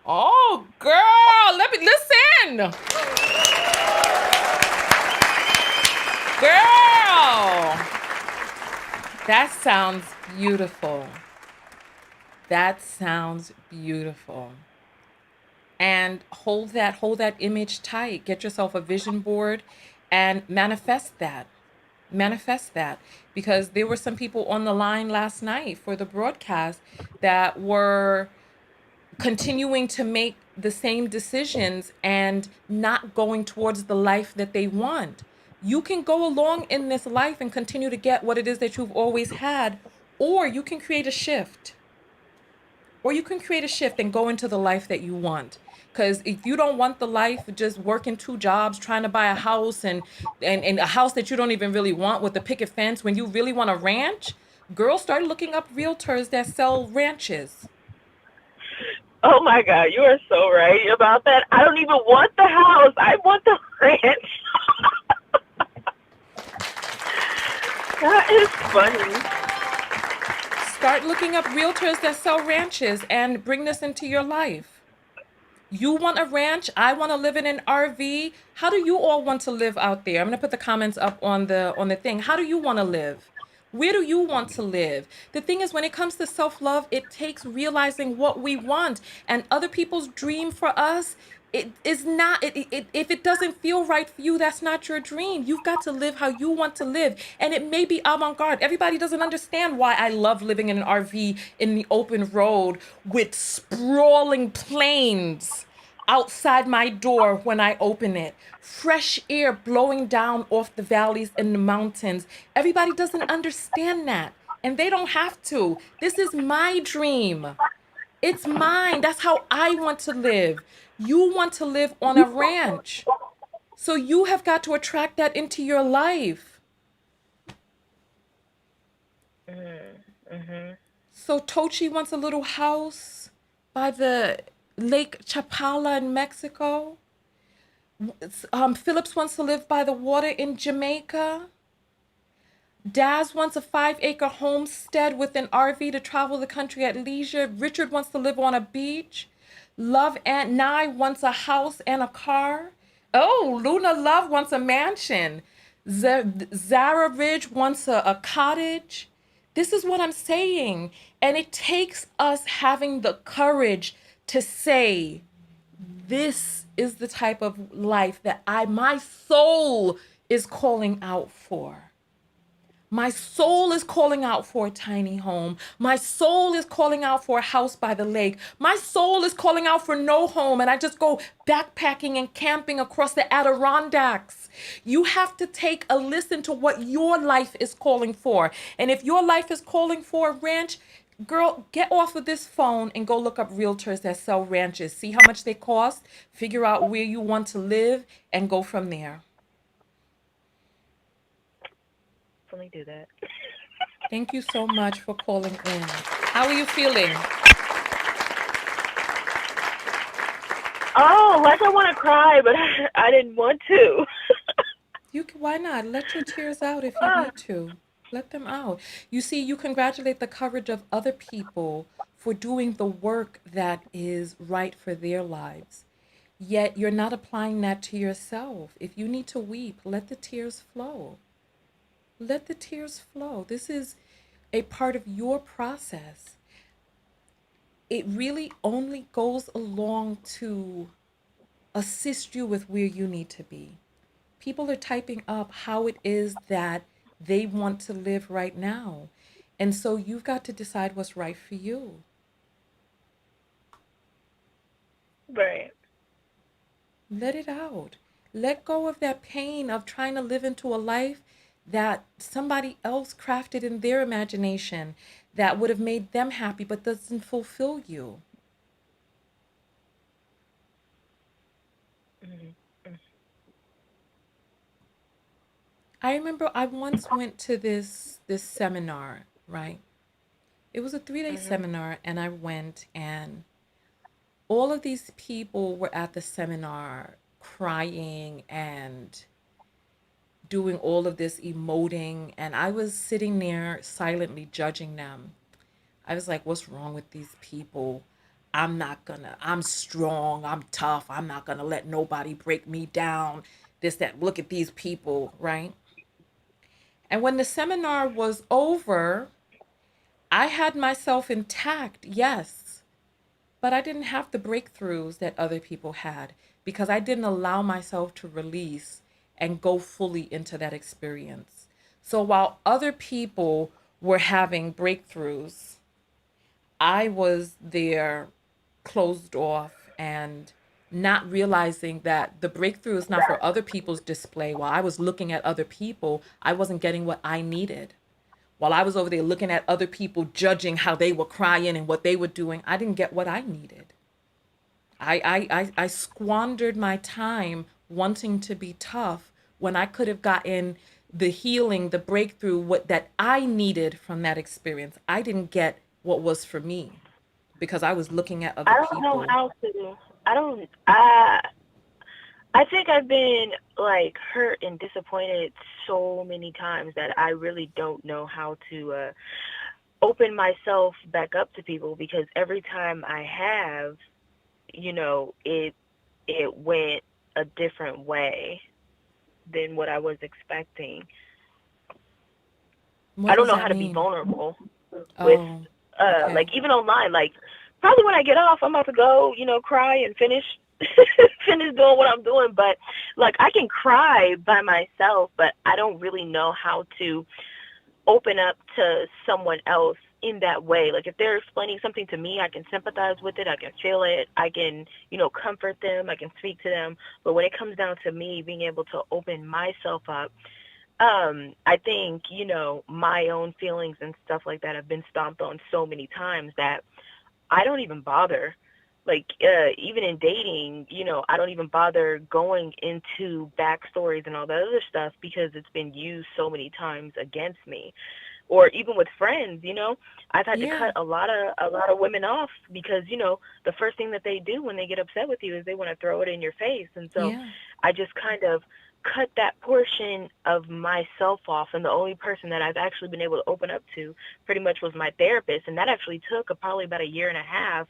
Oh, girl, let me listen. Girl, that sounds beautiful. That sounds beautiful. And hold that image tight. Get yourself a vision board and manifest that. Manifest that, because there were some people on the line last night for the broadcast that were continuing to make the same decisions and not going towards the life that they want. You can go along in this life and continue to get what it is that you've always had, or you can create a shift. Or you can create a shift and go into the life that you want. Because if you don't want the life of just working two jobs, trying to buy a house and a house that you don't even really want with a picket fence, when you really want a ranch, girls, start looking up realtors that sell ranches. Oh my God, you are so right about that. I don't even want the house. I want the ranch. That is funny. Start looking up realtors that sell ranches and bring this into your life. You want a ranch? I want to live in an RV. How do you all want to live out there? I'm going to put the comments up on the thing. How do you want to live? Where do you want to live? The thing is, when it comes to self-love, it takes realizing what we want, and other people's dream for us, it is not if it doesn't feel right for you, that's not your dream. You've got to live how you want to live, and it may be avant-garde. Everybody doesn't understand why I love living in an RV in the open road with sprawling plains outside my door when I open it. Fresh air blowing down off the valleys and the mountains. Everybody doesn't understand that, and they don't have to. This is my dream. It's mine. That's how I want to live. You want to live on a ranch. So you have got to attract that into your life. Mm-hmm. So Tochi wants a little house by the Lake Chapala in Mexico. Phillips wants to live by the water in Jamaica. Daz wants a 5-acre homestead with an RV to travel the country at leisure. Richard wants to live on a beach. Love Aunt Nye wants a house and a car. Oh, Luna Love wants a mansion. Zara Ridge wants a cottage. This is what I'm saying. And it takes us having the courage to say, this is the type of life that my soul is calling out for. My soul is calling out for a tiny home. My soul is calling out for a house by the lake. My soul is calling out for no home, and I just go backpacking and camping across the Adirondacks. You have to take a listen to what your life is calling for. And if your life is calling for a ranch, girl, get off of this phone and go look up realtors that sell ranches. See how much they cost, figure out where you want to live, and go from there. Definitely do that. Thank you so much for calling in. How are you feeling? Oh, like I want to cry, but I didn't want to. Why not? Let your tears out if you need to. Let them out. You see, you congratulate the courage of other people for doing the work that is right for their lives. Yet you're not applying that to yourself. If you need to weep, let the tears flow. Let the tears flow. This is a part of your process. it really only goes along to assist you with where you need to be. People are typing up how it is that they want to live right now. And so you've got to decide what's right for you. Right. Let it out. Let go of that pain of trying to live into a life that somebody else crafted in their imagination that would have made them happy but doesn't fulfill you. Mm-hmm. I remember I once went to this seminar, right? It was a 3-day Mm-hmm. seminar, and I went, and all of these people were at the seminar crying and doing all of this emoting, and I was sitting there silently judging them. I was like, what's wrong with these people? I'm strong, I'm tough, I'm not gonna let nobody break me down. This, that, look at these people, right? And when the seminar was over, I had myself intact, yes, but I didn't have the breakthroughs that other people had because I didn't allow myself to release and go fully into that experience. So while other people were having breakthroughs, I was there closed off and not realizing that the breakthrough is not for other people's display. While I was looking at other people, I wasn't getting what I needed. While I was over there looking at other people, judging how they were crying and what they were doing, I didn't get what I needed. I squandered my time wanting to be tough when I could have gotten the healing, the breakthrough, what that I needed from that experience. I didn't get what was for me because I was looking at other I don't know people. how to. I don't. I think I've been like hurt and disappointed so many times that I really don't know how to open myself back up to people because every time I have, it went a different way than what I was expecting. I What don't does know that how to be mean? vulnerable with Oh, okay. like even online. Like probably when I get off, I'm about to go, cry and finish finish doing what I'm doing. But like I can cry by myself, but I don't really know how to open up to someone else in that way. Like if they're explaining something to me, I can sympathize with it, I can feel it, I can, comfort them, I can speak to them. But when it comes down to me being able to open myself up, I think, my own feelings and stuff like that have been stomped on so many times that I don't even bother. Like, even in dating, I don't even bother going into backstories and all that other stuff because it's been used so many times against me. Or even with friends, I've had to Yeah, cut a lot of women off because, the first thing that they do when they get upset with you is they want to throw it in your face. And so yeah, I just kind of cut that portion of myself off, and the only person that I've actually been able to open up to pretty much was my therapist, and that actually took probably about a year and a half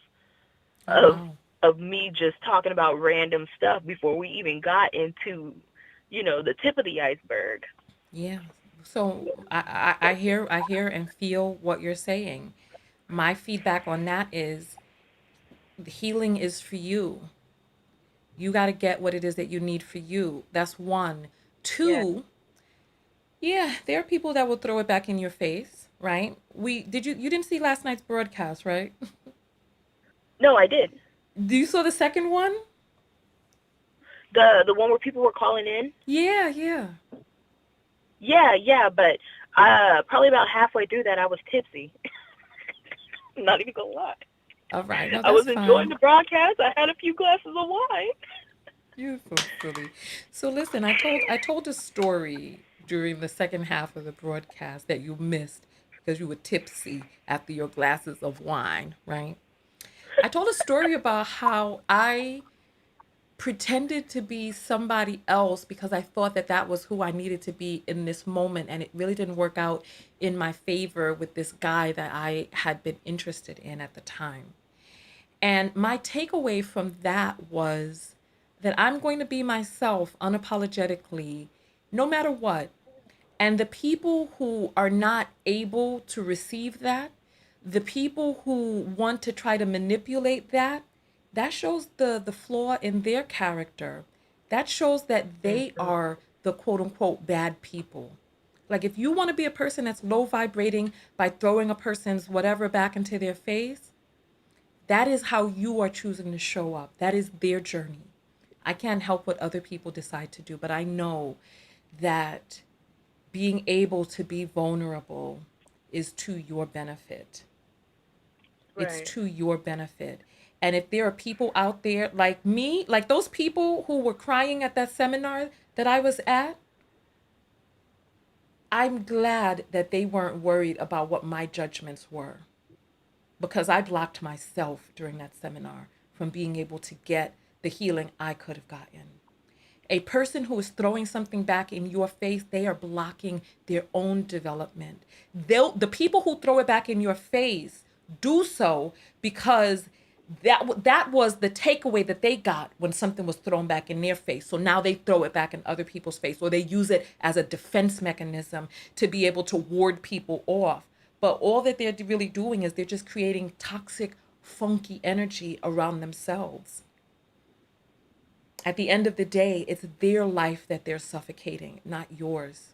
oh of wow. of me just talking about random stuff before we even got into, the tip of the iceberg. Yeah. So I hear and feel what you're saying. My feedback on that is the healing is for you. You got to get what it is that you need for you. That's one. Yeah. Two, yeah, there are people that will throw it back in your face, right? You didn't see last night's broadcast, right? No, I did. Do you saw the second one? The one where people were calling in. Yeah, yeah. Yeah, yeah, but probably about halfway through that I was tipsy. I'm not even gonna lie. All right. No, I was that's enjoying fine. the broadcast. I had a few glasses of wine. You're so silly. So listen, I told a story during the second half of the broadcast that you missed because you were tipsy after your glasses of wine, right? I told a story about how I pretended to be somebody else because I thought that that was who I needed to be in this moment, and it really didn't work out in my favor with this guy that I had been interested in at the time. And my takeaway from that was that I'm going to be myself unapologetically, no matter what. And the people who are not able to receive that, The people who want to try to manipulate that, that shows the flaw in their character. That shows that they are the quote unquote bad people. Like if you want to be a person that's low vibrating by throwing a person's whatever back into their face, that is how you are choosing to show up. That is their journey. I can't help what other people decide to do, but I know that being able to be vulnerable is to your benefit. It's Right. to your benefit. And if there are people out there like me, like those people who were crying at that seminar that I was at, I'm glad that they weren't worried about what my judgments were, because I blocked myself during that seminar from being able to get the healing I could have gotten. A person who is throwing something back in your face, they are blocking their own development. The people who throw it back in your face do so because that was the takeaway that they got when something was thrown back in their face. So now they throw it back in other people's face, or they use it as a defense mechanism to be able to ward people off. But all that they're really doing is they're just creating toxic, funky energy around themselves. At the end of the day, it's their life that they're suffocating, not yours.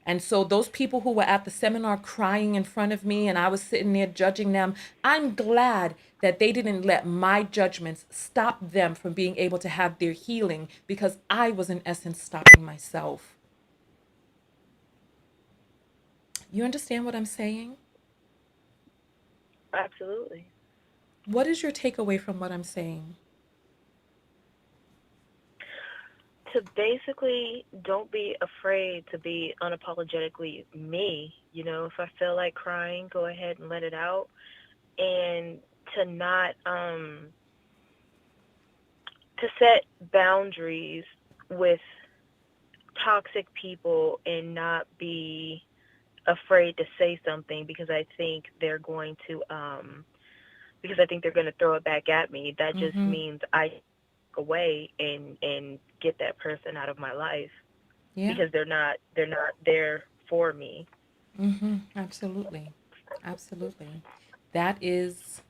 And so those people who were at the seminar crying in front of me and I was sitting there judging them, I'm glad that they didn't let my judgments stop them from being able to have their healing, because I was in essence stopping myself. You understand what I'm saying? Absolutely. What is your takeaway from what I'm saying? To basically don't be afraid to be unapologetically me. You know, if I feel like crying, go ahead and let it out. And to not to set boundaries with toxic people and not be afraid to say something because I think they're going to throw it back at me. That just Mm-hmm. means I away and get that person out of my life Yeah. because they're not there for me. Mm-hmm. Absolutely. Absolutely. That is,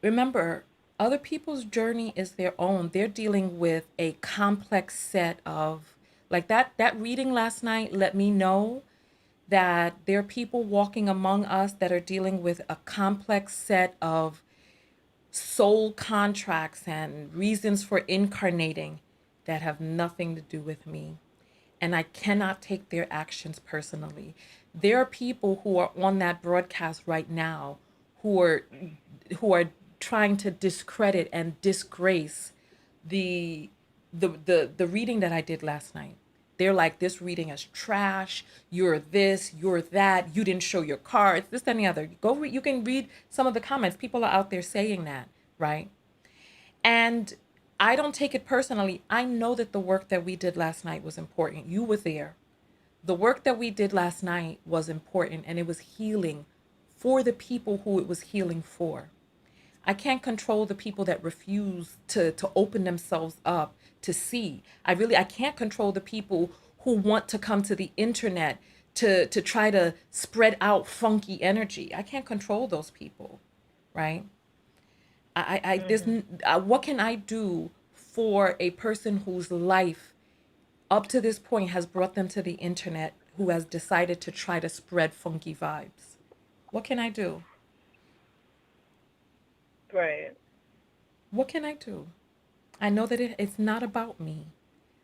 remember, other people's journey is their own. They're dealing with a complex set of, like that reading last night let me know that there are people walking among us that are dealing with a complex set of soul contracts and reasons for incarnating that have nothing to do with me. And I cannot take their actions personally. There are people who are on that broadcast right now who are who are trying to discredit and disgrace the the reading that I did last night. They're like, this reading is trash. You're this, you're that. You didn't show your cards. This, that, and the other. Go read. You can read some of the comments. People are out there saying that, right? And I don't take it personally. I know that the work that we did last night was important. You were there. The work that we did last night was important, and it was healing for the people who it was healing for. I can't control the people that refuse to open themselves up to see. I can't control the people who want to come to the internet to try to spread out funky energy. I can't control those people, right? What can I do for a person whose life up to this point has brought them to the internet, who has decided to try to spread funky vibes? What can I do? Right. What can I do? I know that it's not about me.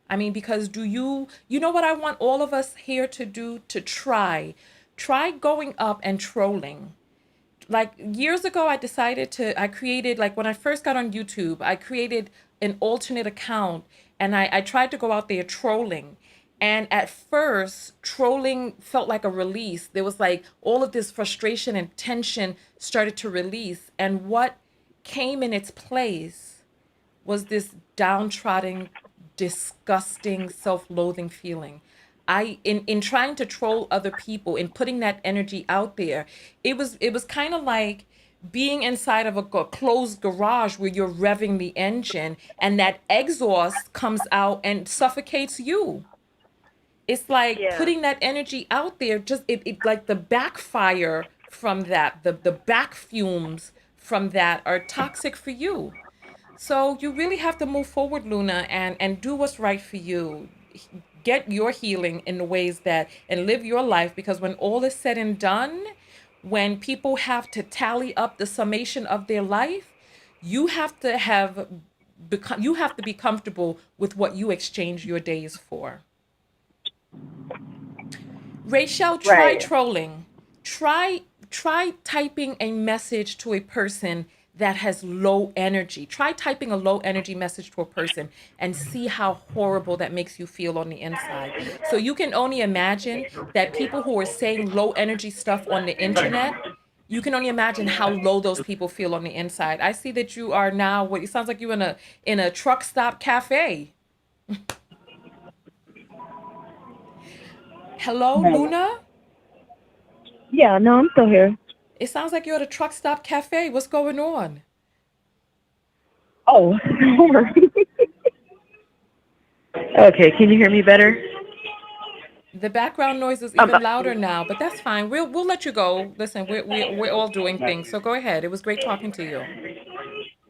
I mean, because you know what I want all of us here to do? To try going up and trolling. Like years ago, I created, like when I first got on YouTube, I created an alternate account and I tried to go out there trolling. And at first, trolling felt like a release. There was like all of this frustration and tension started to release. And what came in its place was this downtrodden, disgusting, self-loathing feeling. In trying to troll other people, in putting that energy out there, it was kind of like being inside of a closed garage where you're revving the engine and that exhaust comes out and suffocates you. It's like Yeah. putting that energy out there, just it like the backfire from that. The back fumes from that are toxic for you. So you really have to move forward, Luna, and do what's right for you. Get your healing in the ways that and live your life, because when all is said and done, when people have to tally up the summation of their life, you have to be comfortable with what you exchange your days for. Rachel, try Right. trolling. Try try typing a message to a person that has low energy. Try typing a low energy message to a person and see how horrible that makes you feel on the inside. So you can only imagine that people who are saying low energy stuff on the internet, you can only imagine how low those people feel on the inside. I see that you are now what it sounds like you in a truck stop cafe. Hello, Right. Luna? Yeah, no, I'm still here. It sounds like you're at a truck stop cafe. What's going on? Oh, okay. Can you hear me better? The background noise is Um, even louder now, but that's fine. We'll let you go. Listen, we're all doing things, so go ahead. It was great talking to you.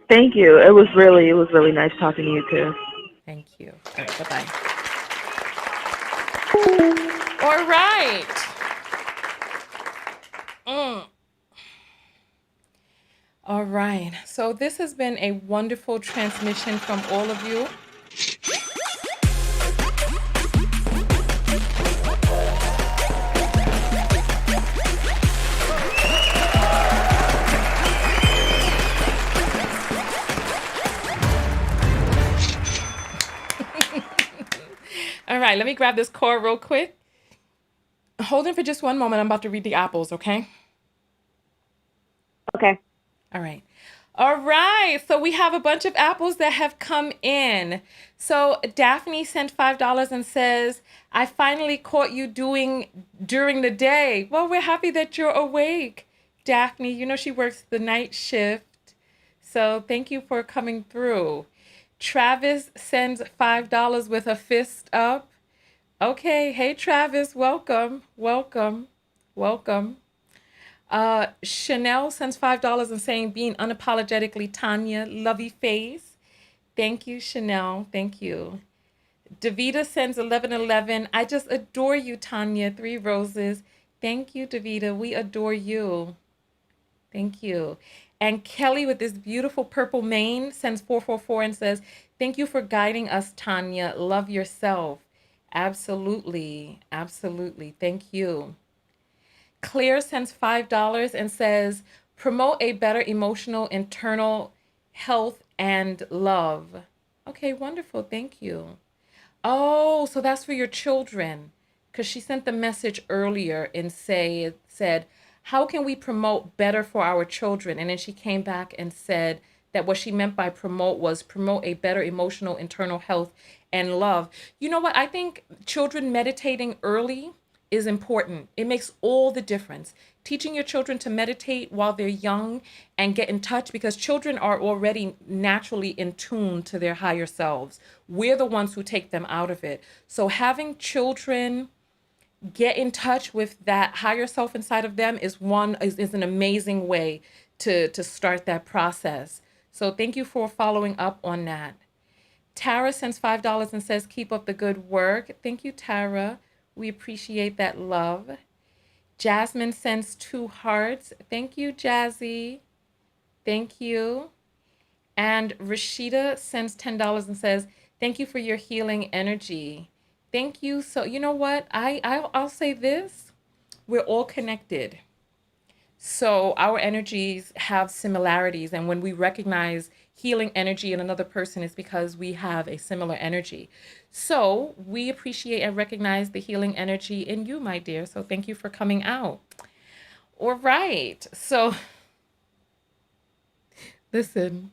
Thank you. It was really nice talking to you too. Thank you. All right, bye bye. All right. Mm. All right. So this has been a wonderful transmission from all of you. All right, let me grab this core real quick. Hold on for just one moment. I'm about to read the apples, okay? Okay. All right. All right. So we have a bunch of apples that have come in. So Daphne sent $5 and says, I finally caught you during the day. Well, we're happy that you're awake, Daphne. You know she works the night shift. So thank you for coming through. Travis sends $5 with a fist up. Okay. Hey, Travis. Welcome. Welcome. Welcome. Chanel sends $5 and saying, being unapologetically Tanya, lovey face. Thank you, Chanel. Thank you. Davita sends 1111. I just adore you, Tanya. 3 roses. Thank you, Davita. We adore you. Thank you. And Kelly with this beautiful purple mane sends 444 and says, thank you for guiding us, Tanya. Love yourself. Absolutely. Absolutely. Thank you. Claire sends $5 and says, promote a better emotional, internal health and love. Okay, wonderful. Thank you. Oh, so that's for your children. Because she sent the message earlier and said, how can we promote better for our children? And then she came back and said that what she meant by promote was promote a better emotional, internal health and love. You know what? I think children meditating early is important. It makes all the difference. Teaching your children to meditate while they're young and get in touch, because children are already naturally in tune to their higher selves. We're the ones who take them out of it. So having children get in touch with that higher self inside of them is an amazing way to start that process. So thank you for following up on that. Tara sends $5 and says, keep up the good work. Thank you, Tara. We appreciate that love. Jasmine sends 2 hearts. Thank you, Jazzy. Thank you. And Rashida sends $10 and says, thank you for your healing energy. Thank you. So you know what? I'll say this. We're all connected. So our energies have similarities. And when we recognize healing energy in another person, it's because we have a similar energy. So we appreciate and recognize the healing energy in you, my dear. So thank you for coming out. All right. So listen,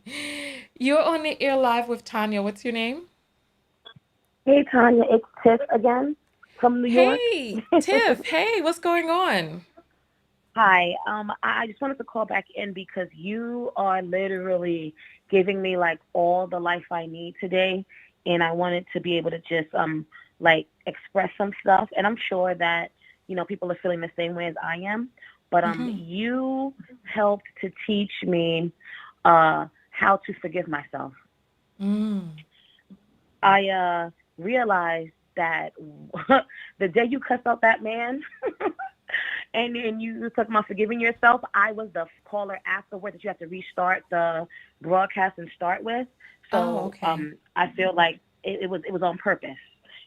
you're on the air live with Tanya. What's your name? Hey, Tanya, it's Tiff again from New York. Hey, Tiff. Hey, what's going on? Hi. I just wanted to call back in because you are literally giving me like all the life I need today, and I wanted to be able to just like express some stuff. And I'm sure that people are feeling the same way as I am. but you helped to teach me how to forgive myself. I realized that the day you cussed out that man and you were talking about forgiving yourself, I was the caller afterward that you have to restart the broadcast and start with. So I feel like it was on purpose,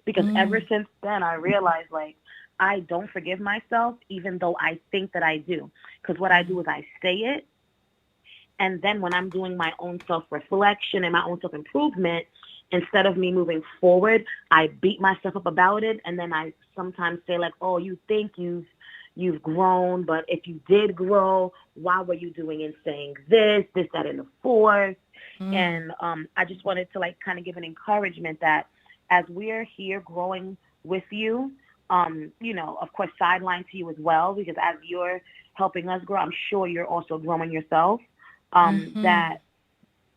because ever since then I realized, like, I don't forgive myself even though I think that I do. Because what I do is I say it, and then when I'm doing my own self-reflection and my own self-improvement, instead of me moving forward, I beat myself up about it, and then I sometimes say, like, oh, you think you've grown, but if you did grow, why were you doing and saying this, that, and the fourth? And I just wanted to, like, kind of give an encouragement that as we're here growing with you, you know, of course, sideline to you as well, because as you're helping us grow, I'm sure you're also growing yourself, that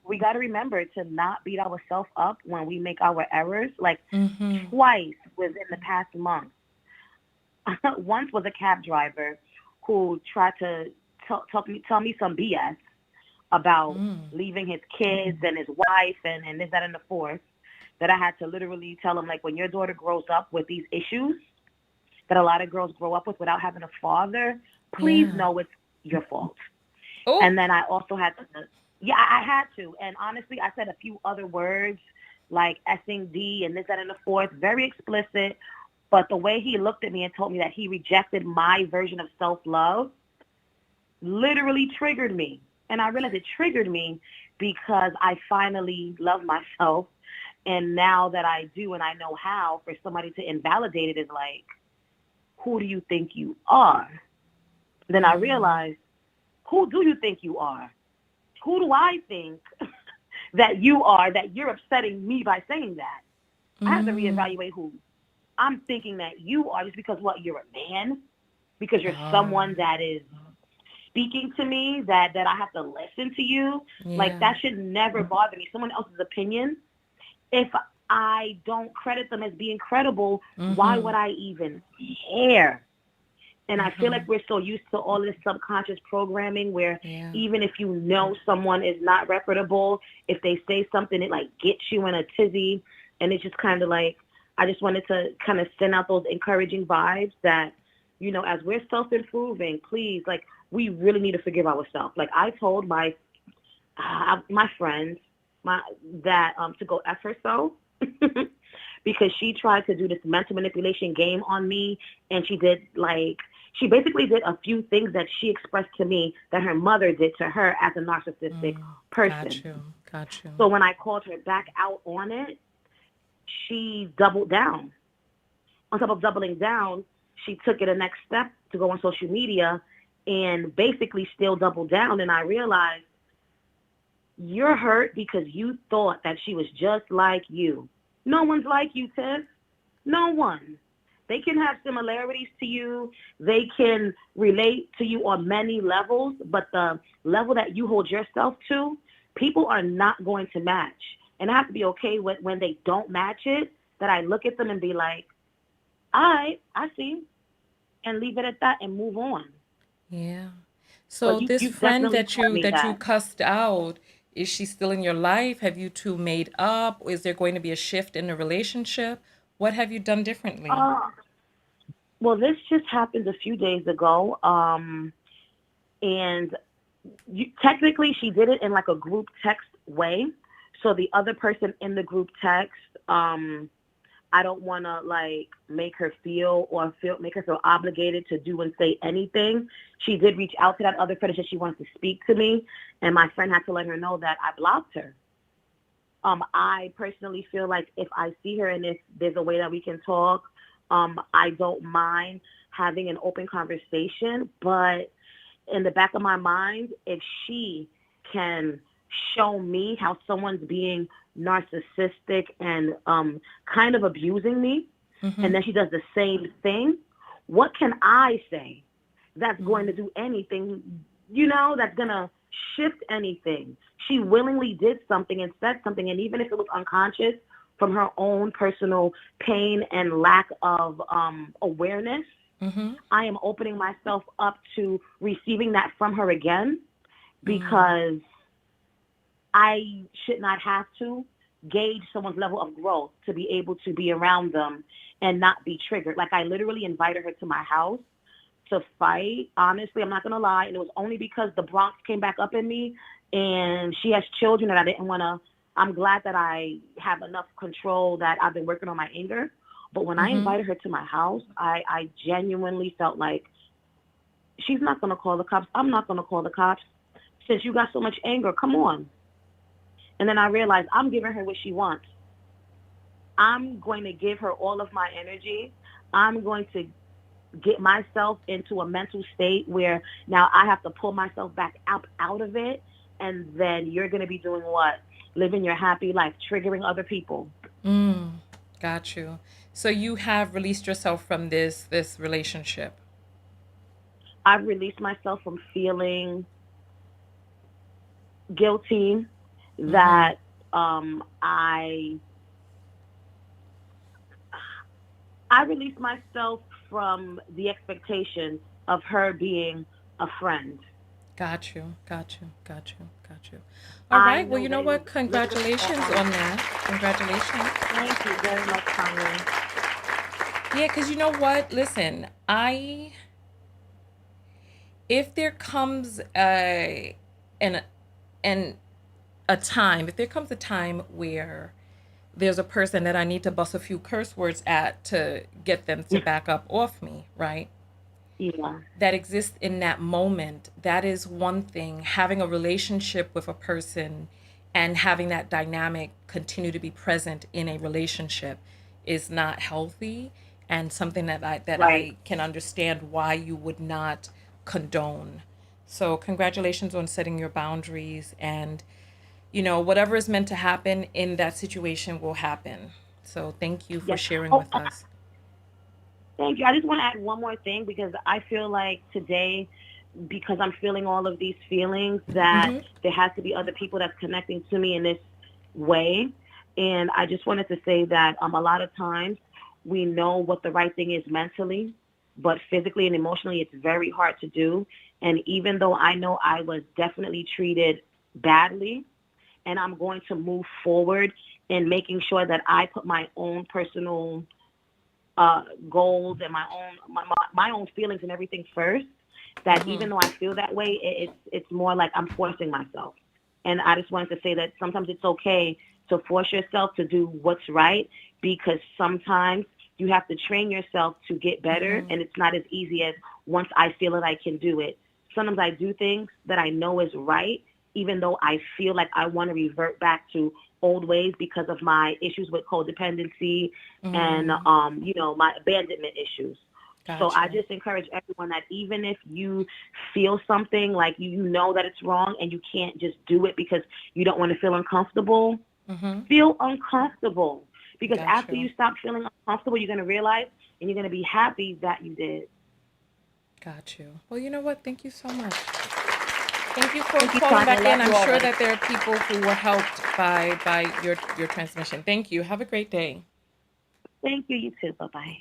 we got to remember to not beat ourselves up when we make our errors. Like, twice within the past month. Once was a cab driver who tried to tell me some BS about leaving his kids and his wife and this, that, and the fourth, that I had to literally tell him, like, when your daughter grows up with these issues that a lot of girls grow up with without having a father, please know it's your fault. And then I also had to, I had to. And honestly, I said a few other words like effing D and this, that, and the fourth, very explicit. But the way he looked at me and told me that he rejected my version of self-love literally triggered me. And I realized it triggered me because I finally love myself. And now that I do and I know how, for somebody to invalidate it is like, who do you think you are? Then I realized, who do you think you are? Who do I think that you are, that you're upsetting me by saying that? I have to reevaluate who I'm thinking that you are, just because what, you're a man? Because you're someone that is speaking to me, that I have to listen to you. Like, that should never bother me. Someone else's opinion, if I don't credit them as being credible, why would I even care? And I feel like we're so used to all this subconscious programming where even if you know someone is not reputable, if they say something, it, like, gets you in a tizzy. And it's just kind of like, I just wanted to kind of send out those encouraging vibes that, you know, as we're self-improving, please, like, we really need to forgive ourselves. Like, I told my friends that to go F her so because she tried to do this mental manipulation game on me, and she basically did a few things that she expressed to me that her mother did to her as a narcissistic person. Got you. So when I called her back out on it, she doubled down. On top of doubling down, she took it a next step to go on social media and basically still doubled down. And I realized, you're hurt because you thought that she was just like you. No one's like you, Tiff. No one. They can have similarities to you. They can relate to you on many levels, but the level that you hold yourself to, people are not going to match. And I have to be okay with when they don't match it, that I look at them and be like, all right, I see, and leave it at that and move on. Yeah. So this friend that you cussed out, is she still in your life? Have you two made up? Is there going to be a shift in the relationship? What have you done differently? Well, this just happened a few days ago. And technically she did it in like a group text way. So the other person in the group text, I don't want to like make her feel obligated to do and say anything. She did reach out to that other friend and said she wants to speak to me, and my friend had to let her know that I blocked her. I personally feel like if I see her and if there's a way that we can talk, I don't mind having an open conversation. But in the back of my mind, if she can show me how someone's being narcissistic and kind of abusing me, and then she does the same thing, what can I say that's going to do anything, that's going to shift anything? She willingly did something and said something, and even if it was unconscious from her own personal pain and lack of awareness, I am opening myself up to receiving that from her again, because I should not have to gauge someone's level of growth to be able to be around them and not be triggered. Like, I literally invited her to my house to fight. Honestly, I'm not going to lie. And it was only because the Bronx came back up in me, and she has children that I didn't want to. I'm glad that I have enough control that I've been working on my anger. But when I invited her to my house, I genuinely felt like, she's not going to call the cops. I'm not going to call the cops. Since you got so much anger, come on. And then I realized I'm giving her what she wants. I'm going to give her all of my energy. I'm going to get myself into a mental state where now I have to pull myself back out of it. And then you're going to be doing what? Living your happy life, triggering other people. Got you. So you have released yourself from this relationship. I've released myself from feeling guilty that I released myself from the expectation of her being a friend. Got you. All right. Well, you know what? Congratulations on that. Congratulations. Thank you very much, Connie. Yeah, because you know what? Listen, if there comes a time where there's a person that I need to bust a few curse words at to get them to back up off me, right? Yeah. That exists in that moment. That is one thing. Having a relationship with a person and having that dynamic continue to be present in a relationship is not healthy, and something that I can understand why you would not condone. So congratulations on setting your boundaries, and whatever is meant to happen in that situation will happen. So thank you for sharing with us. Thank you. I just want to add one more thing, because I feel like today, because I'm feeling all of these feelings, that there has to be other people that's connecting to me in this way. And I just wanted to say that a lot of times we know what the right thing is mentally, but physically and emotionally, it's very hard to do. And even though I know I was definitely treated badly, and I'm going to move forward in making sure that I put my own personal goals and my own feelings and everything first, that even though I feel that way, it's more like I'm forcing myself. And I just wanted to say that sometimes it's okay to force yourself to do what's right, because sometimes you have to train yourself to get better, and it's not as easy as once I feel it, I can do it. Sometimes I do things that I know is right, even though I feel like I want to revert back to old ways because of my issues with codependency and, my abandonment issues. Gotcha. So I just encourage everyone that even if you feel something like you know that it's wrong and you can't just do it because you don't want to feel uncomfortable, feel uncomfortable. Because after you stop feeling uncomfortable, you're going to realize and you're going to be happy that you did. Got you. Well, you know what? Thank you so much. Thank you for calling back in. I'm sure that there are people who were helped by your transmission. Thank you. Have a great day. Thank you. You too. Bye-bye.